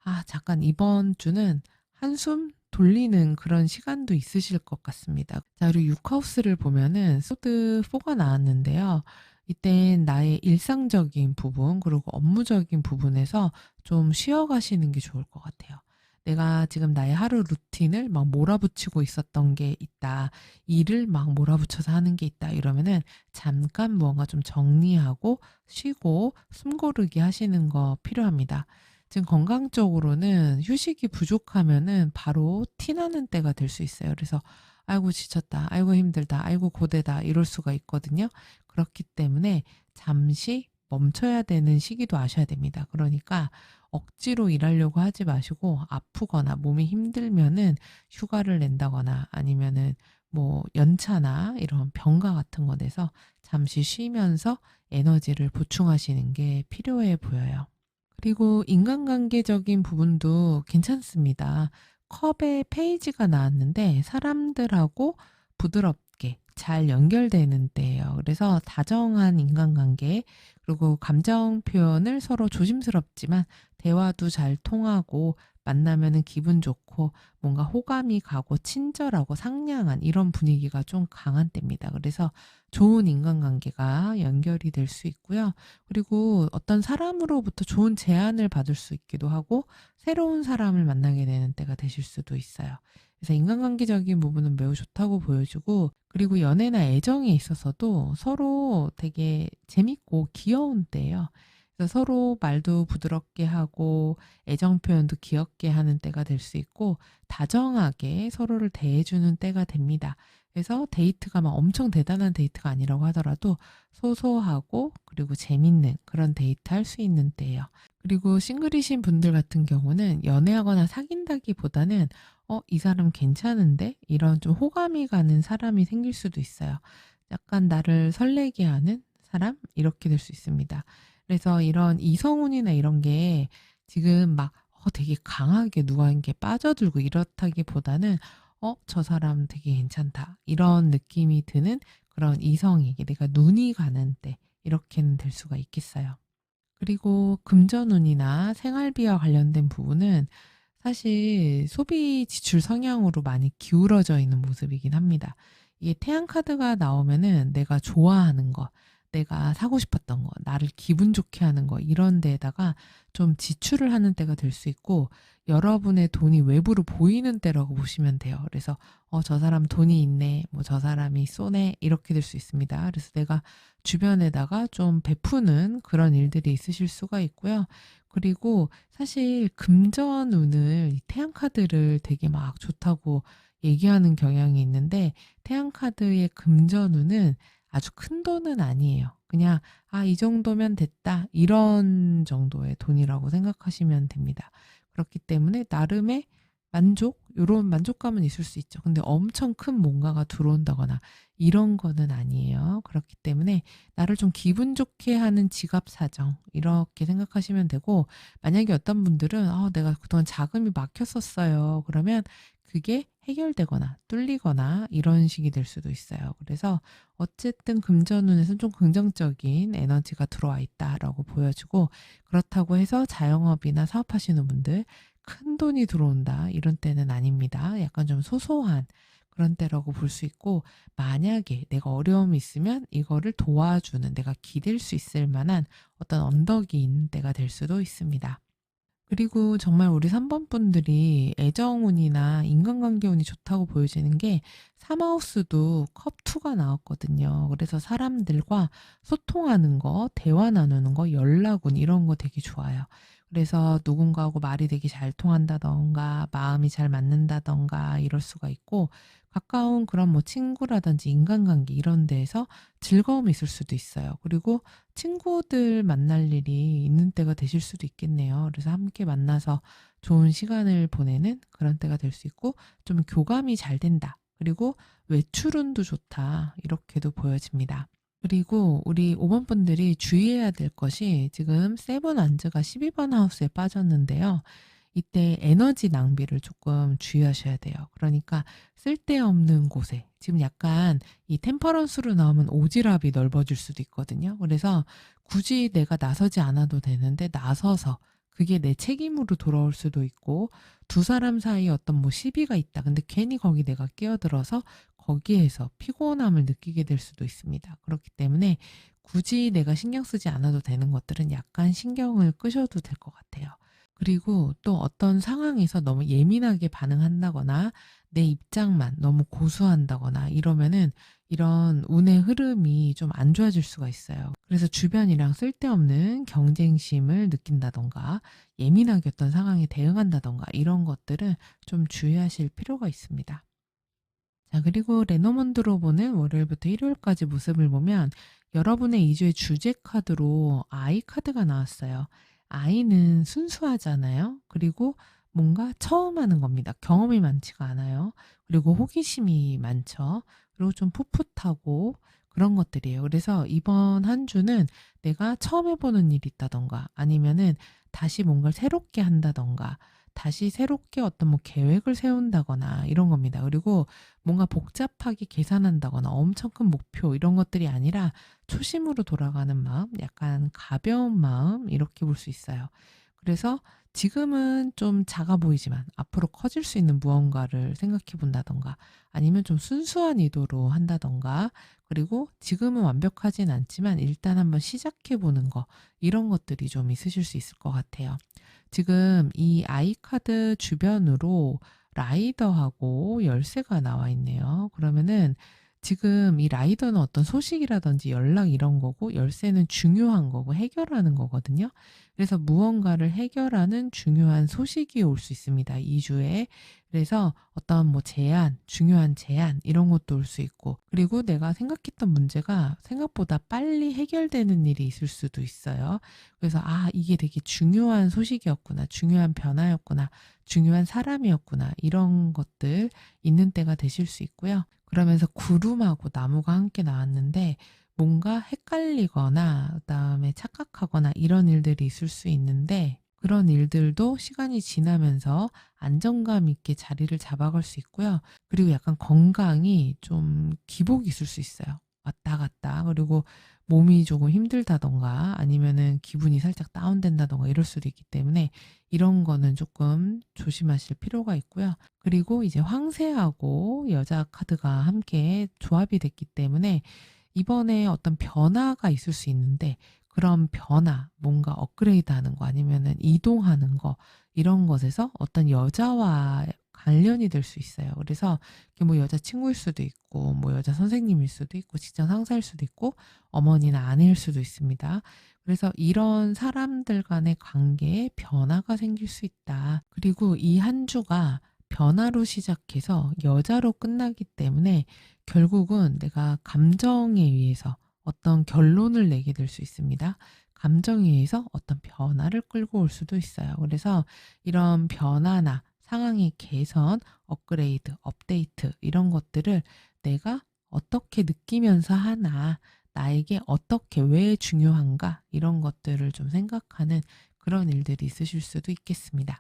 '아 잠깐 이번 주는 한숨 돌리는 그런 시간도 있으실 것 같습니다.' 자, 그리고 6 하우스를 보면은 소드 4가 나왔는데요. 이땐 나의 일상적인 부분 그리고 업무적인 부분에서 좀 쉬어 가시는 게 좋을 것 같아요. 내가 지금 나의 하루 루틴을 막 몰아붙이고 있었던 게 있다. 일을 막 몰아붙여서 하는 게 있다. 이러면은 잠깐 무언가 좀 정리하고 쉬고 숨 고르기 하시는 거 필요합니다. 지금 건강적으로는 휴식이 부족하면은 바로 티나는 때가 될 수 있어요. 그래서 '아이고 지쳤다. 아이고 힘들다. 아이고 고되다.' 이럴 수가 있거든요. 그렇기 때문에 잠시 멈춰야 되는 시기도 아셔야 됩니다. 그러니까 억지로 일하려고 하지 마시고 아프거나 몸이 힘들면은 휴가를 낸다거나 아니면은 뭐 연차나 이런 병가 같은 거 내서 잠시 쉬면서 에너지를 보충하시는 게 필요해 보여요. 그리고 인간관계적인 부분도 괜찮습니다. 컵에 페이지가 나왔는데 사람들하고 부드럽게 잘 연결되는 때예요. 그래서 다정한 인간관계 그리고 감정 표현을 서로 조심스럽지만 대화도 잘 통하고 만나면은 기분 좋고 뭔가 호감이 가고 친절하고 상냥한 이런 분위기가 좀 강한 때입니다. 그래서 좋은 인간관계가 연결이 될 수 있고요. 그리고 어떤 사람으로부터 좋은 제안을 받을 수 있기도 하고 새로운 사람을 만나게 되는 때가 되실 수도 있어요. 그래서 인간관계적인 부분은 매우 좋다고 보여지고, 그리고 연애나 애정에 있어서도 서로 되게 재밌고 귀여운 때예요. 그래서 서로 말도 부드럽게 하고 애정 표현도 귀엽게 하는 때가 될 수 있고, 다정하게 서로를 대해주는 때가 됩니다. 그래서 데이트가 막 엄청 대단한 데이트가 아니라고 하더라도 소소하고 그리고 재밌는 그런 데이트 할 수 있는 때예요. 그리고 싱글이신 분들 같은 경우는 연애하거나 사귄다기보다는 이 사람 괜찮은데? 이런 좀 호감이 가는 사람이 생길 수도 있어요. 약간 나를 설레게 하는 사람? 이렇게 될 수 있습니다. 그래서 이런 이성운이나 이런 게 지금 막 되게 강하게 누구에게 빠져들고 이렇다기보다는 저 사람 되게 괜찮다. 이런 느낌이 드는 그런 이성에게 내가 눈이 가는 때 이렇게는 될 수가 있겠어요. 그리고 금전운이나 생활비와 관련된 부분은 사실 소비 지출 성향으로 많이 기울어져 있는 모습이긴 합니다. 이게 태양 카드가 나오면은 내가 좋아하는 거, 내가 사고 싶었던 거, 나를 기분 좋게 하는 거 이런 데에다가 좀 지출을 하는 때가 될 수 있고, 여러분의 돈이 외부로 보이는 때라고 보시면 돼요. 그래서 저 사람 돈이 있네, 뭐 저 사람이 쏘네 이렇게 될 수 있습니다. 그래서 내가 주변에다가 좀 베푸는 그런 일들이 있으실 수가 있고요. 그리고 사실 금전운을 이 태양 카드를 되게 막 좋다고 얘기하는 경향이 있는데, 태양 카드의 금전운은 아주 큰 돈은 아니에요. 그냥 이 정도면 됐다 이런 정도의 돈이라고 생각하시면 됩니다. 그렇기 때문에 나름의 만족, 요런 만족감은 있을 수 있죠. 근데 엄청 큰 뭔가가 들어온다거나 이런 거는 아니에요. 그렇기 때문에 나를 좀 기분 좋게 하는 지갑 사정 이렇게 생각하시면 되고, 만약에 어떤 분들은 내가 그동안 자금이 막혔었어요. 그러면 그게 해결되거나 뚫리거나 이런 식이 될 수도 있어요. 그래서 어쨌든 금전운에서는 좀 긍정적인 에너지가 들어와 있다라고 보여지고, 그렇다고 해서 자영업이나 사업하시는 분들 큰 돈이 들어온다 이런 때는 아닙니다. 약간 좀 소소한 그런 때라고 볼 수 있고, 만약에 내가 어려움이 있으면 이거를 도와주는, 내가 기댈 수 있을 만한 어떤 언덕이 있는 때가 될 수도 있습니다. 그리고 정말 우리 3번 분들이 애정운이나 인간관계운이 좋다고 보여지는 게, 삼하우스도 컵2가 나왔거든요. 그래서 사람들과 소통하는 거, 대화 나누는 거, 연락운 이런 거 되게 좋아요. 그래서 누군가하고 말이 되게 잘 통한다던가 마음이 잘 맞는다던가 이럴 수가 있고, 가까운 그런 뭐 친구라든지 인간관계 이런 데에서 즐거움이 있을 수도 있어요. 그리고 친구들 만날 일이 있는 때가 되실 수도 있겠네요. 그래서 함께 만나서 좋은 시간을 보내는 그런 때가 될 수 있고, 좀 교감이 잘 된다. 그리고 외출운도 좋다. 이렇게도 보여집니다. 그리고 우리 5번 분들이 주의해야 될 것이, 지금 세븐 안즈가 12번 하우스에 빠졌는데요. 이때 에너지 낭비를 조금 주의하셔야 돼요. 그러니까 쓸데없는 곳에, 지금 약간 이 템퍼런스로 나오면 오지랖이 넓어질 수도 있거든요. 그래서 굳이 내가 나서지 않아도 되는데 나서서 그게 내 책임으로 돌아올 수도 있고, 두 사람 사이에 어떤 뭐 시비가 있다. 근데 괜히 거기 내가 끼어들어서 거기에서 피곤함을 느끼게 될 수도 있습니다. 그렇기 때문에 굳이 내가 신경 쓰지 않아도 되는 것들은 약간 신경을 끄셔도 될 것 같아요. 그리고 또 어떤 상황에서 너무 예민하게 반응한다거나 내 입장만 너무 고수한다거나 이러면은 이런 운의 흐름이 좀 안 좋아질 수가 있어요. 그래서 주변이랑 쓸데없는 경쟁심을 느낀다던가 예민하게 어떤 상황에 대응한다던가 이런 것들은 좀 주의하실 필요가 있습니다. 자, 그리고 레노먼드로 보는 월요일부터 일요일까지 모습을 보면, 여러분의 2주의 주제 카드로 아이 카드가 나왔어요. 아이는 순수하잖아요. 그리고 뭔가 처음 하는 겁니다. 경험이 많지가 않아요. 그리고 호기심이 많죠. 그리고 좀 풋풋하고 그런 것들이에요. 그래서 이번 한 주는 내가 처음 해보는 일이 있다던가 아니면은 다시 뭔가를 새롭게 한다던가 다시 새롭게 어떤 뭐 계획을 세운다거나 이런 겁니다. 그리고 뭔가 복잡하게 계산한다거나 엄청 큰 목표 이런 것들이 아니라 초심으로 돌아가는 마음, 약간 가벼운 마음 이렇게 볼 수 있어요. 그래서 지금은 좀 작아 보이지만 앞으로 커질 수 있는 무언가를 생각해 본다든가 아니면 좀 순수한 의도로 한다든가 그리고 지금은 완벽하진 않지만 일단 한번 시작해 보는 거 이런 것들이 좀 있으실 수 있을 것 같아요. 지금 이 아이카드 주변으로 라이더하고 열쇠가 나와 있네요. 그러면은 지금 이 라이더는 어떤 소식이라든지 연락 이런 거고 열쇠는 중요한 거고 해결하는 거거든요. 그래서 무언가를 해결하는 중요한 소식이 올 수 있습니다, 2주에. 그래서 어떤 뭐 제안, 중요한 제안 이런 것도 올 수 있고 그리고 내가 생각했던 문제가 생각보다 빨리 해결되는 일이 있을 수도 있어요. 그래서 '아 이게 되게 중요한 소식이었구나. 중요한 변화였구나. 중요한 사람이었구나.' 이런 것들 있는 때가 되실 수 있고요. 그러면서 구름하고 나무가 함께 나왔는데 뭔가 헷갈리거나 그다음에 착각하거나 이런 일들이 있을 수 있는데 그런 일들도 시간이 지나면서 안정감 있게 자리를 잡아갈 수 있고요. 그리고 약간 건강이 좀 기복이 있을 수 있어요. 왔다 갔다. 그리고 몸이 조금 힘들다던가 아니면은 기분이 살짝 다운된다던가 이럴 수도 있기 때문에 이런 거는 조금 조심하실 필요가 있고요. 그리고 이제 황새하고 여자 카드가 함께 조합이 됐기 때문에 이번에 어떤 변화가 있을 수 있는데 그런 변화, 뭔가 업그레이드하는 거 아니면은 이동하는 거 이런 것에서 어떤 여자와 관련이 될 수 있어요. 그래서 이게 뭐 여자친구일 수도 있고 뭐 여자 선생님일 수도 있고 직장 상사일 수도 있고 어머니나 아내일 수도 있습니다. 그래서 이런 사람들 간의 관계에 변화가 생길 수 있다. 그리고 이 한 주가 변화로 시작해서 여자로 끝나기 때문에 결국은 내가 감정에 의해서 어떤 결론을 내게 될 수 있습니다. 감정에 의해서 어떤 변화를 끌고 올 수도 있어요. 그래서 이런 변화나 상황의 개선, 업그레이드, 업데이트 이런 것들을 내가 어떻게 느끼면서 하나, 나에게 어떻게 왜 중요한가 이런 것들을 좀 생각하는 그런 일들이 있으실 수도 있겠습니다.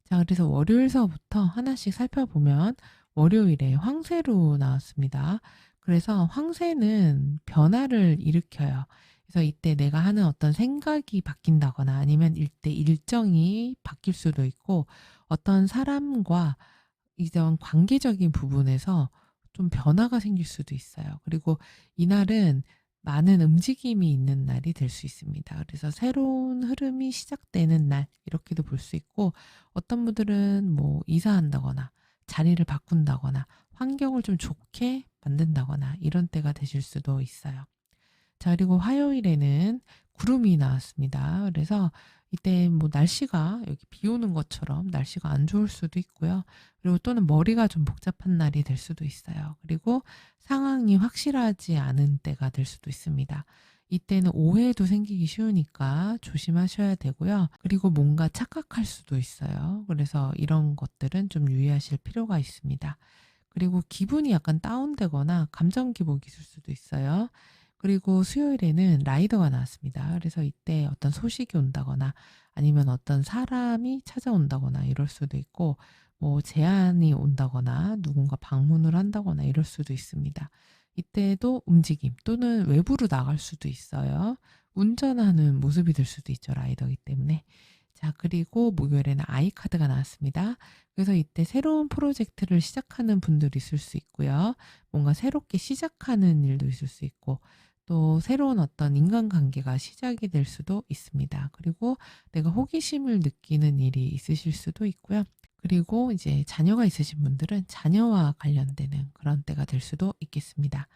자, 그래서 월요일서부터 하나씩 살펴보면 월요일에 황새로 나왔습니다. 그래서 황새는 변화를 일으켜요. 그래서 이때 내가 하는 어떤 생각이 바뀐다거나 아니면 이때 일정이 바뀔 수도 있고 어떤 사람과 이런 관계적인 부분에서 좀 변화가 생길 수도 있어요. 그리고 이날은 많은 움직임이 있는 날이 될 수 있습니다. 그래서 새로운 흐름이 시작되는 날 이렇게도 볼 수 있고 어떤 분들은 뭐 이사한다거나 자리를 바꾼다거나 환경을 좀 좋게 만든다거나 이런 때가 되실 수도 있어요. 자, 그리고 화요일에는 구름이 나왔습니다. 그래서 이때 뭐 날씨가 여기 비 오는 것처럼 날씨가 안 좋을 수도 있고요. 그리고 또는 머리가 좀 복잡한 날이 될 수도 있어요. 그리고 상황이 확실하지 않은 때가 될 수도 있습니다. 이때는 오해도 생기기 쉬우니까 조심하셔야 되고요. 그리고 뭔가 착각할 수도 있어요. 그래서 이런 것들은 좀 유의하실 필요가 있습니다. 그리고 기분이 약간 다운되거나 감정 기복이 있을 수도 있어요. 그리고 수요일에는 라이더가 나왔습니다. 그래서 이때 어떤 소식이 온다거나 아니면 어떤 사람이 찾아온다거나 이럴 수도 있고 뭐 제안이 온다거나 누군가 방문을 한다거나 이럴 수도 있습니다. 이때도 움직임 또는 외부로 나갈 수도 있어요. 운전하는 모습이 될 수도 있죠. 라이더이기 때문에. 자, 그리고 목요일에는 아이카드가 나왔습니다. 그래서 이때 새로운 프로젝트를 시작하는 분들이 있을 수 있고요. 뭔가 새롭게 시작하는 일도 있을 수 있고 또 새로운 어떤 인간관계가 시작이 될 수도 있습니다. 그리고 내가 호기심을 느끼는 일이 있으실 수도 있고요. 그리고 이제 자녀가 있으신 분들은 자녀와 관련되는 그런 때가 될 수도 있겠습니다.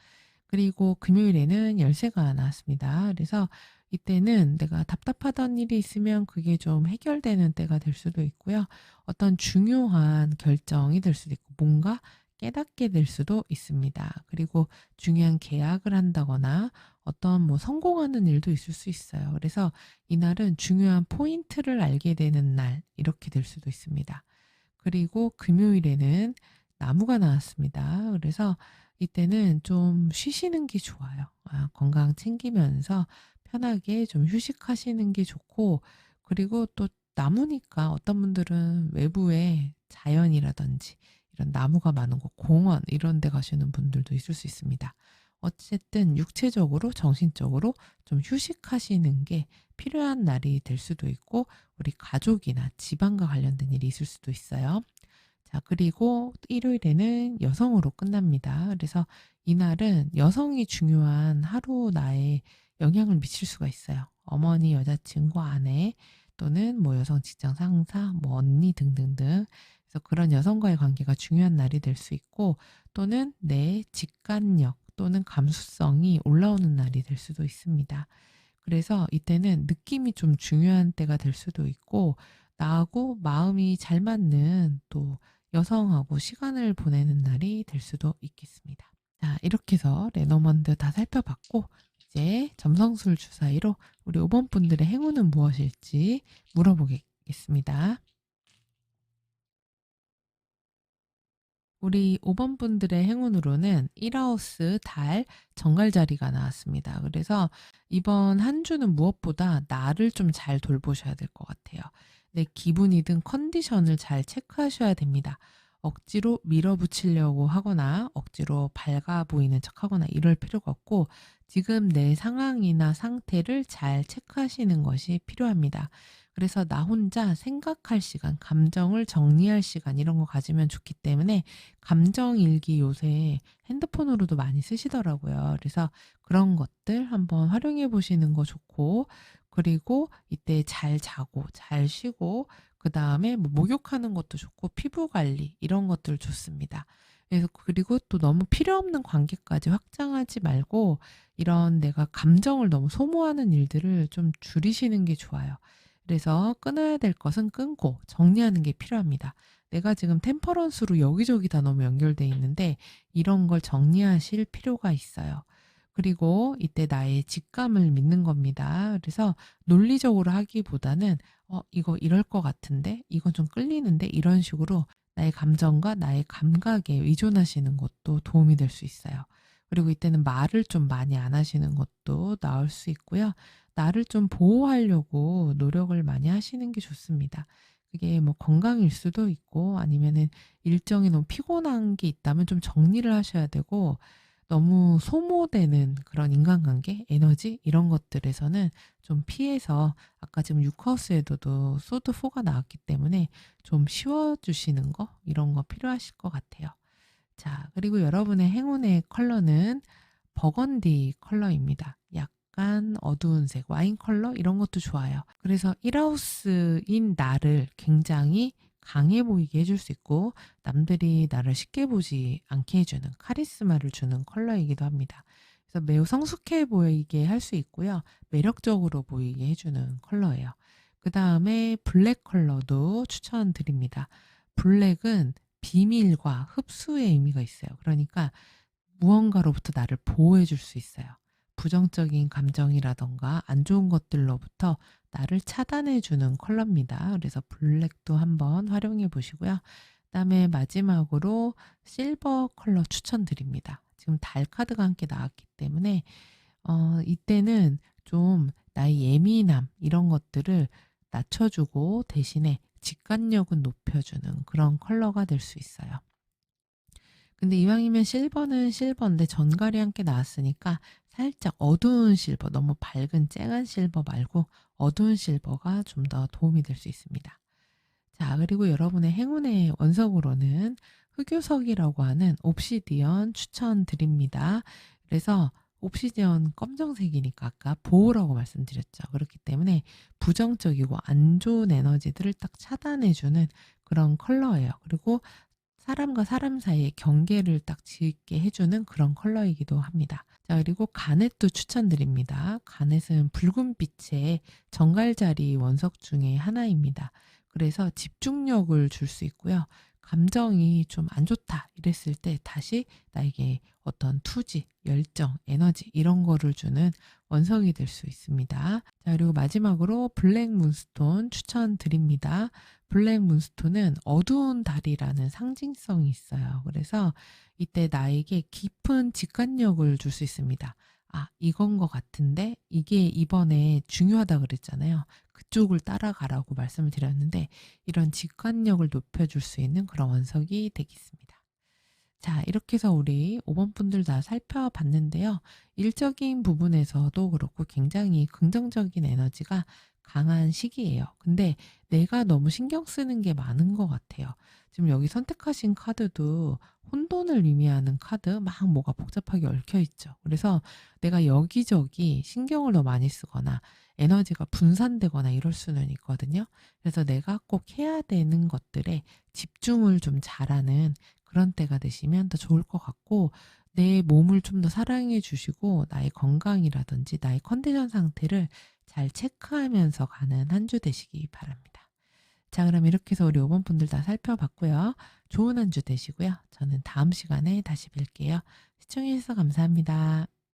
그리고 금요일에는 열쇠가 나왔습니다. 그래서 이때는 내가 답답하던 일이 있으면 그게 좀 해결되는 때가 될 수도 있고요. 어떤 중요한 결정이 될 수도 있고 뭔가 깨닫게 될 수도 있습니다. 그리고 중요한 계약을 한다거나 어떤 뭐 성공하는 일도 있을 수 있어요. 그래서 이날은 중요한 포인트를 알게 되는 날 이렇게 될 수도 있습니다. 그리고 금요일에는 나무가 나왔습니다. 그래서 이때는 좀 쉬시는 게 좋아요. 건강 챙기면서 편하게 좀 휴식하시는 게 좋고 그리고 또 나무니까 어떤 분들은 외부에 자연이라든지 이런 나무가 많은 곳, 공원 이런 데 가시는 분들도 있을 수 있습니다. 어쨌든 육체적으로 정신적으로 좀 휴식하시는 게 필요한 날이 될 수도 있고 우리 가족이나 집안과 관련된 일이 있을 수도 있어요. 자, 그리고 일요일에는 여성으로 끝납니다. 그래서 이날은 여성이 중요한 하루 나에 영향을 미칠 수가 있어요. 어머니, 여자친구, 아내 또는 뭐 여성 직장 상사, 뭐 언니 등등등. 그래서 그런 여성과의 관계가 중요한 날이 될 수 있고 또는 내 직관력 또는 감수성이 올라오는 날이 될 수도 있습니다. 그래서 이때는 느낌이 좀 중요한 때가 될 수도 있고 나하고 마음이 잘 맞는 또 여성하고 시간을 보내는 날이 될 수도 있겠습니다. 자, 이렇게 해서 레노먼드 다 살펴봤고 이제 점성술 주사위로 우리 5번 분들의 행운은 무엇일지 물어보겠습니다. 우리 5번 분들의 행운으로는 1하우스 달 정갈자리가 나왔습니다. 그래서 이번 한 주는 무엇보다 나를 좀 잘 돌보셔야 될 것 같아요. 내 기분이든 컨디션을 잘 체크하셔야 됩니다. 억지로 밀어붙이려고 하거나 억지로 밝아 보이는 척 하거나 이럴 필요가 없고 지금 내 상황이나 상태를 잘 체크하시는 것이 필요합니다. 그래서 나 혼자 생각할 시간, 감정을 정리할 시간 이런 거 가지면 좋기 때문에 감정 일기 요새 핸드폰으로도 많이 쓰시더라고요. 그래서 그런 것들 한번 활용해 보시는 거 좋고, 그리고 이때 잘 자고, 잘 쉬고, 그 다음에 뭐 목욕하는 것도 좋고, 피부 관리, 이런 것들 좋습니다. 그래서 그리고 또 너무 필요 없는 관계까지 확장하지 말고, 이런 내가 감정을 너무 소모하는 일들을 좀 줄이시는 게 좋아요. 그래서 끊어야 될 것은 끊고 정리하는 게 필요합니다. 내가 지금 템퍼런스로 여기저기 다 너무 연결돼 있는데 이런 걸 정리하실 필요가 있어요. 그리고 이때 나의 직감을 믿는 겁니다. 그래서 논리적으로 하기보다는 이거 이럴 것 같은데 이건 좀 끌리는데 이런 식으로 나의 감정과 나의 감각에 의존하시는 것도 도움이 될 수 있어요. 그리고 이때는 말을 좀 많이 안 하시는 것도 나을 수 있고요. 나를 좀 보호하려고 노력을 많이 하시는 게 좋습니다. 그게 뭐 건강일 수도 있고 아니면은 일정이 너무 피곤한 게 있다면 좀 정리를 하셔야 되고 너무 소모되는 그런 인간관계, 에너지 이런 것들에서는 좀 피해서 아까 지금 6하우스에도 소드 4가 나왔기 때문에 좀 쉬워주시는 거 이런 거 필요하실 것 같아요. 자, 그리고 여러분의 행운의 컬러는 버건디 컬러입니다. 약간 어두운 색, 와인 컬러 이런 것도 좋아요. 그래서 1하우스인 나를 굉장히 강해 보이게 해줄 수 있고 남들이 나를 쉽게 보지 않게 해주는 카리스마를 주는 컬러이기도 합니다. 그래서 매우 성숙해 보이게 할 수 있고요. 매력적으로 보이게 해주는 컬러예요. 그 다음에 블랙 컬러도 추천드립니다. 블랙은 비밀과 흡수의 의미가 있어요. 그러니까 무언가로부터 나를 보호해 줄 수 있어요. 부정적인 감정이라던가 안 좋은 것들로부터 나를 차단해 주는 컬러입니다. 그래서 블랙도 한번 활용해 보시고요. 그다음에 마지막으로 실버 컬러 추천드립니다. 지금 달 카드가 함께 나왔기 때문에 이때는 좀 나의 예민함 이런 것들을 낮춰주고 대신에 직관력은 높여주는 그런 컬러가 될 수 있어요. 근데 이왕이면 실버는 실버인데 전갈이 함께 나왔으니까 살짝 어두운 실버, 너무 밝은 쨍한 실버 말고 어두운 실버가 좀 더 도움이 될 수 있습니다. 자, 그리고 여러분의 행운의 원석으로는 흑요석이라고 하는 옵시디언 추천드립니다. 그래서 옵시디언 검정색이니까 아까 보호라고 말씀드렸죠. 그렇기 때문에 부정적이고 안 좋은 에너지들을 딱 차단해주는 그런 컬러예요. 그리고 사람과 사람 사이의 경계를 딱 짓게 해주는 그런 컬러이기도 합니다. 자, 그리고 가넷도 추천드립니다. 가넷은 붉은 빛의 정갈자리 원석 중에 하나입니다. 그래서 집중력을 줄 수 있고요. 감정이 좀 안 좋다 이랬을 때 다시 나에게 어떤 투지, 열정, 에너지 이런 거를 주는 원석이 될 수 있습니다. 자, 그리고 마지막으로 블랙 문스톤 추천드립니다. 블랙 문스톤은 어두운 달이라는 상징성이 있어요. 그래서 이때 나에게 깊은 직관력을 줄 수 있습니다. 아, 이건 것 같은데 이게 이번에 중요하다 그랬잖아요. 그쪽을 따라가라고 말씀을 드렸는데 이런 직관력을 높여줄 수 있는 그런 원석이 되겠습니다. 자, 이렇게 해서 우리 5번 분들 다 살펴봤는데요. 일적인 부분에서도 그렇고 굉장히 긍정적인 에너지가 강한 시기예요. 근데 내가 너무 신경 쓰는 게 많은 것 같아요. 지금 여기 선택하신 카드도 혼돈을 의미하는 카드, 막 뭐가 복잡하게 얽혀 있죠. 그래서 내가 여기저기 신경을 더 많이 쓰거나 에너지가 분산되거나 이럴 수는 있거든요. 그래서 내가 꼭 해야 되는 것들에 집중을 좀 잘하는 그런 때가 되시면 더 좋을 것 같고, 내 몸을 좀 더 사랑해 주시고 나의 건강이라든지 나의 컨디션 상태를 잘 체크하면서 가는 한 주 되시기 바랍니다. 자, 그럼 이렇게 해서 우리 5번 분들 다 살펴봤고요. 좋은 한 주 되시고요. 저는 다음 시간에 다시 뵐게요. 시청해 주셔서 감사합니다.